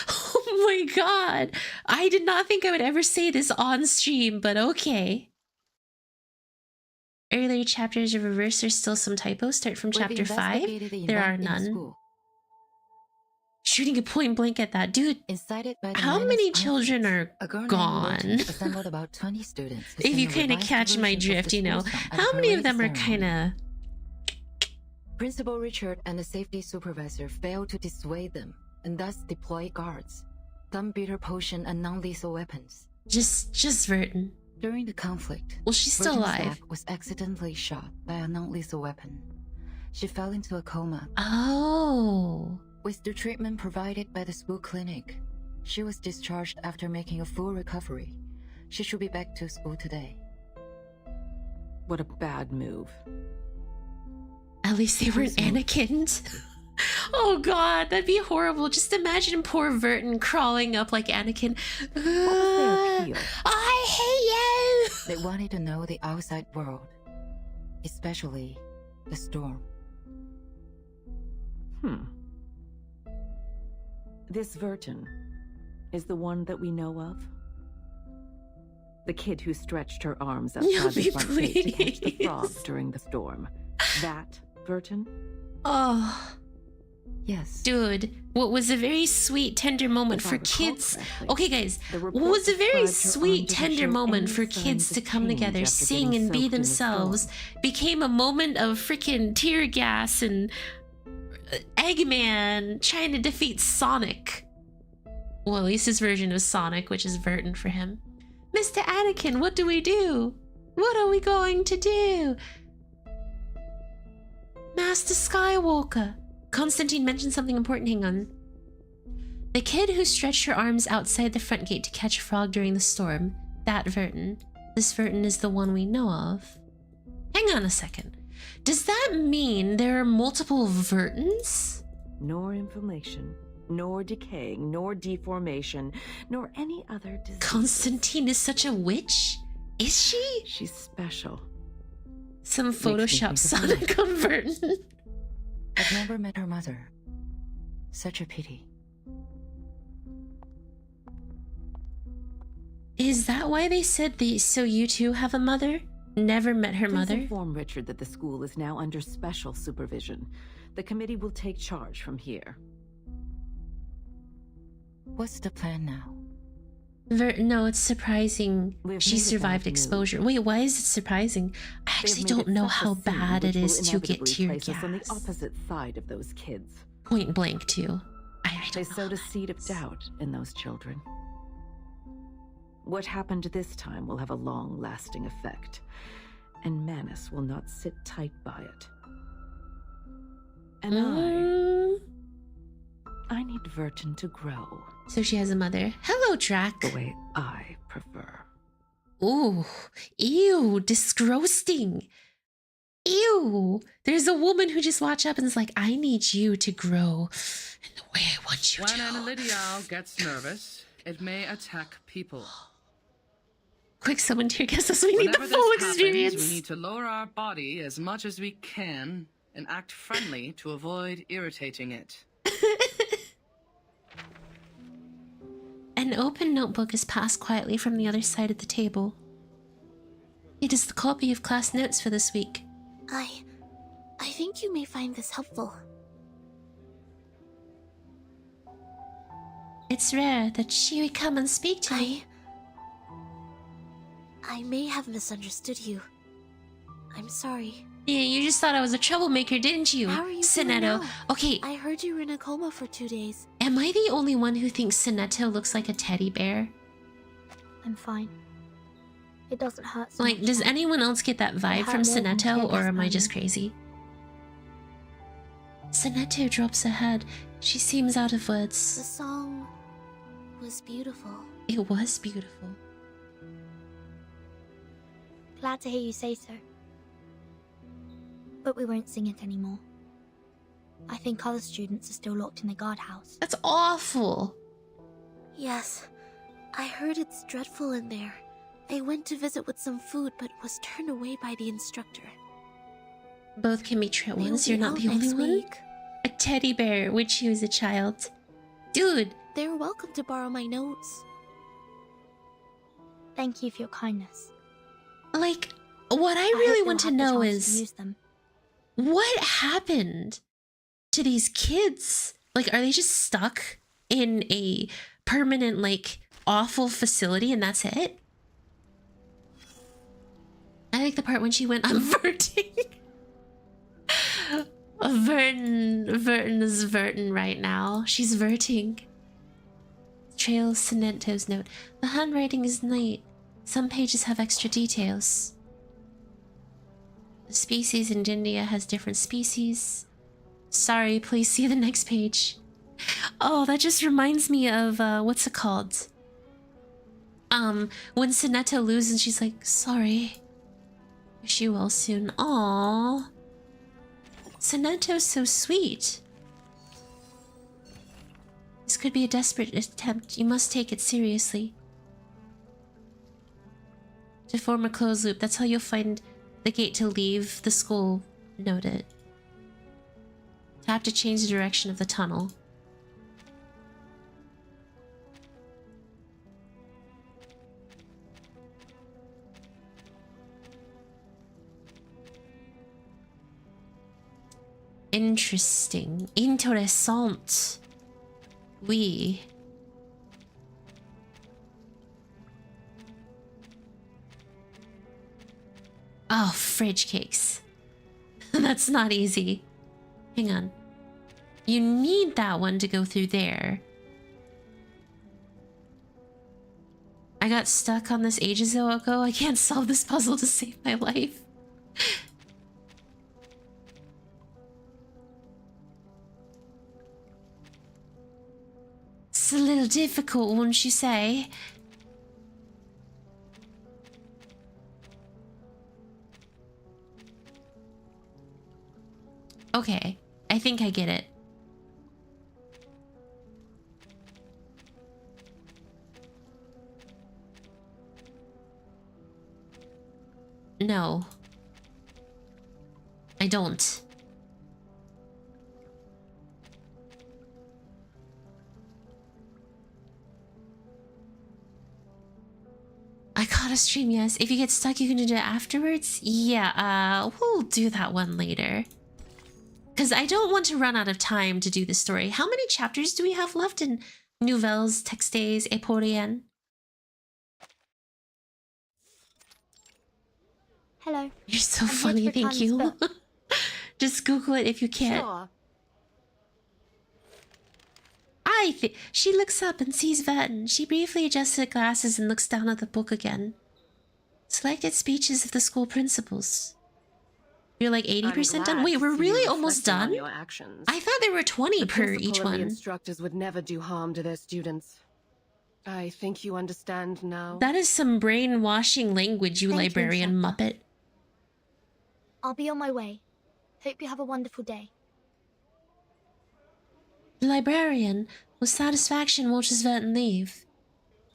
A: Oh my god. I did not think I would ever say this on stream, but okay. Earlier chapters of Reverse are still some typos. Start from chapter 5. There are none. Shooting a point blank at that dude. How many children are gone?
H: Assembled about 20 students.
A: If you kind of catch my drift, you know. How many of them are kind of...
H: Principal Richard and the safety supervisor failed to dissuade them, and thus deploy guards, gunpowder potion, and non-lethal weapons.
A: Just Vertin.
H: During the conflict,
A: well, she's still alive.
H: Was accidentally shot by a non-lethal weapon. She fell into a coma.
A: Oh.
H: With the treatment provided by the school clinic, she was discharged after making a full recovery. She should be back to school today.
J: What a bad move.
A: At least they weren't Anakin's. Oh god, that'd be horrible. Just imagine poor Vertin crawling up like Anakin. I hate
H: you! They wanted to know the outside world, especially the storm.
J: This Vertin is the one that we know of? The kid who stretched her arms outside the front gate to catch the frog during the storm. That Vertin?
A: Oh.
H: Yes.
A: Dude, what was a very sweet, tender moment for kids... Okay, guys. What was a very sweet, tender moment for kids to come together, sing, and be themselves became a moment of freaking tear gas and Eggman trying to defeat Sonic. Well, at least his version of Sonic, which is Vertin for him. Mr. Anakin, what do we do? What are we going to do? Master Skywalker, Constantine mentioned something important. Hang on. The kid who stretched her arms outside the front gate to catch a frog during the storm. That Vertin. This Vertin is the one we know of. Hang on a second. Does that mean there are multiple Vertins?
J: Nor inflammation, nor decaying, nor deformation, nor any other disease.
A: Constantine is such a witch? Is she?
J: She's special.
A: Some Photoshop Sonic on Vertin.
H: I've never met her mother. Such a pity.
A: Is that why they said so you too have a mother? Never met her mother?
J: Please inform Richard that the school is now under special supervision. The committee will take charge from here.
H: What's the plan now?
A: No, it's surprising she survived exposure. Wait, why is it surprising? I actually don't know how bad it is to get tear gas.
J: On the opposite side of those kids.
A: Point blank, too.
J: They sowed a seed of doubt in those children. What happened this time will have a long-lasting effect, and Manus will not sit tight by it. And I need Vertin to grow.
A: So she has a mother. Hello, Drac.
J: The way I prefer.
A: Ooh, ew, disgusting. Ew. There's a woman who just walked up and is like, I need you to grow in the way I want you to.
C: When an Elidial gets nervous, it may attack people.
A: Quick, someone tear gas us. We need the full experience.
C: We need to lower our body as much as we can and act friendly to avoid irritating it.
A: An open notebook is passed quietly from the other side of the table. It is the copy of class notes for this week.
B: I think you may find this helpful.
A: It's rare that she would come and speak to me.
B: I may have misunderstood you. I'm sorry.
A: Yeah, you just thought I was a troublemaker, didn't you?
B: How are you
A: Censorship.
B: now?
A: Okay.
B: I heard you were in a coma for 2 days.
A: Am I the only one who thinks Censorship looks like a teddy bear?
M: I'm fine. It doesn't hurt so
A: Like,
M: much
A: does
M: now.
A: anyone else get that vibe from
M: hurt more than
A: Censorship, or
M: tear
A: am I
M: gas
A: just
M: burning.
A: crazy? Censorship drops her head. She seems out of
B: The
A: words.
B: song was beautiful.
A: It was beautiful.
M: Glad to hear you say so. But we won't sing it anymore. I think other students are still locked in the guardhouse.
A: That's awful.
B: Yes, I heard it's dreadful in there. I went to visit with some food, but was turned away by the instructor.
A: Both can be true
B: They'll
A: ones.
B: be
A: You're not
B: out
A: the only
B: next
A: one.
B: week.
A: A teddy bear would choose a child. Dude.
B: They're welcome to borrow my notes.
M: Thank you for your kindness.
A: Like, what I really want to know is, what happened to these kids? Like, are they just stuck in a permanent, like, awful facility and that's it? I like the part when she went, I'm verting. Vertin is Vertin right now. She's verting. Trail Censorship's note. The handwriting is neat. Some pages have extra details. The species in India has different species. Sorry, please see the next page. Oh, that just reminds me of, what's it called? When Censorship loses and she's like, sorry. Wish you well soon. Aww. Censorship's so sweet. This could be a desperate attempt. You must take it seriously. To form a closed loop, that's how you'll find the gate to leave the school. Note it. Tap to change the direction of the tunnel. Interesting. Interessant. Oui. Oh, fridge cakes. That's not easy. Hang on. You need that one to go through there. I got stuck on this ages ago. I can't solve this puzzle to save my life. little difficult, wouldn't you say? Okay, I think I get it. No. I don't. I caught a stream, yes. If you get stuck, you can do it afterwards? Yeah, we'll do that one later. Because I don't want to run out of time to do the story. How many chapters do we have left in Nouvelles, Textes, et pour rien?
M: Hello.
A: You're so funny, thank you. Just Google it if you can.
M: Sure.
A: She looks up and sees Vertin. She briefly adjusts her glasses and looks down at the book again. Selected speeches of the school principals. You're like 80% done? Wait, we're really almost done? I thought there were 20 per each one.
S: The instructors would never do harm to their students. I think you understand now.
A: That is some brainwashing language, you librarian muppet.
M: I'll be on my way. Hope you have a wonderful day.
A: The librarian, with satisfaction, watches Vertin leave.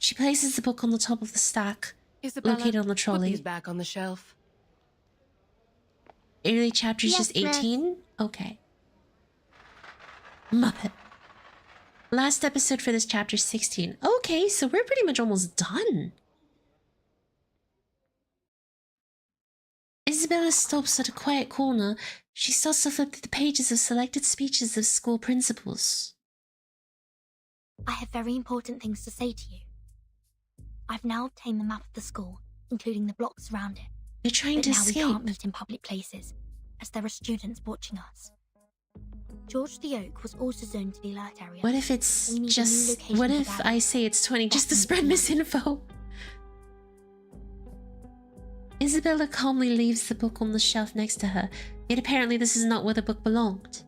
A: She places the book on the top of the stack, located on the trolley.
S: Put these back on the shelf.
A: Early chapters just 18? Okay. Muppet. Last episode for this chapter 16. Okay, so we're pretty much almost done. Isabella stops at a quiet corner. She starts to flip through the pages of selected speeches of school principals.
M: I have very important things to say to you. I've now obtained the map of the school, including the blocks around it.
A: You're trying to escape.
M: We can't meet in public places, as there are students watching us. George the Oak was also zoned to the alert area.
A: What if it's just... What if I say it's 20 just to spread misinfo? Isabella calmly leaves the book on the shelf next to her, yet apparently this is not where the book belonged.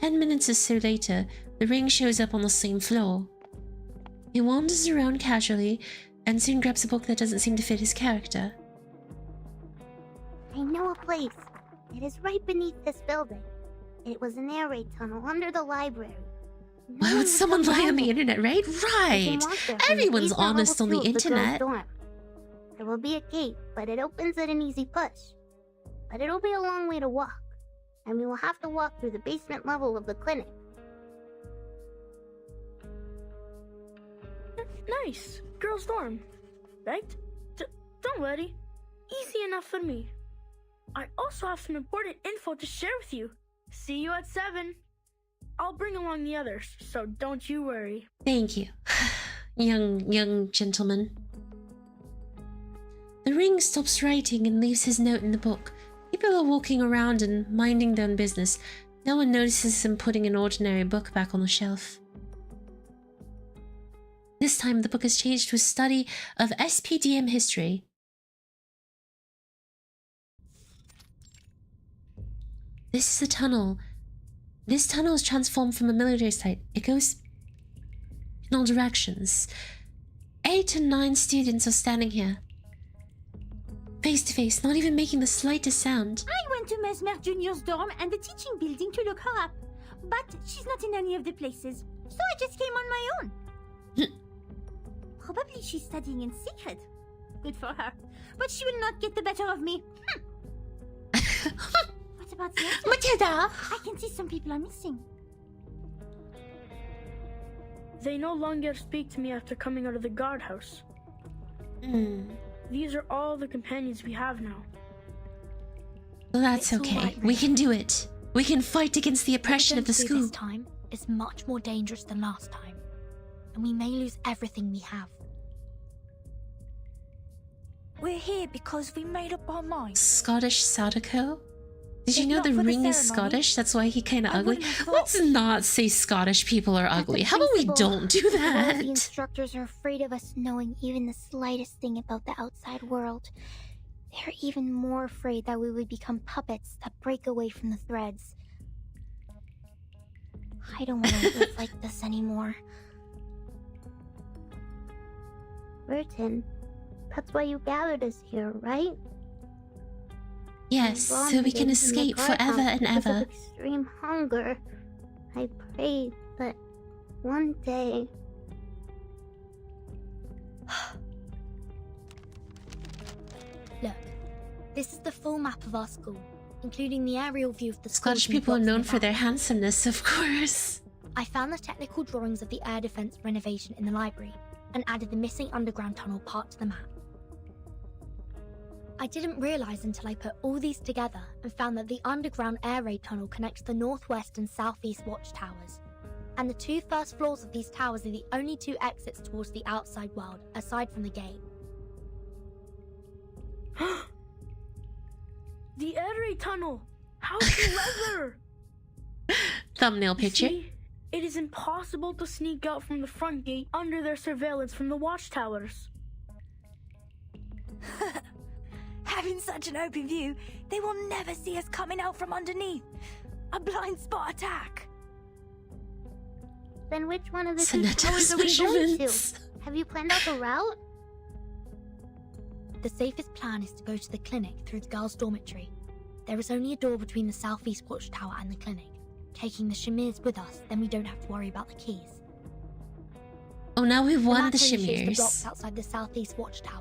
A: 10 minutes or so later, the ring shows up on the same floor. He wanders around casually, and soon grabs a book that doesn't seem to fit his character.
E: I know a place. It is right beneath this building. It was an air raid tunnel under the library.
A: Why would someone lie on the internet, right? Right! Everyone's honest on the internet.
E: There will be a gate, but it opens at an easy push. But it'll be a long way to walk, and we will have to walk through the basement level of the clinic.
O: Nice. Girls' dorm. Right? Don't worry. Easy enough for me. I also have some important info to share with you. See you at 7. I'll bring along the others, so don't you worry.
A: Thank you, young gentleman. The ring stops writing and leaves his note in the book. People are walking around and minding their own business. No one notices him putting an ordinary book back on the shelf. This time, the book has changed to a study of SPDM history. This is a tunnel. This tunnel is transformed from a military site. It goes in all directions. 8 and 9 students are standing here. Face to face, not even making the slightest sound.
D: I went to Mesmer Jr.'s dorm and the teaching building to look her up. But she's not in any of the places, so I just came on my own. Probably she's studying in secret. Good for her. But she will not get the better of me. What about the others? I can see some people are missing.
O: They no longer speak to me after coming out of the guardhouse. These are all the companions we have now.
A: Well, that's okay. Right, we can do it. We can fight against the oppression of the school.
M: This time is much more dangerous than last time, and we may lose everything we have.
T: We're here because we made up our minds.
A: Scottish Sadako? Did you know the ring is Scottish? That's why he kind of ugly. Let's not say Scottish people are ugly. How about we don't do that?
E: The instructors are afraid of us knowing even the slightest thing about the outside world. They're even more afraid that we would become puppets that break away from the threads. I don't want to live like this anymore.
M: Vertin, that's why you gathered us here, right?
A: Yes, so we can escape forever and
M: because
A: ever.
M: Of extreme hunger. I prayed that one day.
B: Look, this is the full map of our school, including the aerial view of the
A: Scottish
B: schools and
A: people are
B: blocks
A: known
B: nearby.
A: for their handsomeness, of course.
B: I found the technical drawings of the air defense renovation in the library and added the missing underground tunnel part to the map. I didn't realize until I put all these together and found that the underground air raid tunnel connects the northwest and southeast watchtowers. And the 2 first floors of these towers are the only 2 exits towards the outside world, aside from the gate.
O: The air raid tunnel! How clever!
A: Thumbnail picture.
O: See, it is impossible to sneak out from the front gate under their surveillance from the watchtowers.
T: Having such an open view, they will never see us coming out from underneath. A blind spot attack.
M: Then which one of the 2
A: Sonata's
M: towers are we going to?
A: measurements.
M: Have you planned out the route?
B: The safest plan is to go to the clinic through the girls' dormitory. There is only a door between the southeast watchtower and the clinic. Taking the Shamirs with us, then we don't have to worry about the keys.
A: Oh, now we've won the
B: map only shows the
A: Shamirs.
B: blocks outside the southeast watchtower.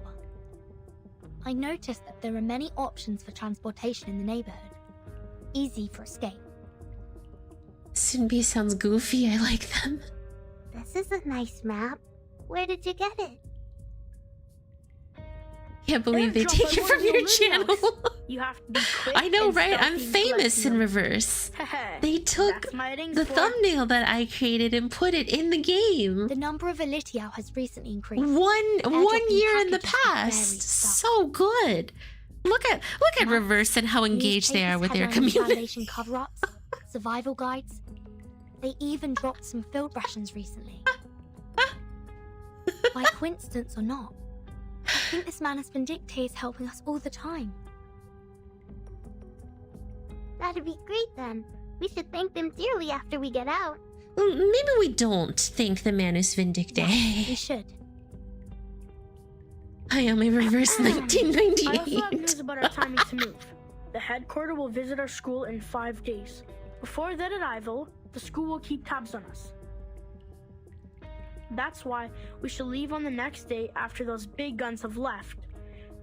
B: I noticed that there are many options for transportation in the neighborhood. Easy for escape.
A: Sunbi sounds goofy, I like them.
M: This is a nice map. Where did you get it?
A: Can't believe they
O: Airdrop
A: take
O: by
A: it
O: one
A: from
O: of
A: your
O: your
A: channel.
O: You have to be quick.
A: I know,
O: and
A: right? I'm
O: stealthy in
A: famous in
O: collecting them.
A: reverse. They took
O: That's my rings
A: the
O: for.
A: thumbnail that I created and put it in the game.
B: The number of Elitiao has recently increased.
A: One
B: Airdropping
A: year in the
B: packages with varied
A: past.
B: stuff.
A: So good. Look at reverse and how engaged they are with their
B: Newspapers, headlines,
A: community.
B: foundation cover-ups, survival guides. They even dropped some field rations recently. By coincidence or not, I think this man has been dictates helping us all the time.
M: That'd be great then. We should thank them dearly after we get out.
A: Well, maybe we don't thank the Manus Vindicte.
B: We should.
A: Hayami reverse
O: I also have
A: 1998.
O: news about our timing to move. The headquarters will visit our school in 5 days. Before their arrival, the school will keep tabs on us. That's why we should leave on the next day after those big guns have left.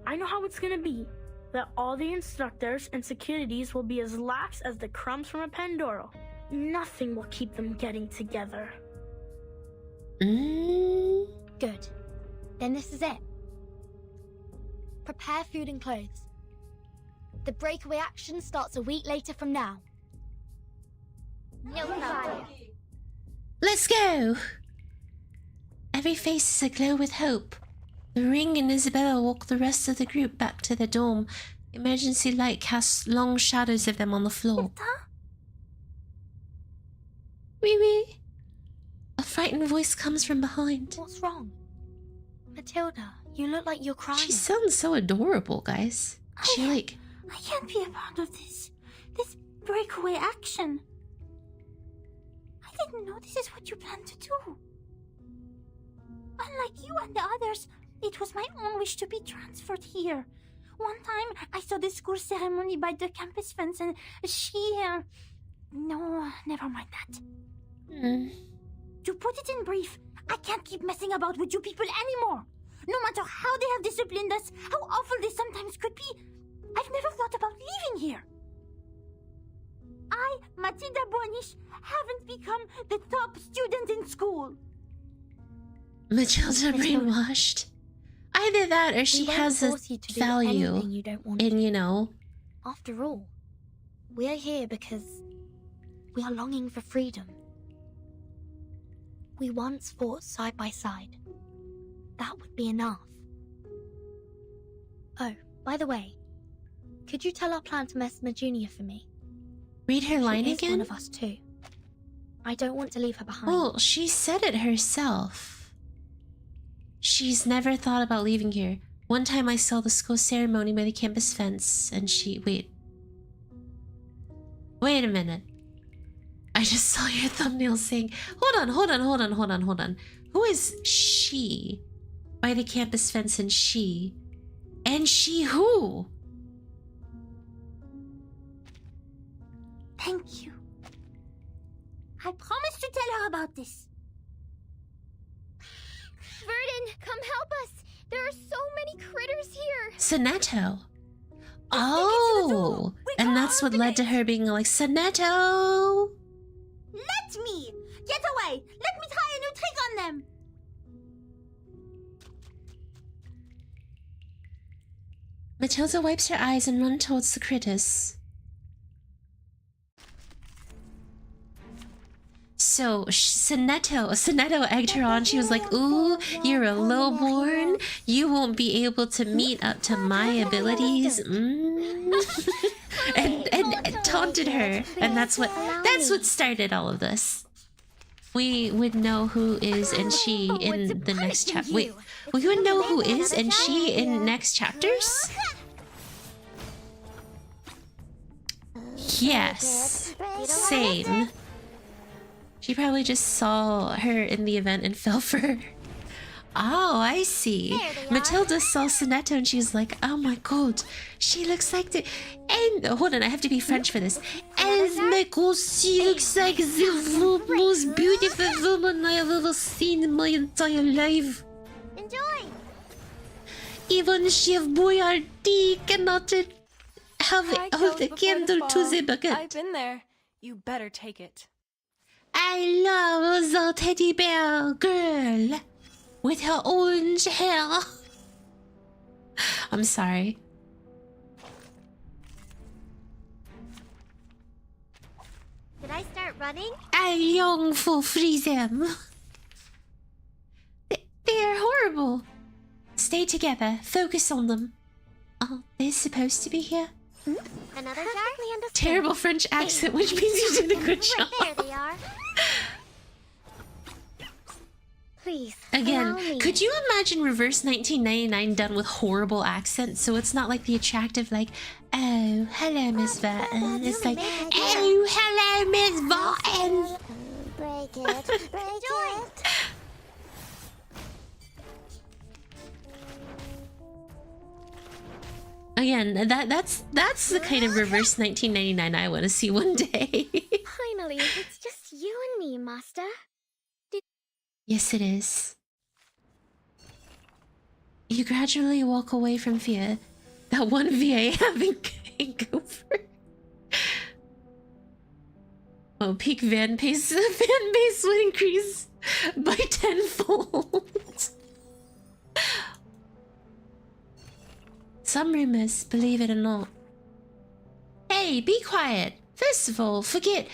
O: I know how it's gonna be. That all the instructors and securities will be as lax as the crumbs from a Pandoro. Nothing will keep them getting together.
B: Good. Then this is it. Prepare food and clothes. The breakaway action starts a week later from now.
M: No problem.
A: Let's go! Every face is aglow with hope. The Ring and Isabella walk the rest of the group back to the dome. Emergency light casts long shadows of them on the floor. Wee wee. A frightened voice comes from behind.
B: What's wrong? Matilda, you look like you're crying.
A: She sounds so adorable, guys. She like...
D: I can't be a part of this. This breakaway action. I didn't know this is what you planned to do. Unlike you and the others, it was my own wish to be transferred here. One time, I saw the school ceremony by the campus fence and she... No, never mind that. To put it in brief, I can't keep messing about with you people anymore. No matter how they have disciplined us, how awful they sometimes could be, I've never thought about leaving here. I, Matilda Bonish, haven't become the top student in school.
A: Matilda brainwashed. Either that or she has a value in, you know...
B: After all, we're here because we are longing for freedom. We once fought side by side. That would be enough. Oh, by the way, could you tell our plan to Mesmer Jr. for me?
A: Read her line
B: She is
A: again?
B: one of us too. I don't want to leave her behind.
A: Well, she said it herself. She's never thought about leaving here. One time I saw the school ceremony by the campus fence and she... Wait a minute. I just saw your thumbnail saying... Hold on. Who is she? by the campus fence and she who?
D: Thank you. I promise to tell her about this.
E: Vertin, come help us! There are so many critters here!
A: Censorship. Oh! And that's what led to her being like, Censorship!
D: Let me! Get away! Let me try a new trick on them!
A: Matilda wipes her eyes and runs towards the critters. So, Sereno egged her on. She was like, ooh, you're a lowborn. You won't be able to meet up to my abilities. and taunted her. And that's what started all of this. We would know who is and she in the next chapter. Wait, we would know who is and she in next chapters? Yes. Same. She probably just saw her in the event and fell for her. Oh, I see. Matilda saw Censorship and she was like, oh my god, she looks like the... And hold on, I have to be French for this. Oh my god, she looks like the most beautiful woman I have ever seen in my entire life.
E: Enjoy!
A: Even Chef Boyardee cannot hold the candle to the bucket.
N: I've been there. You better take it.
A: I love the teddy bear girl with her orange hair. I'm sorry.
E: Did I start running?
A: I long for freedom. They're horrible. Stay together. Focus on them. Oh, they're supposed to be here?
E: Another jar?
A: Terrible French accent, which means you did a good job.
E: There they are. Please.
A: Again, could you imagine Reverse 1999 done with horrible accents? So it's not like the attractive, like, oh, hello, Miss Vertin. It's like, oh, hello, Miss Vertin.
E: Break it. Break it.
A: Again, that's the kind of Reverse 1999 I want to see one day.
E: Finally, it's just you and me, Master.
A: Yes, it is. You gradually walk away from fear. That one VA having hangover. Oh, peak fan base would increase by tenfold. Some rumors, believe it or not. Hey, be quiet. First of all, forget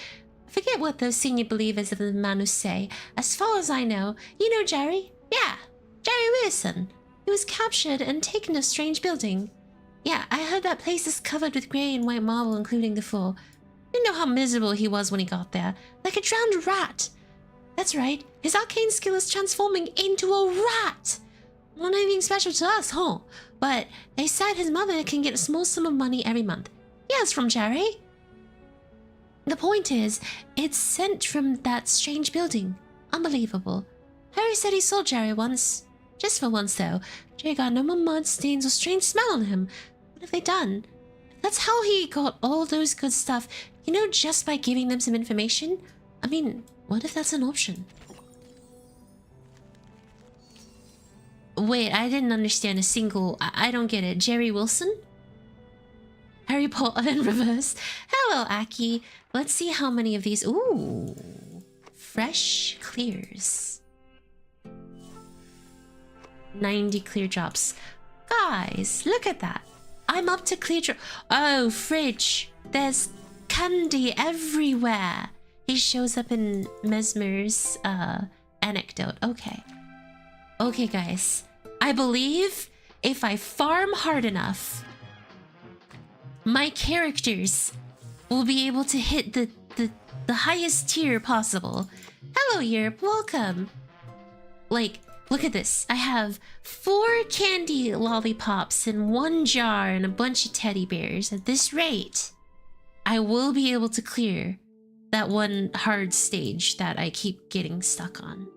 A: what those senior believers of the Manu say. As far as I know, you know Jerry? Yeah, Jerry Wilson. He was captured and taken to a strange building. Yeah, I heard that place is covered with grey and white marble, including the floor. You know how miserable he was when he got there. Like a drowned rat. That's right, his arcane skill is transforming into a rat. Not anything special to us, huh? But they said his mother can get a small sum of money every month. Yes, from Jerry. The point is, it's sent from that strange building. Unbelievable. Harry said he saw Jerry once. Just for once, though. Jerry got no more mud stains or strange smell on him. What have they done? If that's how he got all those good stuff, you know, just by giving them some information? I mean, what if that's an option? Wait, I didn't understand a single... I don't get it. Jerry Wilson? Harry Potter in reverse. Hello, Aki. Let's see how many of these... Ooh. Fresh clears. 90 clear drops. Guys, look at that. I'm up to clear drop... Oh, fridge. There's candy everywhere. He shows up in Mesmer's anecdote. Okay. Okay, guys. I believe if I farm hard enough, my characters will be able to hit the highest tier possible. Hello, Europe. Welcome. Like, look at this. I have 4 candy lollipops in 1 jar and a bunch of teddy bears. At this rate, I will be able to clear that one hard stage that I keep getting stuck on.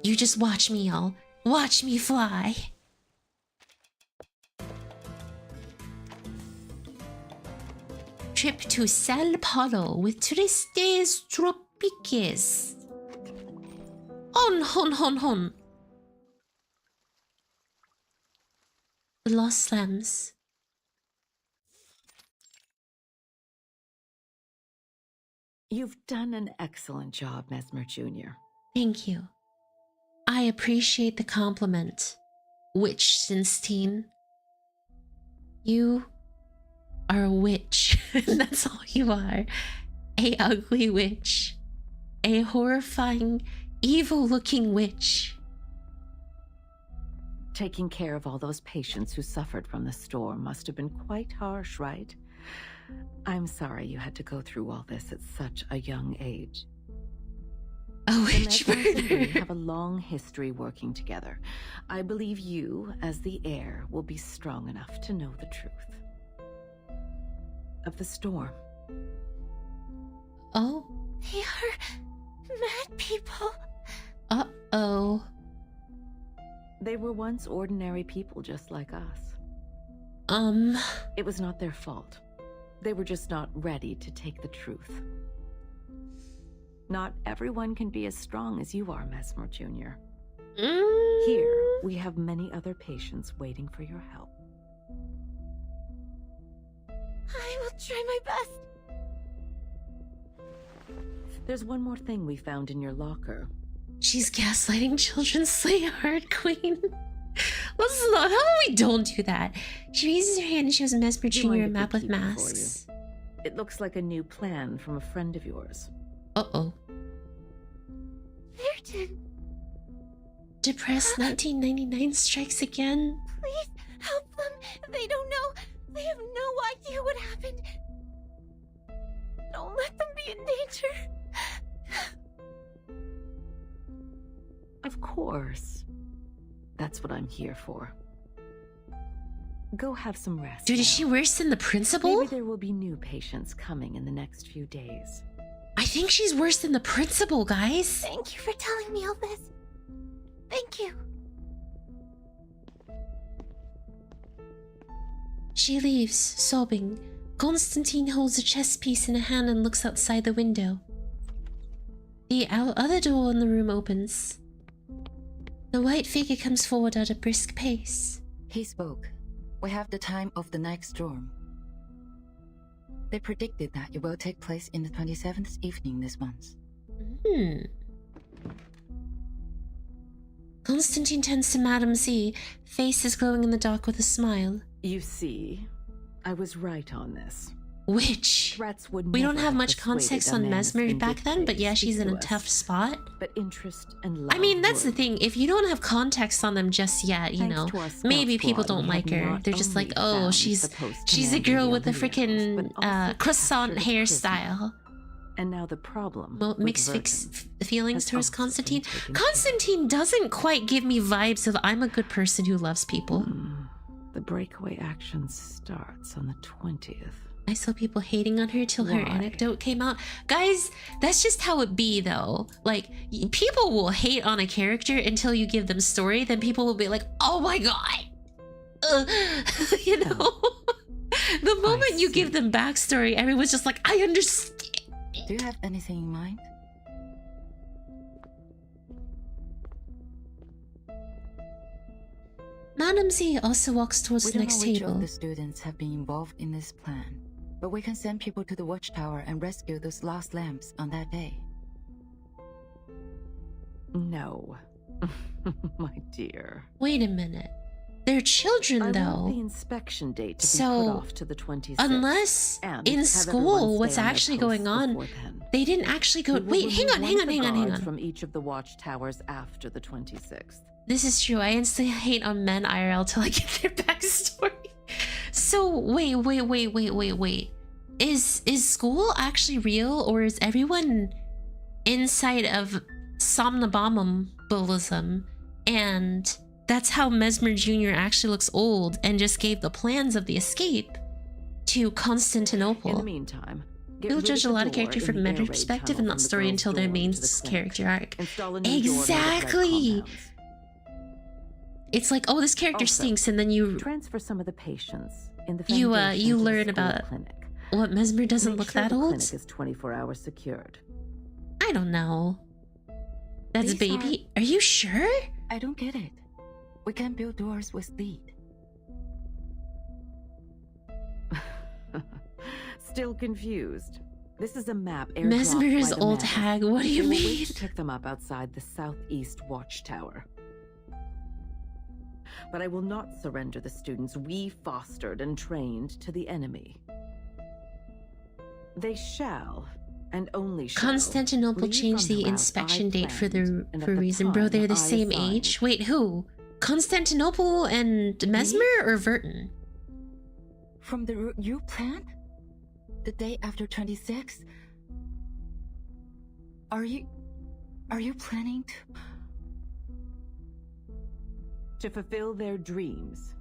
A: You just watch me, y'all. Watch me fly. Trip to Sao Paulo with Tristes Tropiques. Hon. The Lost Slams.
J: You've done an excellent job, Mesmer Jr.
A: Thank you. I appreciate the compliment, Witch Sinstein. You are a witch. That's all you are. A ugly witch. A horrifying, evil-looking witch.
J: Taking care of all those patients who suffered from the storm must have been quite harsh, right? I'm sorry you had to go through all this at such a young age.
A: A witch
J: burner. We have a long history working together. I believe you, as the heir, will be strong enough to know the truth of the storm.
A: Oh?
F: They are mad people.
A: Uh-oh.
J: They were once ordinary people just like us. It was not their fault. They were just not ready to take the truth. Not everyone can be as strong as you are, Mesmer Jr. Here, we have many other patients waiting for your help.
F: I will try my best.
J: There's one more thing we found in your locker.
A: She's gaslighting children. Slay hard, queen. Let's not. How about we don't do that? She raises her hand and shows Mesmer Jr. a map with masks.
J: It looks like a new plan from a friend of yours.
A: Uh-oh.
F: Vertin.
A: Depressed 1999 strikes again.
F: Please help them. They don't know. They have no idea what happened. Don't let them be in danger.
J: Of course. That's what I'm here for. Go have some rest.
A: Dude, is she worse than the principal?
J: Maybe there will be new patients coming in the next few days.
A: I think she's worse than the principal, guys.
F: Thank you for telling me all this. Thank you.
A: She leaves, sobbing. Constantine holds a chess piece in a hand and looks outside the window. The other door in the room opens. The white figure comes forward at a brisk pace.
H: He spoke. We have the time of the next storm. They predicted that it will take place in the 27th evening this month.
A: Constantine turns to Madame Z, face is glowing in the dark with a smile.
J: You see, I was right on this.
A: Which? We don't have much context on Mesmer back then, but yeah, she's in a tough spot.
J: But interest and love.
A: I mean, that's the thing. If you don't have context on them just yet, you know, maybe people don't like her. They're just like, oh, she's a girl with a freaking croissant hairstyle.
J: And now the problem.
A: Well, mixed feelings towards Constantine. Constantine doesn't quite give me vibes of I'm a good person who loves people.
J: The breakaway action starts on the 20th.
A: I saw people hating on her till her anecdote came out. Guys, that's just how it be though. Like, people will hate on a character until you give them story, then people will be like, oh my god. You know? The moment you give them backstory, everyone's just like, I understand.
H: Do you have anything in mind?
A: Madame Z also walks towards the next
H: We don't know which
A: table.
H: of the students have been involved in this plan, but we can send people to the watchtower and rescue those lost lamps on that day.
J: No. My dear.
A: Wait a minute. They're children, though.
J: I want the inspection date to be put off to the 26th.
A: Unless in school, what's actually going on, they didn't actually go. Wait, hang on.
J: From each of the watchtowers after the 26th.
A: This is true. I instantly hate on men IRL till I get their backstory. So wait. Is school actually real, or is everyone inside of somnambulism, and that's how Mesmer Jr. actually looks old and just gave the plans of the escape to Constantinople?
J: In the meantime,
A: we'll judge a lot of character from a meta perspective and not story until their main character arc. Exactly! it's like, oh, this character
J: Also,
A: stinks, and then you
J: transfer some of the patients in the
A: you
J: foundation to the
A: learn
J: school
A: about
J: clinic.
A: what Mesmer doesn't
J: Make
A: look
J: sure
A: that
J: the
A: old.
J: clinic is 24 hours secured.
A: I don't know. That's
H: These
A: baby. Are you sure?
H: I don't get it. We can build doors with lead.
J: Still confused. This is a map airdropped
A: Mesmer's
J: by the
A: old
J: Madness.
A: hag. What do you
J: We will
A: mean?
J: wait to pick them up outside the southeast watchtower. But I will not surrender the students we fostered and trained to the enemy. They shall, and only shall,
A: Constantinople
J: leave
A: changed
J: from
A: the
J: route
A: inspection
J: I
A: date for
J: planned, and
A: for
J: at the
A: reason, bro.
J: time
A: They're the
J: I
A: same
J: assigned.
A: age. Wait, who? Constantinople and Mesmer or Vertin?
H: From the route you planned? The day after 26? Are you planning
J: to fulfill their dreams?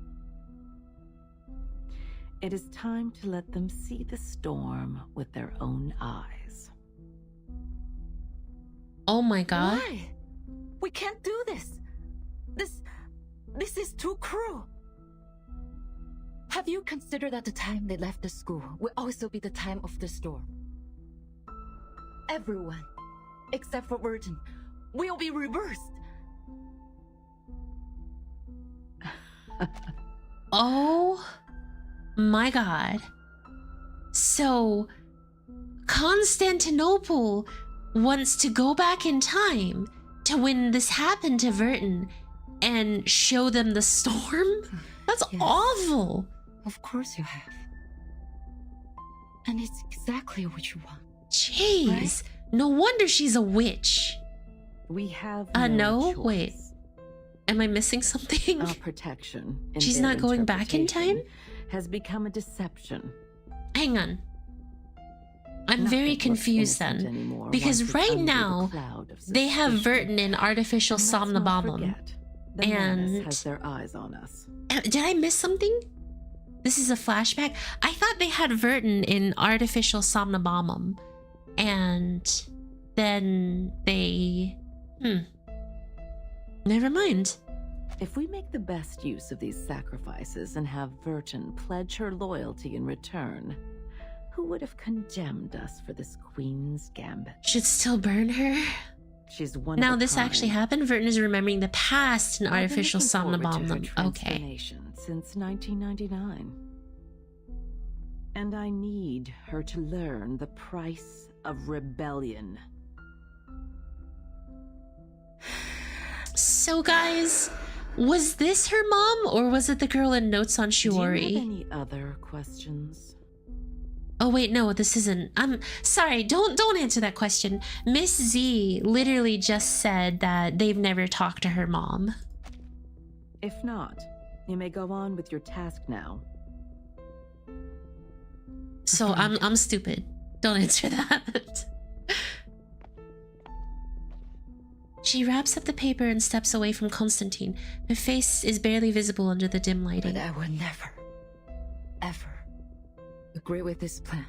J: It is time to let them see the storm with their own eyes.
A: Oh my god.
H: Why? We can't do this. This is too cruel. Have you considered that the time they left the school will also be the time of the storm? Everyone, except for Vertin, will be reversed.
A: Oh my god. So Constantinople wants to go back in time to when this happened to Vertin and show them the storm? That's awful.
H: Of course you have. And it's exactly what you want.
A: Jeez.
H: Right?
A: No wonder she's a witch.
J: We have
A: no?
J: choice.
A: Wait. Am I missing something?
J: Our protection. in
A: She's
J: their
A: not going back in time?
J: interpretation has become a deception.
A: Hang on. I'm
J: Nothing
A: very
J: looks
A: confused
J: innocent
A: then.
J: anymore
A: Because
J: once it's
A: right
J: under the
A: now,
J: cloud of
A: they have
J: suspicion.
A: Vertin in artificial
J: And let's not
A: somnambulum.
J: forget, the Menace has their eyes on us.
A: Did I miss something? This is a flashback? I thought they had Vertin in artificial somnambulum. And then they... Never mind.
J: If we make the best use of these sacrifices and have Vertin pledge her loyalty in return, who would have condemned us for this Queen's Gambit?
A: Should still burn her?
J: She's one
A: Now
J: of a
A: this actually
J: kind.
A: happened? Vertin is remembering the past in
J: I've been
A: artificial
J: looking forward to her
A: somnambulum. Okay.
J: transformation since 1999. And I need her to learn the price of rebellion.
A: So guys, was this her mom or was it the girl in Notes on
J: Do you have
A: Shiori?
J: any other questions?
A: Oh wait, no, this isn't. I'm sorry, don't answer that question. Miss Z literally just said that they've never talked to her mom.
J: If not, you may go on with your task now.
A: So I'm stupid. Don't answer that. She wraps up the paper and steps away from Constantine. Her face is barely visible under the dim lighting.
H: But I will never, ever agree with this plan.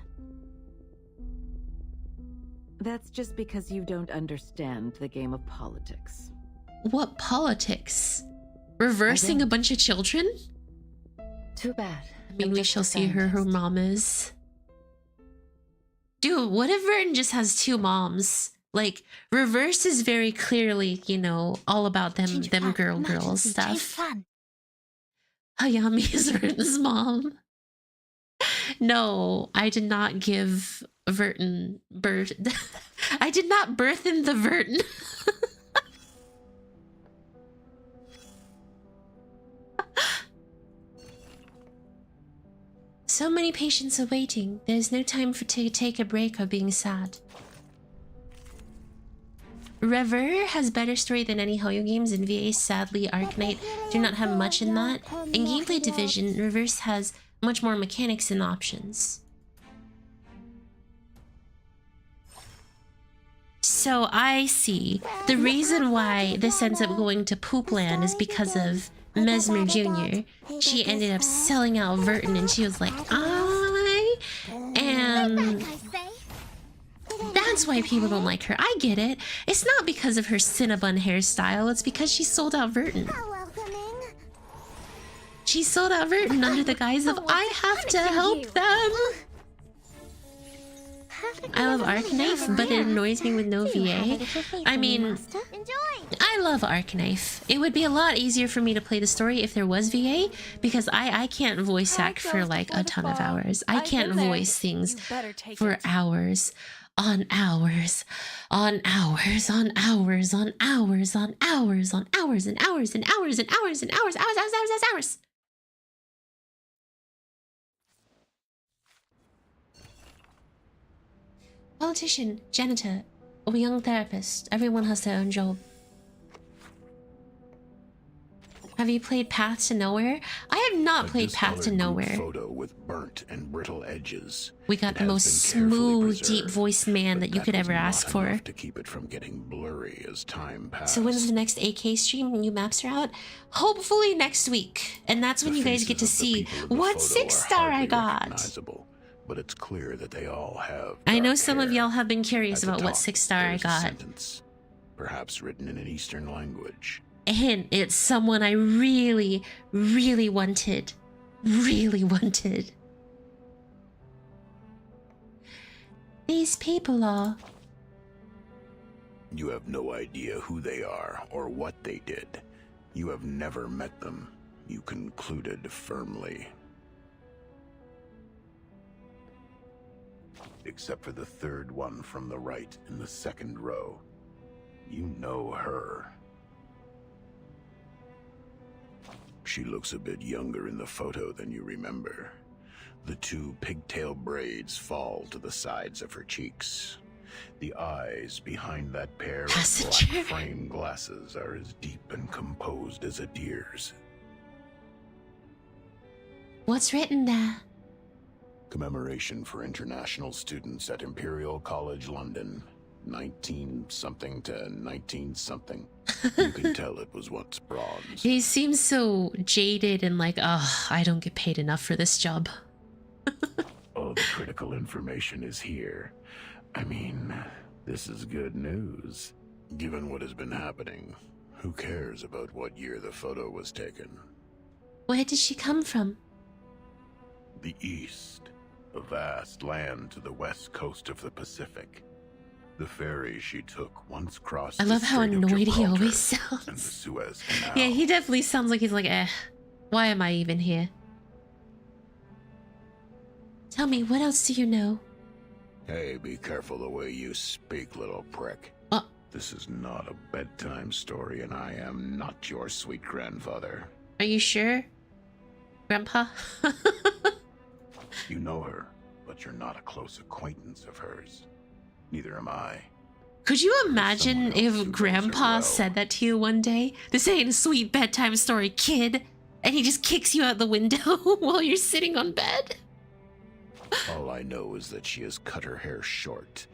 J: That's just because you don't understand the game of politics.
A: What politics? Reversing a bunch of children?
H: Too bad.
A: I mean, we shall see her mom is. Dude, what if Vertin just has two moms? Like, Reverse is very clearly, you know, all about them girl stuff. Hayami is Vertin's mom. No, I did not give Vertin birth. I did not birth in the Vertin. So many patients are waiting. There's no time to take a break or being sad. Rever has better story than any Hoyo games, and VA sadly Arknight do not have much in that. In gameplay division, Reverse has much more mechanics and options. So I see. The reason why this ends up going to Poopland is because of Mesmer Jr. She ended up selling out Vertin and she was like, I am... That's why people don't like her. I get it. It's not because of her Cinnabon hairstyle. It's because she sold out Vertin. She sold out Vertin under the guise of I have to help them. I love Arc Knife, but it annoys me with no VA. I mean, I love Arc Knife. It would be a lot easier for me to play the story if there was VA, because I can't voice act for like a ton of hours. I can't voice things for hours on hours on hours on hours on hours on hours on hours and hours and hours and hours and hours. Politician, janitor, or young therapist, everyone has their own job. Have you played Path to Nowhere? I have not played Path to Nowhere.
R: Photo with burnt and brittle edges.
A: We got the most smooth, deep-voiced man that you could ever ask for.
R: To keep it from getting blurry as time passed.
A: So when's the next AK stream when new maps are out? Hopefully next week. And that's when you guys get to see what 6-star I got.
R: But it's clear that they all have.
A: I know some of y'all have been curious about what 6-star I got.
R: Sentence, perhaps written in an Eastern language.
A: And it's someone I really, really wanted. Really wanted. These people are...
R: You have no idea who they are or what they did. You have never met them, you concluded firmly. Except for the third one from the right in the second row. You know her. She looks a bit younger in the photo than you remember. The two pigtail braids fall to the sides of her cheeks. The eyes behind that pair of black frame glasses are as deep and composed as a deer's.
A: What's written there?
R: Commemoration for international students at Imperial College London. 19-something to 19-something. You can tell it was once bronze.
A: He seems so jaded and like, oh, I don't get paid enough for this job.
R: All the critical information is here. I mean, this is good news. Given what has been happening, who cares about what year the photo was taken?
A: Where did she come from?
R: The East. A vast land to the west coast of the Pacific. The ferry she took once crossed.
A: I love how annoyed he always sounds.
R: And the Suez Canal.
A: Yeah, he definitely sounds like he's like, why am I even here? Tell me, what else do you know?
R: Hey, be careful the way you speak, little prick. This is not a bedtime story, and I am not your sweet grandfather.
A: Are you sure, Grandpa?
R: You know her, but you're not a close acquaintance of hers. Neither am I.
A: Could you imagine if Grandpa said that to you one day? This ain't a sweet bedtime story, kid. And he just kicks you out the window while you're sitting on bed?
R: All I know is that she has cut her hair short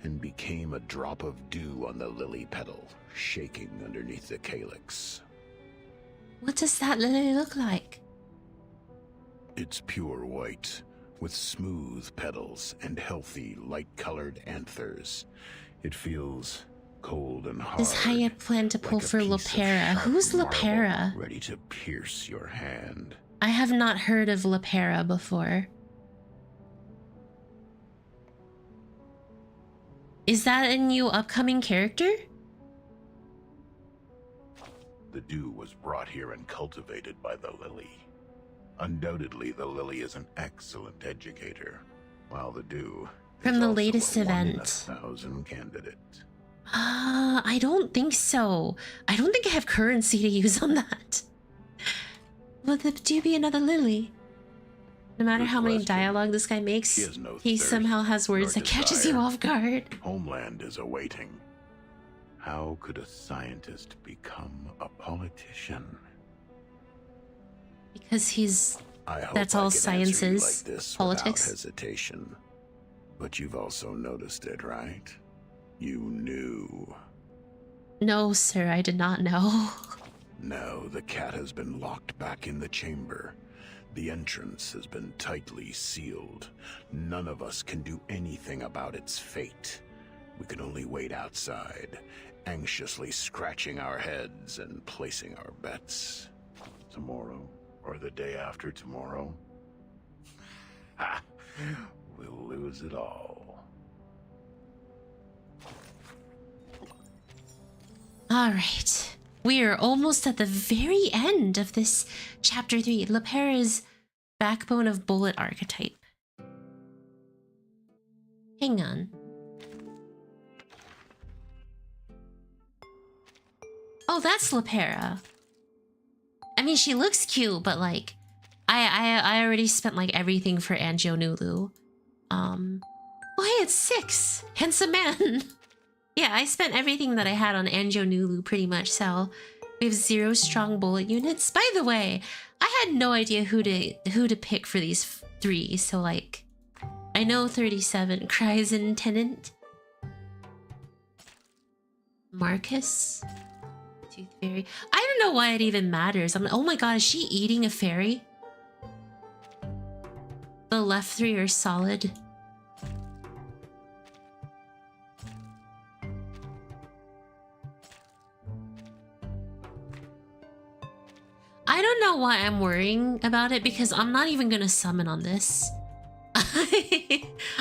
R: and became a drop of dew on the lily petal, shaking underneath the calyx.
A: What does that lily look like?
R: It's pure white, with smooth petals and healthy, light-colored anthers. It feels cold and hard.
A: Does Hayami plan to pull for Lepera? Who's Lepera?
R: Ready to pierce your hand.
A: I have not heard of Lepera before. Is that a new upcoming character?
R: The dew was brought here and cultivated by the lily. Undoubtedly, the lily is an excellent educator, while the dew
A: from the latest event.
R: 1,000 candidate.
A: I don't think so. I don't think I have currency to use on that. Will there do be another lily? No matter how many dialogue this guy makes, he somehow has words that catches you off guard.
R: Homeland is awaiting. How could a scientist become a politician?
A: Because that's all science is,
R: like
A: politics.
R: Hesitation. But you've also noticed it, right? You knew.
A: No, sir, I did not know.
R: No, the cat has been locked back in the chamber. The entrance has been tightly sealed. None of us can do anything about its fate. We can only wait outside, anxiously scratching our heads and placing our bets. Tomorrow, Or the day after tomorrow? Ha! We'll lose it all.
A: Alright. We are almost at the very end of this chapter 3. Lepera's backbone of bullet archetype. Hang on. Oh, that's Lepera. I mean, she looks cute, but like, I already spent like everything for Anjonulu. Oh, hey, it's 6. Handsome man. Yeah, I spent everything that I had on Anjonulu pretty much, so we have 0 strong bullet units. By the way, I had no idea who to pick for these 3, so like, I know 37 cries in Tenant. Marcus. Tooth Fairy. I don't know why it even matters. I'm like, oh my god, is she eating a fairy? The left 3 are solid. I don't know why I'm worrying about it because I'm not even gonna summon on this.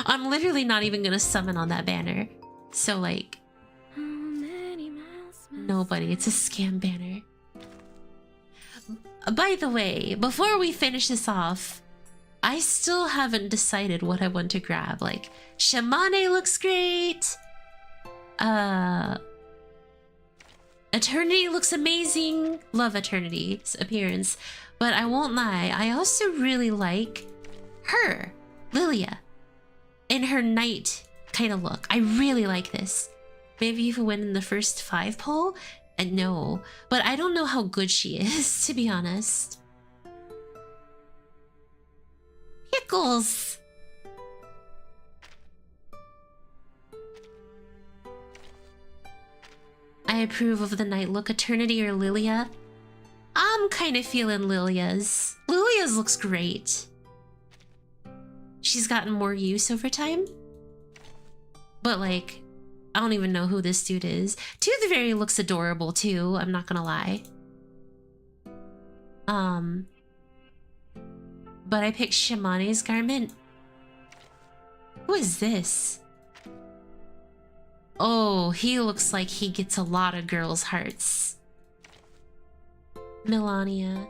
A: I'm literally not even gonna summon on that banner. So like, nobody, it's a scam banner. By the way, before we finish this off, I still haven't decided what I want to grab. Like, Shamane looks great. Eternity looks amazing. Love Eternity's appearance. But I won't lie, I also really like her, Lilia, in her knight kind of look. I really like this. Maybe if we win in the first 5 poll? No. But I don't know how good she is, to be honest. Pickles! I approve of the knight look. Eternity or Lilia? I'm kind of feeling Lilia's. Lilia's looks great. She's gotten more use over time. But like, I don't even know who this dude is. Tooth Fairy looks adorable too, I'm not gonna lie. But I picked Shamane's garment. Who is this? Oh, he looks like he gets a lot of girls' hearts. Melania.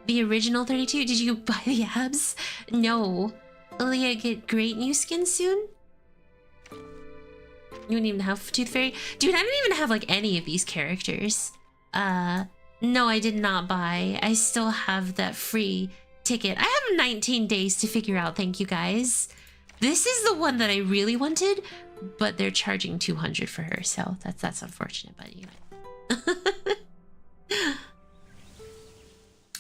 A: The original 32? Did you buy the abs? No. Lilia get great new skin soon? You don't even have Tooth Fairy? Dude, I don't even have like any of these characters. No, I did not buy. I still have that free ticket. I have 19 days to figure out, thank you guys. This is the one that I really wanted, but they're charging 200 for her, so that's unfortunate, but you know.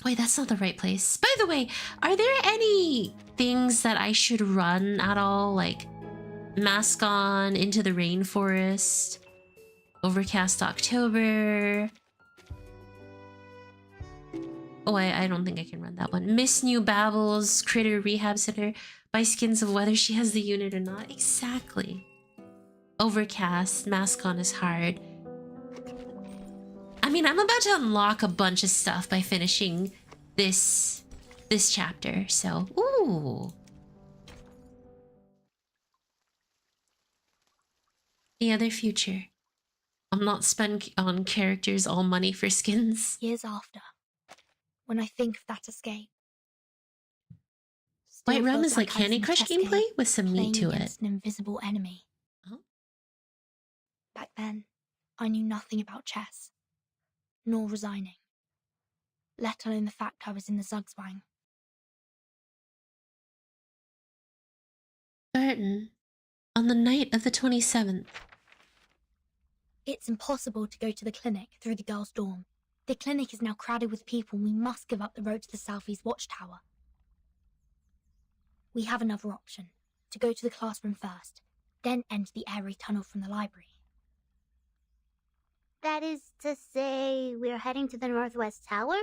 A: Wait, that's not the right place. By the way, are there any things that I should run at all? Like Mask On, Into the Rainforest, Overcast October. Oh, I don't think I can run that one. Miss New Babbles, Critter Rehab Center. Buy skins of whether she has the unit or not. Exactly. Overcast, Mask On is hard. I mean, I'm about to unlock a bunch of stuff by finishing this chapter, so ooh. The other future. I'm not spending on characters all money for skins.
M: Years after, when I think of that escape.
A: White Rum is like Candy Crush gameplay with some meat to it.
M: An invisible enemy.
A: Oh.
M: Back then, I knew nothing about chess, nor resigning, let alone the fact I was in the Zugzwang.
A: Vertin, on the night of the 27th.
M: It's impossible to go to the clinic through the girls' dorm. The clinic is now crowded with people and we must give up the road to the Southeast Watchtower. We have another option, to go to the classroom first, then enter the airy tunnel from the library.
P: That is to say, we're heading to the Northwest Tower?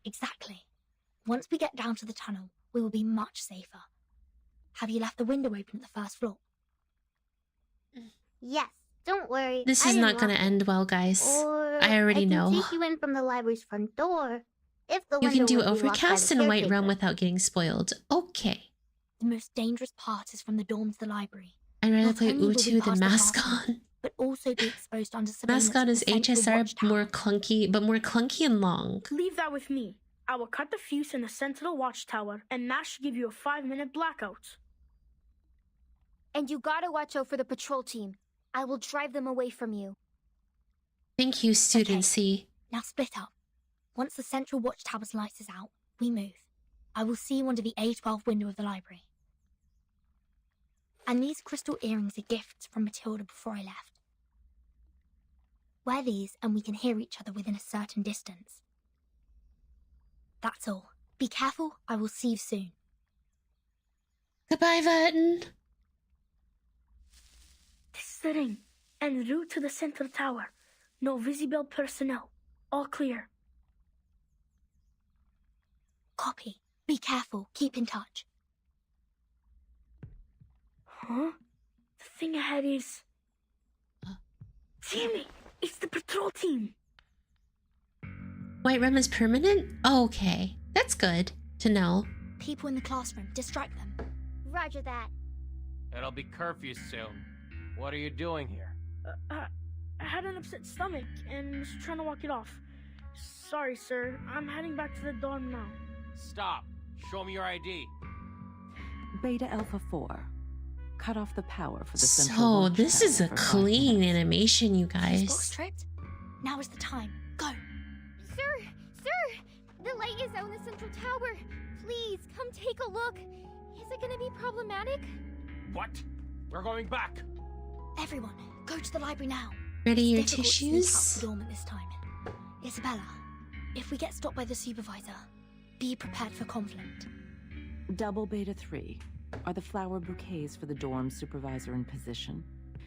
M: Exactly. Once we get down to the tunnel, we will be much safer. Have you left the window open at the first floor?
P: Yes,
E: Don't worry.
A: This is not gonna end well, guys. I already know.
E: I can take you in from the library's front door. If the
A: You can
E: window
A: do
E: will be locked by
A: overcast
E: the
A: in a white
E: caretaker.
A: room without getting spoiled. Okay.
M: The most dangerous part is from the dorm to the library.
A: I'd rather
M: Not
A: play
M: only will we
A: Utu than
M: pass the
A: Mascon.
M: classroom, but also be exposed under surveillance.
A: Mascon is
M: of the central
A: HSR,
M: watchtower.
A: more clunky, but more clunky and long.
O: Leave that with me. I will cut the fuse in the Sentinel watchtower, and that should give you a 5-minute blackout.
E: And you gotta watch out for the patrol team. I will drive them away from you.
A: Thank you, Student C.
M: Now split up. Once the central watchtower's lights is out, we move. I will see you under the A12 window of the library. And these crystal earrings are gifts from Matilda before I left. Wear these and we can hear each other within a certain distance. That's all. Be careful, I will see you soon.
A: Goodbye, Vertin.
O: This is the ring, en route to the central tower. No visible personnel. All clear.
M: Copy. Be careful, keep in touch.
O: Huh? The thing ahead is... Damn it! It's the patrol team!
A: White room is permanent? Okay. That's good to know.
M: People in the classroom, distract them.
E: Roger that.
U: It'll be curfew soon. What are you doing here?
O: I had an upset stomach and was trying to walk it off. Sorry, sir. I'm heading back to the dorm now.
U: Stop. Show me your ID.
J: Beta Alpha 4. Cut off the power for the central
A: So,
J: watchtower
A: this is a
J: for 5
A: clean
J: minutes.
A: animation, you
M: Got
A: guys.
M: tripped? Now is the time. Go!
E: Sir! The light is out in the central tower. Please, come take a look. Is it gonna be problematic?
U: What? We're going back.
M: Everyone, go to the library now.
A: Ready your
M: It's difficult to sneak out
A: tissues?
M: the dorm at this time. Isabella, if we get stopped by the supervisor, be prepared for conflict.
J: Double Beta 3. Are the flower bouquets for the dorm supervisor in position?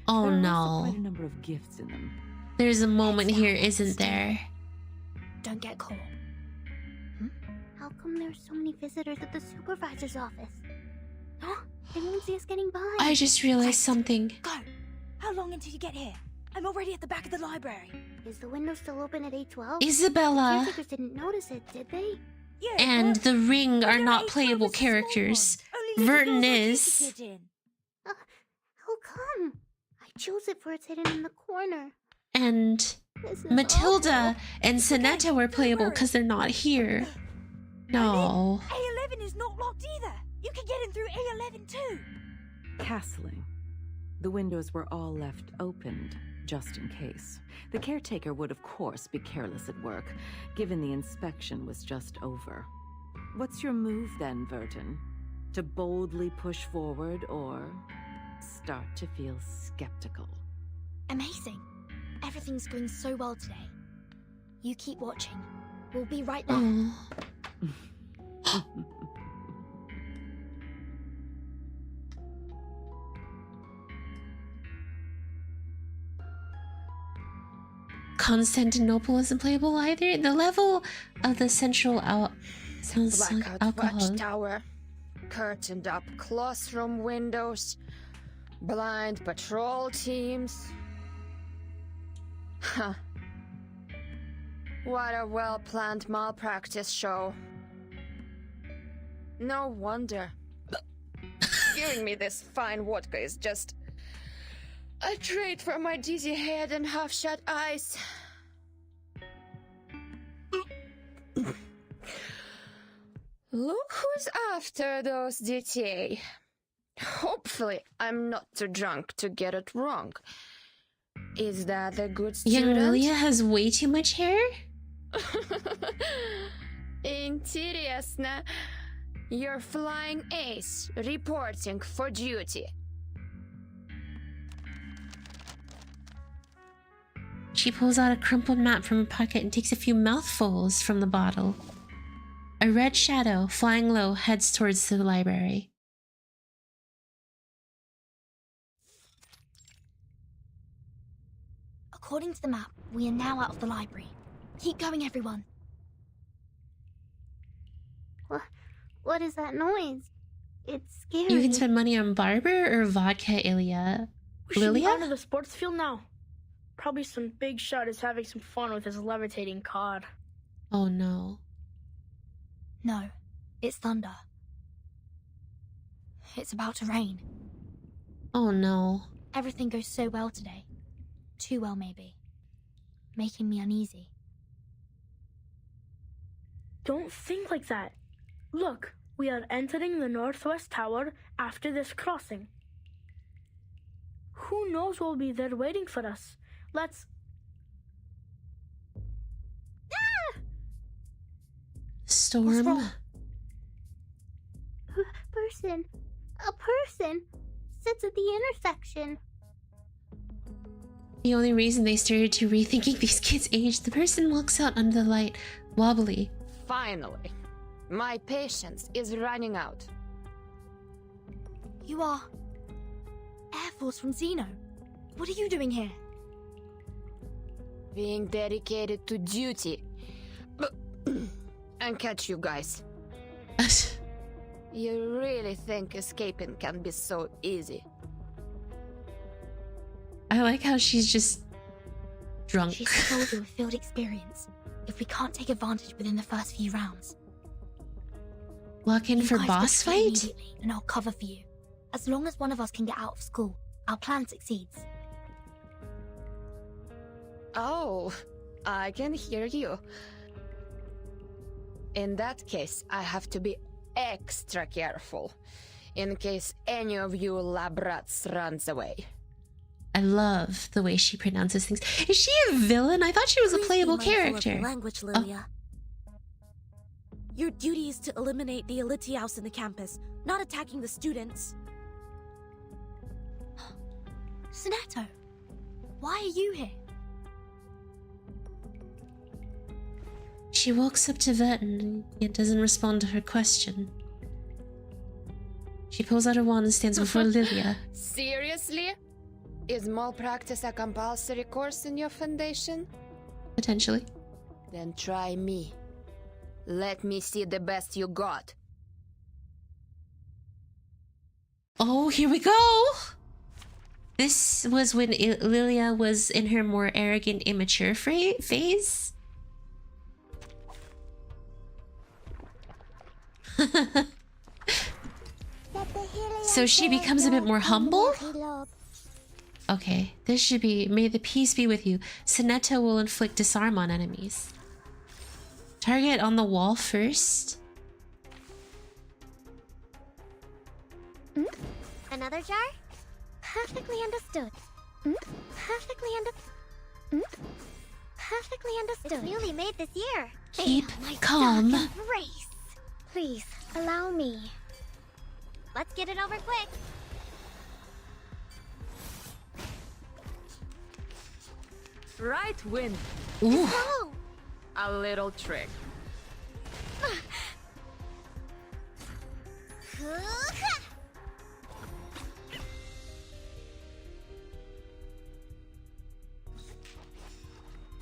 A: Oh
J: There are also
A: no.
J: quite a number of gifts in them.
A: There's a moment here, isn't there?
M: Don't get caught.
E: How come there's so many visitors at the supervisor's office? They won't see us getting by.
A: I just realized something.
T: Go! How long until you get here? I'm already at the back of the library.
E: Is the window still open at 812?
A: Isabella
E: Caretakers didn't notice it, did they?
T: Yeah,
A: and
T: well,
A: the Ring are not
T: A12
A: playable
T: is a small
A: characters.
T: one. Only little
A: Vertin
T: girls like you
A: is.
T: can get in.
E: How come? I chose it for it's hidden in the corner.
A: And
E: This is
A: Matilda
E: awful.
A: and Sonetta were playable because they're not here. No.
T: A11 is not locked either. You can get in through A11 too.
J: Castling. The windows were all left opened, just in case. The caretaker would, of course, be careless at work, given the inspection was just over. What's your move then, Vertin? To boldly push forward or start to feel skeptical?
M: Amazing. Everything's going so well today. You keep watching. We'll be right there.
A: Constantinople isn't playable either. The level of the central sounds like
Q: Blackout
A: alcohol.
Q: watchtower, curtained up classroom windows, blind patrol teams. Huh. What a well-planned malpractice show. No wonder. Giving me this fine vodka is just a treat for my dizzy head and half-shut eyes. Look who's after those DTA. Hopefully, I'm not too drunk to get it wrong. Is that a good student?
A: Young Lilia has way too much hair?
Q: Интересно. You're flying ace, reporting for duty.
A: She pulls out a crumpled map from her pocket and takes a few mouthfuls from the bottle. A red shadow, flying low, heads towards the library.
M: According to the map, we are now out of the library. Keep going, everyone.
E: What is that noise? It's scary.
A: You can spend money on barber or vodka, Ilya.
O: We should be
A: Lilia?
O: out of the sports field now. Probably some big shot is having some fun with his levitating cod.
A: Oh no.
M: No, it's thunder. It's about to rain.
A: Oh no.
M: Everything goes so well today. Too well, maybe. Making me uneasy.
O: Don't think like that. Look, we are entering the northwest tower after this crossing. Who knows what will be there waiting for us? Let's...
A: Storm?
M: What's wrong?
P: Person. A person. Sits at the intersection.
A: The only reason they started to rethinking these kids' age, the person walks out under the light, wobbly.
Q: Finally. My patience is running out.
M: You are... Air Force from Xeno. What are you doing here?
Q: Being dedicated to duty. And catch you guys. You really think escaping can be so easy?
A: I like how she's just drunk.
M: She's told you with field experience. If we can't take advantage within the first few rounds,
A: Lock in for boss fight?
M: Immediately, and I'll cover for you. As long as one of us can get out of school, our plan succeeds.
Q: Oh, I can hear you. In that case, I have to be extra careful, in case any of you lab rats runs away.
A: I love the way she pronounces things. Is she a villain? I thought she was a playable character.
B: Language, Lilia. Your duty is to eliminate the Elitiaus in the campus, not attacking the students.
M: Sereno, why are you here?
A: She walks up to Vertin and yet doesn't respond to her question. She pulls out her wand and stands before Lilia.
Q: Seriously? Is malpractice a compulsory course in your foundation?
A: Potentially.
Q: Then try me. Let me see the best you got.
A: Oh, here we go! This was when Lilia was in her more arrogant, immature phase. So she becomes a bit more humble? Okay, this should be... May the peace be with you. Censorship will inflict disarm on enemies. Target on the wall first.
P: Another jar? Perfectly understood. Perfectly understood. It's newly made this year.
A: Keep calm.
P: Race. Please, allow me. Let's get it over quick.
S: Right wind.
A: Ooh.
S: A little trick.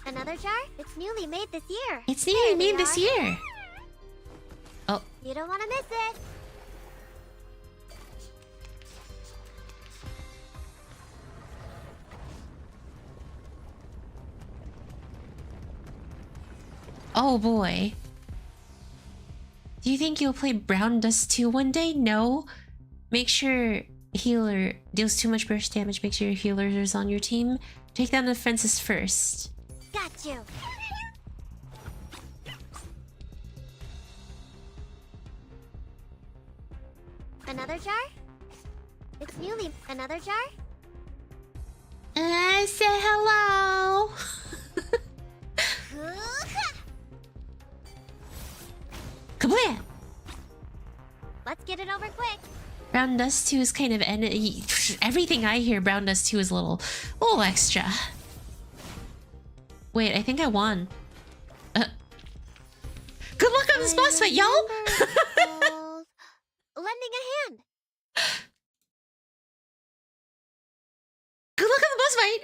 P: Another jar? It's newly made this year.
A: It's newly made this year. Oh.
P: You don't want to miss it.
A: Oh boy. Do you think you'll play Brown Dust 2 one day? No. Make sure healer deals too much burst damage. Make sure your healer is on your team. Take down the defenses first.
P: Got you. Another jar? It's newly... Another jar?
A: I say hello. Kablam!
P: Let's get it over quick.
A: Brown Dust 2 is kind of... Everything I hear Brown Dust 2 is a little extra. Wait, I think I won. Good luck on this boss fight, y'all!
P: Lending a hand.
A: Good luck on the boss fight!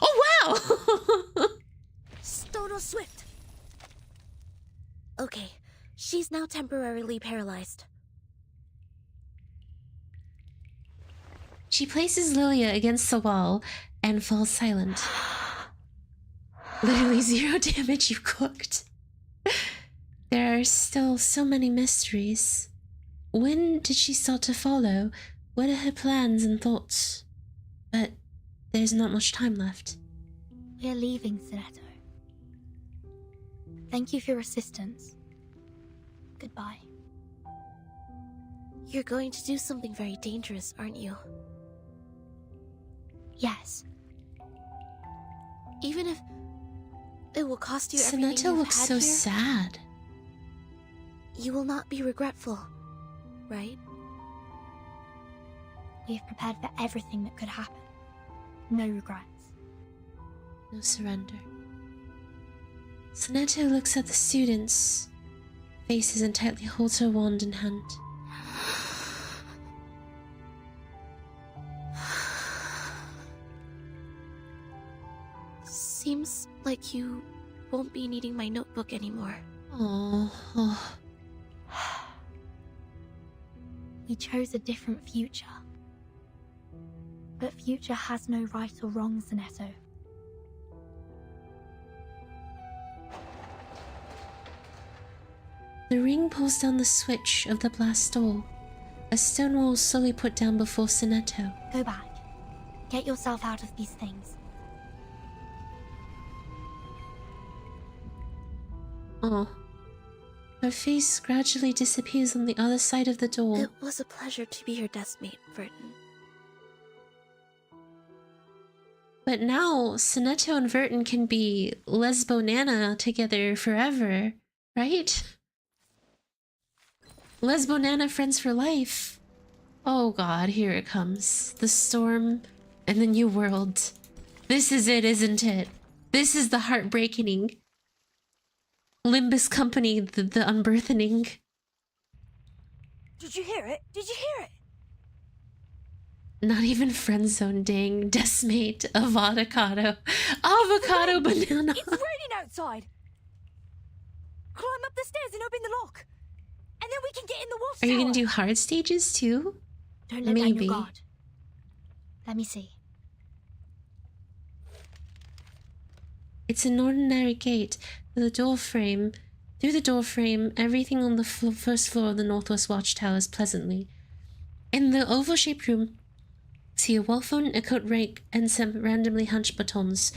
A: Oh, wow!
B: Stono Swift. Okay, she's now temporarily paralyzed.
A: She places Lilia against the wall and falls silent. Literally 0 damage, you cooked. There are still so many mysteries. When did she start to follow? What are her plans and thoughts? But there's not much time left.
M: We're leaving, Sereno. Thank you for your assistance. Goodbye.
B: You're going to do something very dangerous, aren't you?
M: Yes.
B: Even if it will cost you everything
A: Censorship
B: you've
A: looks
B: had
A: so
B: here,
A: sad.
B: you will not be regretful, right?
M: We have prepared for everything that could happen. No regrets.
A: No surrender. Censorship looks at the students. Faces and tightly holds her wand in hand.
B: Seems like you won't be needing my notebook anymore.
A: Oh.
M: We chose a different future. But future has no right or wrong, Censorship.
A: The ring pulls down the switch of the blast door. A stone wall is slowly put down before Censorship.
M: Go back. Get yourself out of these things.
A: Oh. Her face gradually disappears on the other side of the door.
B: It was a pleasure to be your deskmate, Vertin.
A: But now, Censorship and Vertin can be lesbo-nana together forever, right? Lesbo-nana friends for life. Oh god, here it comes. The storm and the new world. This is it, isn't it? This is the heartbreaking. Limbus Company, the unbirthening.
T: Did you hear it? Did you hear it?
A: Not even friend zone, dang. Deskmate, avocado. Avocado banana.
T: It's raining outside. Climb up the stairs and open the lock. And then we can get in the water
A: Are you
T: tower.
A: gonna do hard stages too?
M: Don't let down your guard. Let me see.
A: It's an ordinary gate with a door frame. Through the door frame, everything on the first floor of the Northwest Watchtower is pleasantly. In the oval-shaped room, see a wall phone, a coat rack, and some randomly hunched batons.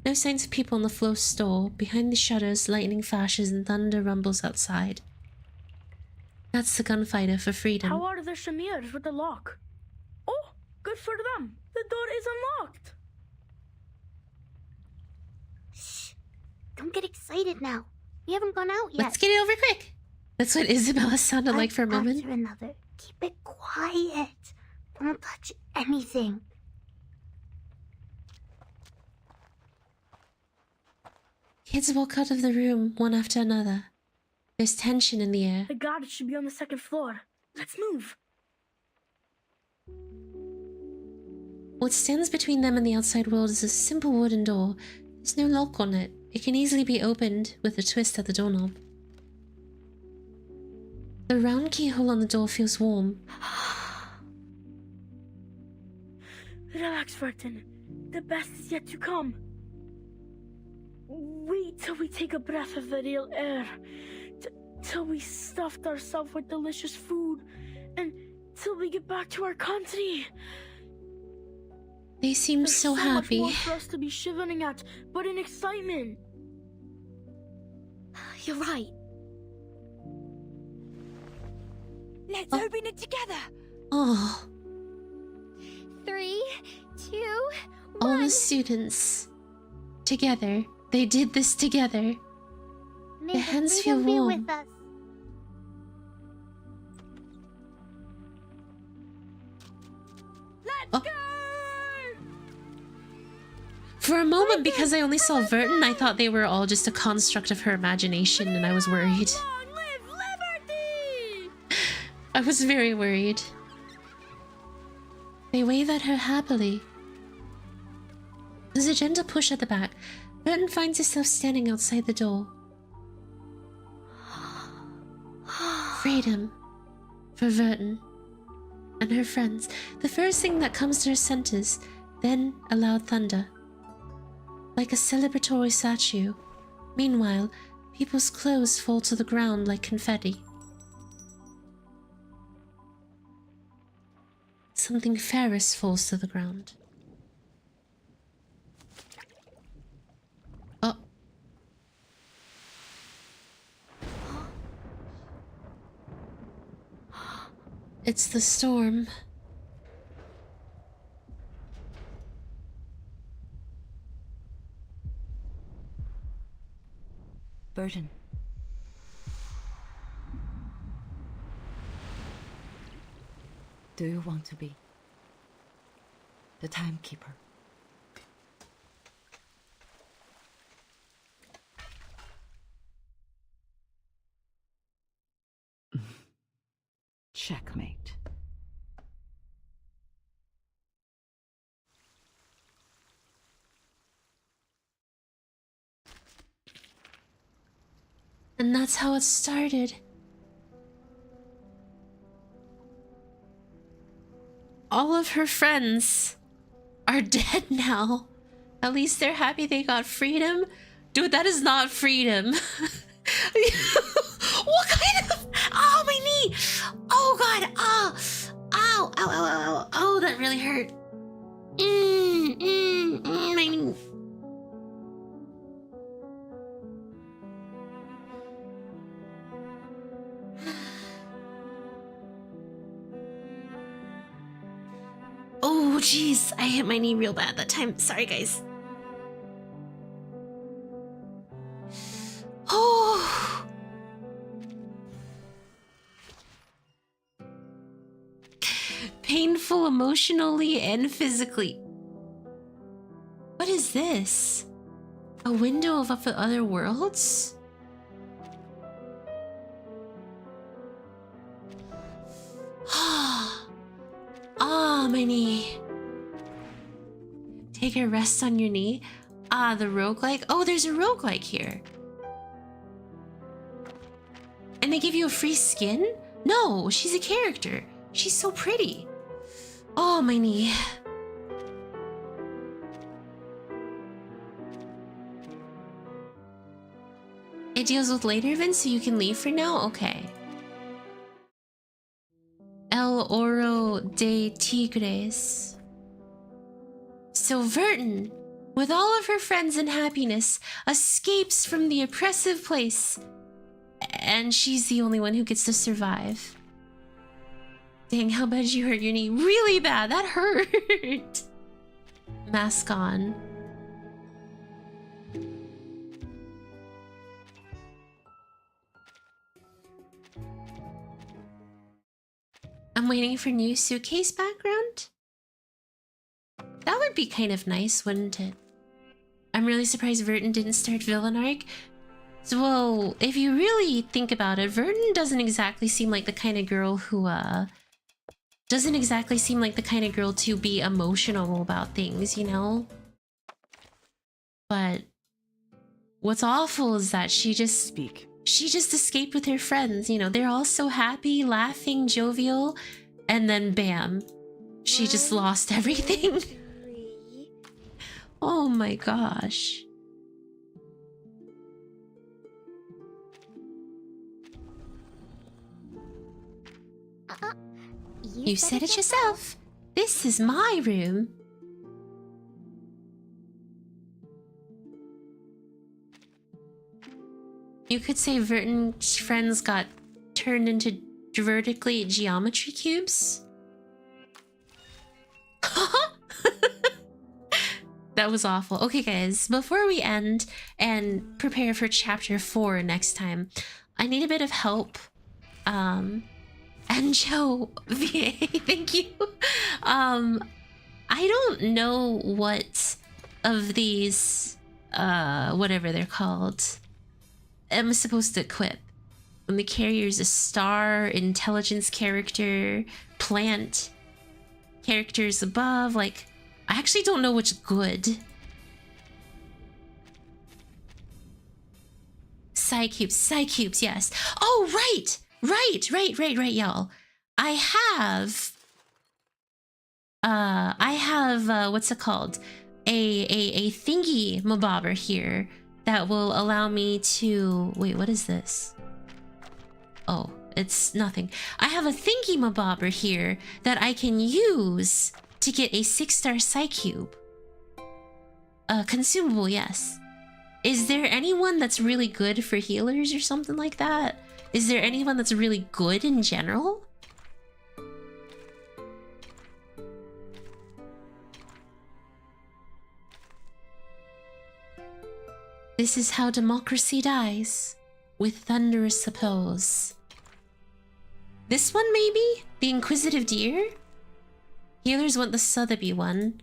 A: No signs of people on the floor store. Behind the shutters, lightning flashes and thunder rumbles outside. That's the gunfighter for freedom.
O: How are the Shamirs with the lock? Oh, good for them. The door is unlocked.
E: Shh. Don't get excited now. We haven't gone out yet.
A: Let's get it over quick. That's what Isabella sounded like for a moment.
E: After another. Keep it quiet. Don't touch anything.
A: Kids walk out of the room, one after another. There's tension in the air.
O: The guard should be on the second floor. Let's move.
A: What stands between them and the outside world is a simple wooden door. There's no lock on it. It can easily be opened with a twist at the doorknob. The round keyhole on the door feels warm.
O: Relax, Vertin. The best is yet to come. Wait till we take a breath of the real air. Till we stuffed ourselves with delicious food. And till we get back to our country.
A: They seem
O: There's
A: so happy.
O: Much more for us to be shivering at, but in excitement.
B: You're right.
T: Let's open it together.
A: Oh.
E: 3, 2, 1.
A: All the students. Together. They did this together.
E: May
A: Their
E: the
A: hands feel
E: freedom be
A: warm.
E: with us.
T: Let's go!
A: For a moment, because I only saw Vertin, I thought they were all just a construct of her imagination, and I was worried.
T: Long live liberty!
A: I was very worried. They wave at her happily. There's a gentle push at the back. Vertin finds herself standing outside the door. Freedom. For Vertin. and her friends. The first thing that comes to her senses, then a loud thunder. Like a celebratory statue. Meanwhile, people's clothes fall to the ground like confetti. Something ferrous falls to the ground. Oh. It's the storm.
H: Vertin. Do you want to be the timekeeper?
J: Checkmate.
A: And that's how it started. All of her friends are dead now. At least they're happy they got freedom. Dude, that is not freedom. What kind of... Oh, my knee! Oh, God! Oh! Ow! Ow, ow, ow, ow. Oh, that really hurt. My knee. Oh, jeez. I hit my knee real bad that time. Sorry, guys. Oh. Painful emotionally and physically. What is this? A window of other worlds? Ah, my knee. Take a rest on your knee. Ah, the roguelike. Oh, there's a roguelike here. And they give you a free skin? No, she's a character. She's so pretty. Oh, my knee. It deals with later events, so you can leave for now? Okay. El Oro de Tigres. So Vertin, with all of her friends and happiness, escapes from the oppressive place. And she's the only one who gets to survive. Dang, how bad did you hurt your knee? Really bad, that hurt! Mask on. I'm waiting for new suitcase background. That would be kind of nice, wouldn't it? I'm really surprised Vertin didn't start villain arc. So, well, if you really think about it, Vertin doesn't exactly seem like the kind of girl who, doesn't exactly seem like the kind of girl to be emotional about things, you know? But what's awful is that she just escaped with her friends, you know, they're all so happy, laughing, jovial, and then bam, she just lost everything. Oh my gosh. You said it yourself. This is my room. You could say Vertin's friends got turned into vertically geometry cubes. That was awful. Okay, guys, before we end and prepare for chapter 4 next time, I need a bit of help. And Joe, VA, thank you. I don't know what of these, whatever they're called, I'm supposed to equip. When the carrier is a star, intelligence character, plant, characters above, like, I actually don't know which good. Psycubes, yes. Oh, right, y'all. I have I have, what's it called? A thingy mabobber here that will allow me to... Wait, what is this? Oh, it's nothing. I have a thingy mabobber here that I can use to get a 6-star Psycube. Consumable, yes. Is there anyone that's really good for healers or something like that? Is there anyone that's really good in general? This is how democracy dies. With thunderous applause. This one maybe? The Inquisitive Deer? Healers want the Sotheby one.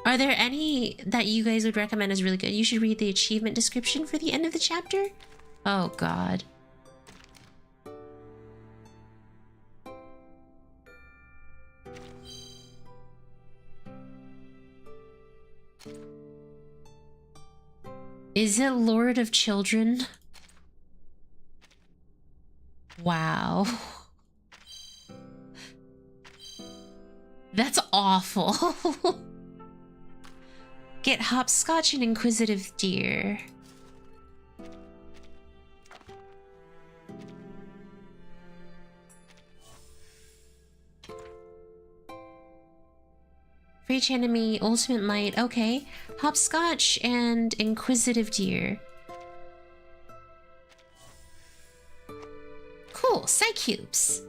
A: Are there any that you guys would recommend as really good? You should read the achievement description for the end of the chapter. Oh god. Is it Lord of Children? Wow. That's awful. Get Hopscotch and Inquisitive Deer. For each enemy, Ultimate Might. Okay. Hopscotch and Inquisitive Deer. Cool. Psycubes.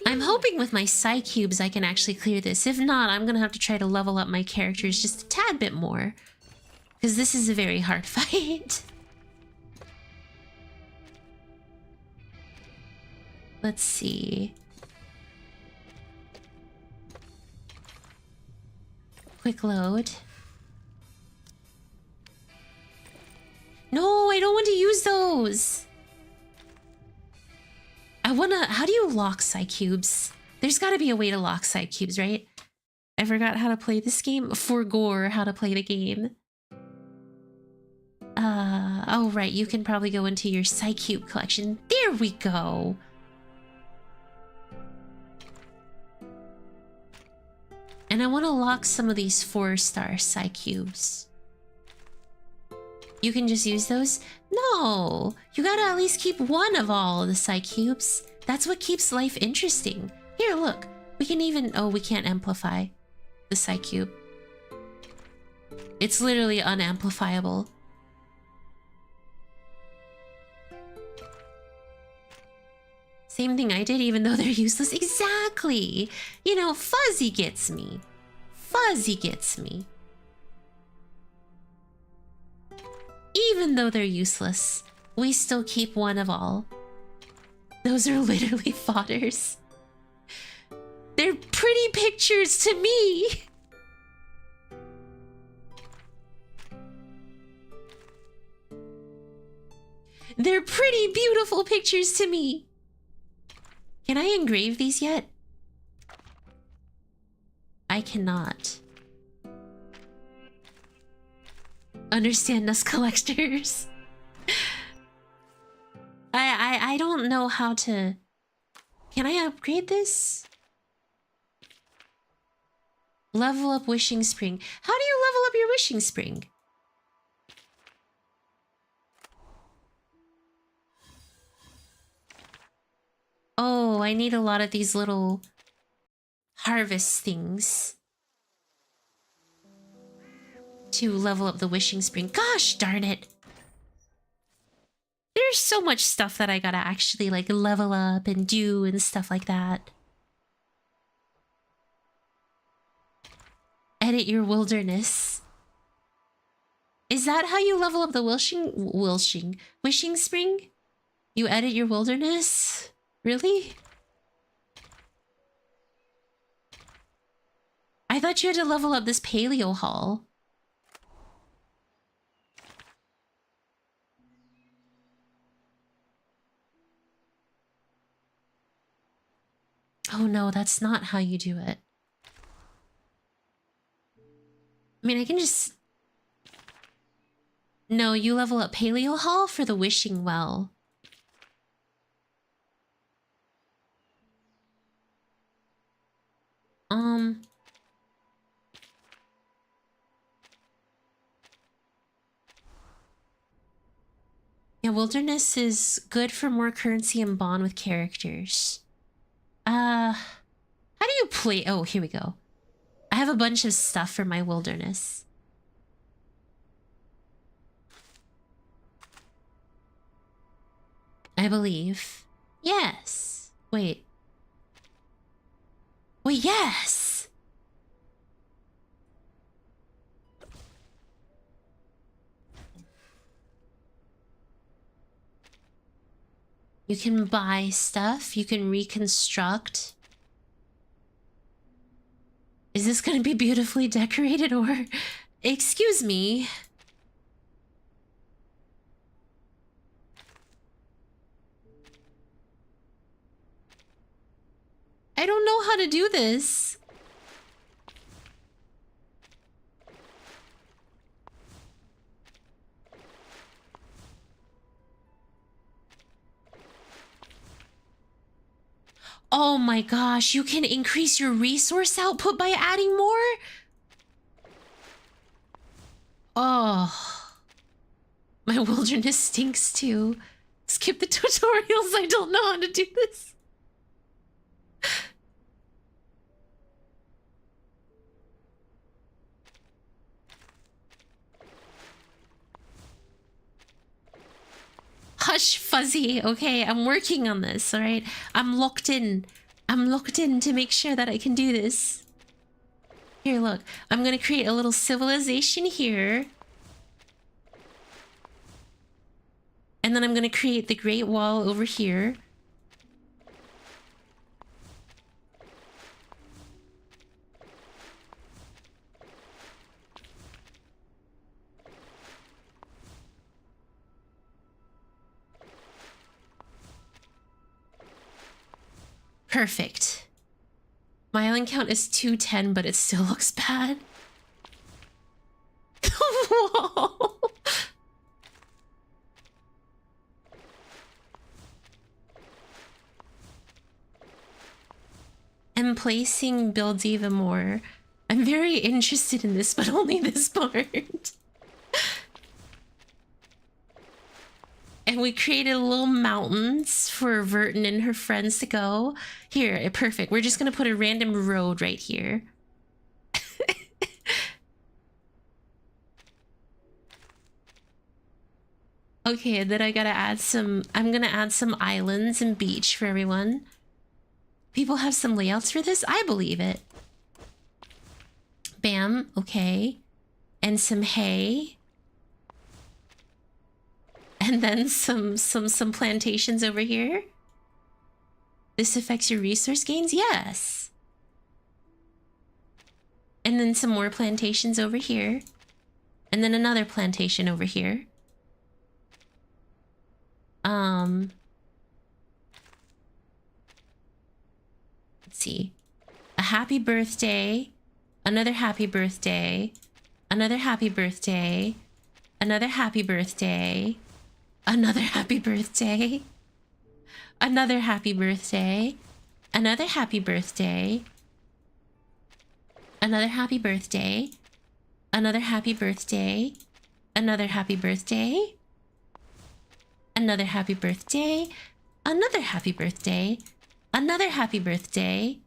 A: I'm hoping with my Psycubes I can actually clear this. If not, I'm gonna have to try to level up my characters just a tad bit more. Because this is a very hard fight. Let's see. Quick load. No, I don't want to use those. I wanna... How do you lock Psycubes? There's gotta be a way to lock Psycubes, right? I forgot how to play this game. Forgore how to play the game. Oh right, you can probably go into your Psycube collection. There we go! And I want to lock some of these 4-star Psycubes. You can just use those? No! You gotta at least keep one of all the Psycubes. That's what keeps life interesting. Here, look. We can even... Oh, we can't amplify the Psycube. It's literally unamplifiable. Same thing I did, even though they're useless. Exactly! You know, Fuzzy gets me. Fuzzy gets me. Even though they're useless, we still keep one of all. Those are literally fodders. They're pretty pictures to me! They're pretty beautiful pictures to me! Can I engrave these yet? I cannot. Understand us collectors. I don't know how to... Can I upgrade this? Level up Wishing Spring. How do you level up your Wishing Spring? Oh, I need a lot of these little harvest things to level up the Wishing Spring. Gosh darn it! There's so much stuff that I gotta actually like level up and do and stuff like that. Edit your wilderness. Is that how you level up the Wishing Spring? You edit your wilderness? Really? I thought you had to level up this Paleo Hall. Oh no, that's not how you do it. I mean, I can just... No, you level up Paleo Hall for the Wishing Well. Yeah, wilderness is good for more currency and bond with characters. How do you play? Oh, here we go. I have a bunch of stuff for my wilderness. I believe. Yes. Wait. Wait, yes! You can buy stuff. You can reconstruct. Is this going to be beautifully decorated or... Excuse me. I don't know how to do this. Oh my gosh, you can increase your resource output by adding more? Oh. My wilderness stinks too. Skip the tutorials, I don't know how to do this. Hush, Fuzzy. Okay, I'm working on this, alright? I'm locked in. I'm locked in to make sure that I can do this. Here, look. I'm gonna create a little civilization here. And then I'm gonna create the Great Wall over here. Perfect. My island count is 210, but it still looks bad. Whoa. And placing builds even more. I'm very interested in this, but only this part. And we created little mountains for Vertin and her friends to go. Here, perfect. We're just gonna put a random road right here. Okay, and then I gotta add some... I'm gonna add some islands and beach for everyone. People have some layouts for this? I believe it. Bam, okay. And some hay. And then some plantations over here. This affects your resource gains? Yes. And then some more plantations over here. And then another plantation over here. Let's see. A happy birthday. Another happy birthday. Another happy birthday. Another happy birthday. Another happy birthday. Another happy birthday. Another happy birthday. Another happy birthday. Another happy birthday. Another happy birthday. Another happy birthday. Another happy birthday. Another happy birthday.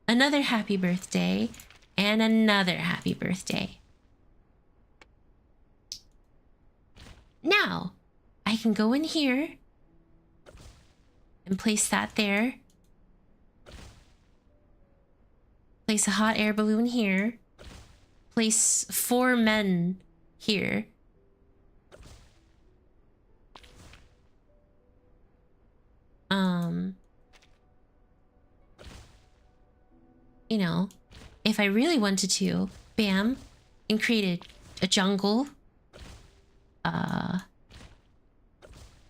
A: Another happy birthday. And another happy birthday. Now, I can go in here and place that there. Place a hot air balloon here. Place 4 men here. You know, if I really wanted to, bam, and created a jungle.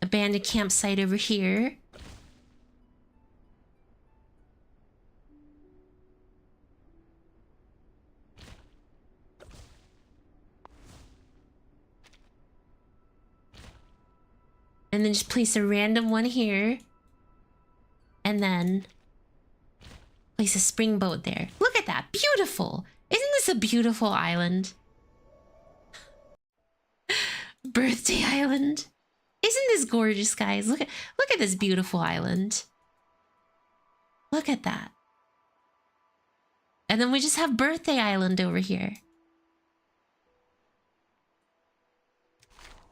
A: Abandoned campsite over here. And then just place a random one here. And then place a spring boat there. Look at that. Beautiful. Isn't this a beautiful island? Birthday Island. Isn't this gorgeous, guys? Look at this beautiful island. Look at that. And then we just have Birthday Island over here.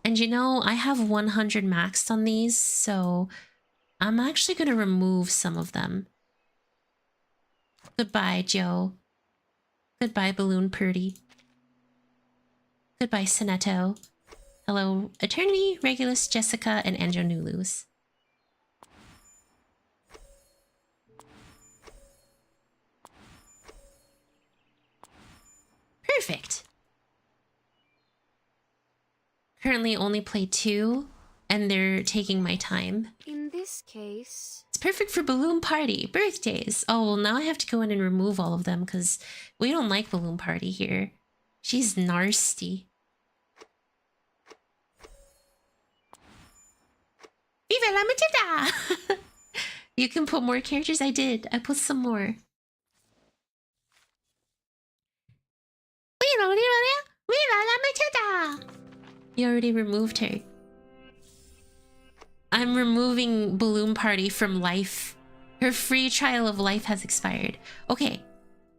A: And you know, I have 100 maxed on these, so I'm actually going to remove some of them. Goodbye, Joe. Goodbye, Balloon Purdy. Goodbye, Sonetto. Hello, Eternity, Regulus, Jessica, and Anjonulus. Perfect. Currently only play 2, and they're taking my time.
B: In this case...
A: It's perfect for Balloon Party. Birthdays. Oh, well, now I have to go in and remove all of them, because we don't like Balloon Party here. She's nasty. Viva la Matilda! You can put more characters? I did. I put some more. Viva la Matilda! You already removed her. I'm removing Balloon Party from life. Her free trial of life has expired. Okay,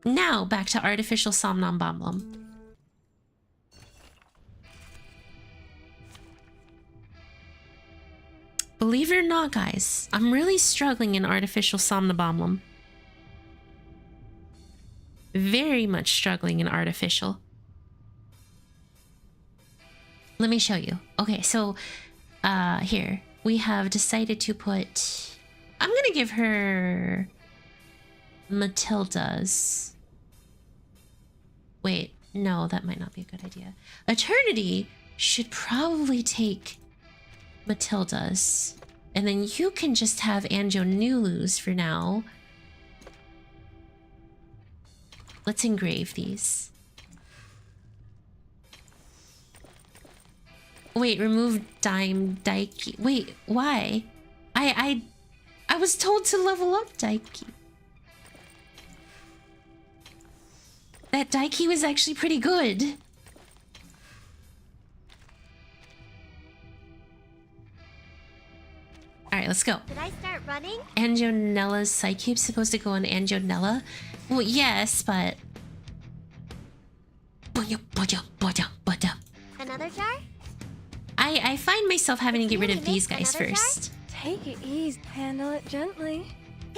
A: now back to Artificial Somnambulum. Believe it or not, guys, I'm really struggling in Artificial Somnambulum. Very much struggling in Artificial. Let me show you. Okay, so here we have decided to put... I'm gonna give her Matilda's. Wait, no, that might not be a good idea. Eternity should probably take Matilda's. And then you can just have Anjonulu's for now. Let's engrave these. Wait, remove Daiki. Wait, why? I was told to level up Daiki. That Daiki was actually pretty good. Alright, let's go.
E: Did I start running?
A: Anjonella's Psycube's supposed to go on Anjonella? Well, yes, but...
E: Another jar?
A: I find myself having to get rid of these guys first.
N: Take it easy. Handle it gently.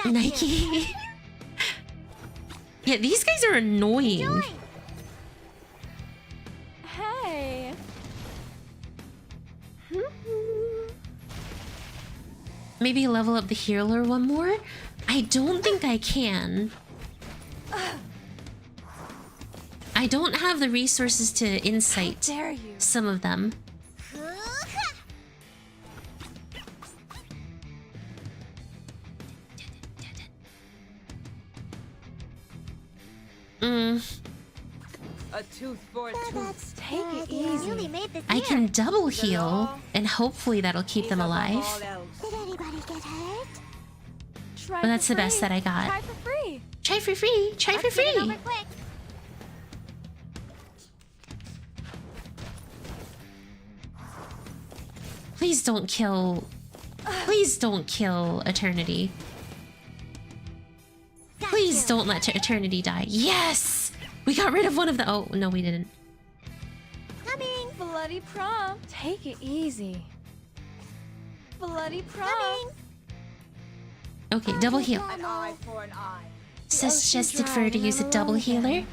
A: Nike. Yeah, these guys are annoying.
N: Hey.
A: Maybe level up the healer one more? I don't think I can. I don't have the resources to insight some of them.
T: A tooth for a tooth.
N: Take it easy.
A: I can double heal, and hopefully that'll keep them alive.
D: Did anybody get hurt?
A: But that's the best that I got.
N: Try for free.
A: Try for free. Try for free. Please don't kill... Please don't kill Eternity. Please don't let Eternity die. Yes! We got rid of one of the... Oh, no, we didn't.
N: Coming! Bloody prom. Take it easy. Bloody prom.
A: Okay, double heal.
T: An eye for an eye.
A: Suggested for her to use a double healer.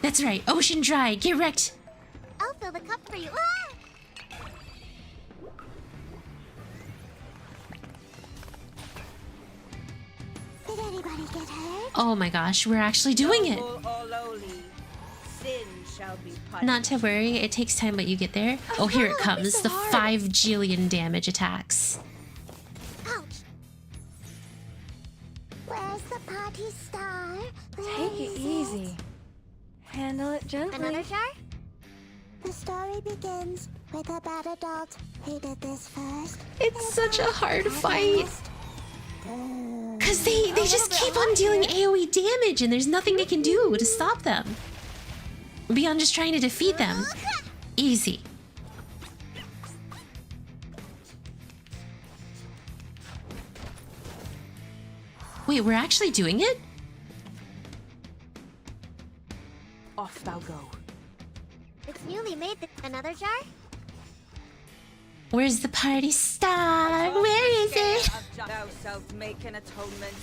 A: That's right, Ocean Dry. Get wrecked.
E: I'll fill the cup for you.
D: Did anybody get hurt?
A: Oh my gosh, we're actually doing it. Not to worry, it takes time, but you get there. Oh, here it comes. The 5 jillion damage attacks.
D: Ouch! Where's the party star?
N: Take it easy. Handle it gently.
E: Another jar?
D: The story begins with a bad adult who did this first.
A: It's such a hard fight. Because they just keep on dealing AoE damage and there's nothing they can do to stop them. beyond just trying to defeat them. Easy. Wait, we're actually doing it?
J: Off thou go.
E: It's newly made. Another jar?
A: Where's the party star? Where is it?
I: Thou shalt make an atonement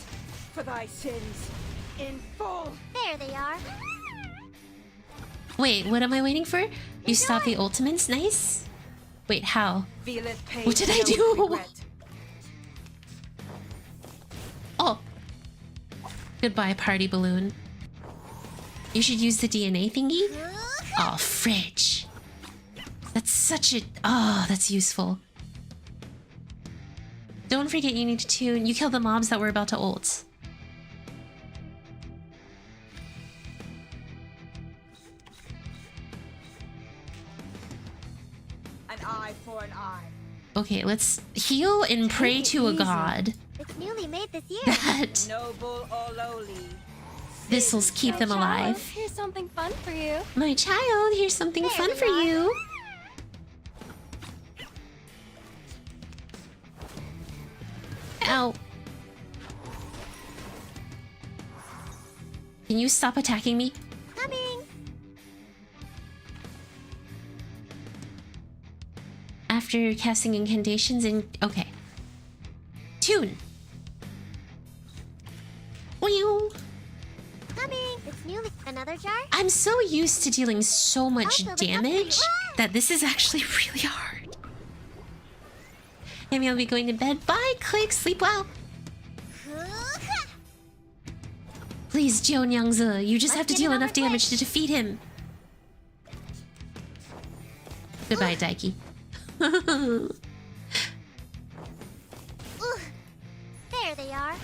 I: for thy sins in full.
E: There they are.
A: Wait, what am I waiting for? You stop the ultimates? Nice. Wait, how? What did I do? Oh. Goodbye, party balloon. You should use the DNA thingy? Oh, fridge. That's such a... Oh, that's useful. Don't forget you need to tune. You killed the mobs that were about to ult.
I: An eye for an eye.
A: Okay, let's heal and pray to a god.
E: It's newly made this year.
A: That
I: Noble or lowly.
A: this'll keep them alive.
N: Here's something fun for you.
A: My child, here's something fun for you. Ow. Can you stop attacking me?
E: Coming.
A: After casting incantations in... Okay. Tune. Whew.
E: Coming. It's newly another jar.
A: I'm so used to dealing so much damage that this is actually really hard. Maybe I'll be going to bed. Bye, Click. Sleep well. Please, Joan Youngzi, you just have to deal enough damage to defeat him. Goodbye, Daiki.
E: There they are.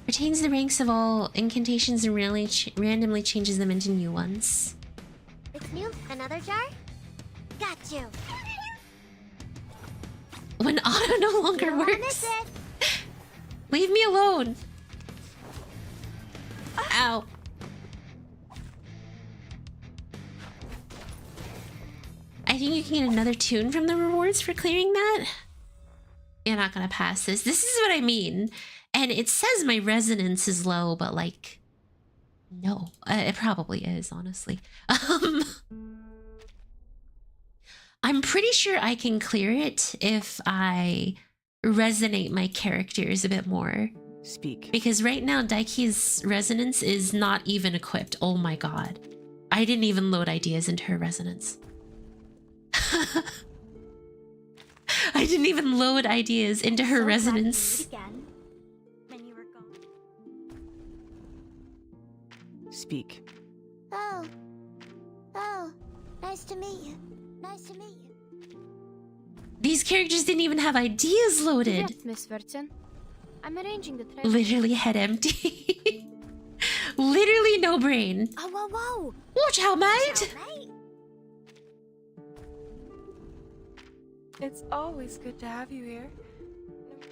A: Retains the ranks of all incantations and randomly changes them into new ones.
E: It's new. Another jar? Got you.
A: When auto no longer works. Leave me alone. Ow. I think you can get another tune from the rewards for clearing that. You're not gonna pass this. This is what I mean. And it says my resonance is low, but like, no, it probably is, honestly. I'm pretty sure I can clear it if I resonate my characters a bit more.
J: Speak.
A: Because right now, Daiki's resonance is not even equipped. Oh my god. I didn't even load ideas into her resonance. I didn't even load ideas into her resonance.
J: Speak.
E: Oh, nice to meet you. Nice to meet you.
A: These characters didn't even have ideas loaded.
V: Yes, Miss Vertin. I'm arranging the trip.
A: Literally head empty. Literally no brain.
E: Oh, whoa.
A: Watch out, mate.
N: It's always good to have you here.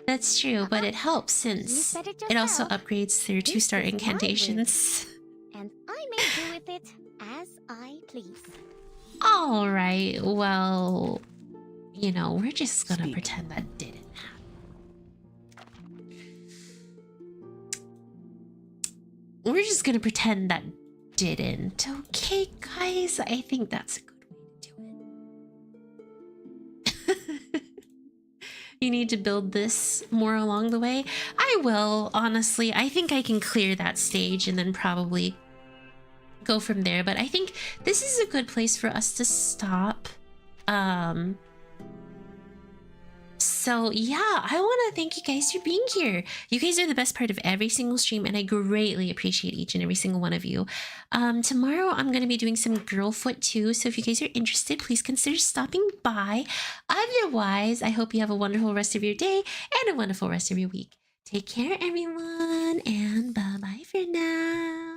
A: That's true, but it helps since it also upgrades their 2-star incantations.
E: And I may do with it as I please.
A: Alright, well, you know, we're just gonna pretend that didn't happen. We're just gonna pretend that didn't. Okay, guys, I think that's a good way to do it. You need to build this more along the way. I will, honestly. I think I can clear that stage and then probably go from there, but I think this is a good place for us to stop. So yeah, I want to thank you guys for being here. You guys are the best part of every single stream, and I greatly appreciate each and every single one of you. Tomorrow I'm going to be doing some Girlfoot too, so if you guys are interested, please consider stopping by. Otherwise, I hope you have a wonderful rest of your day and a wonderful rest of your week. Take care, everyone, and bye-bye for now.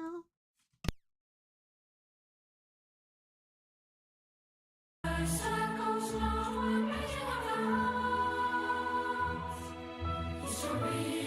W: History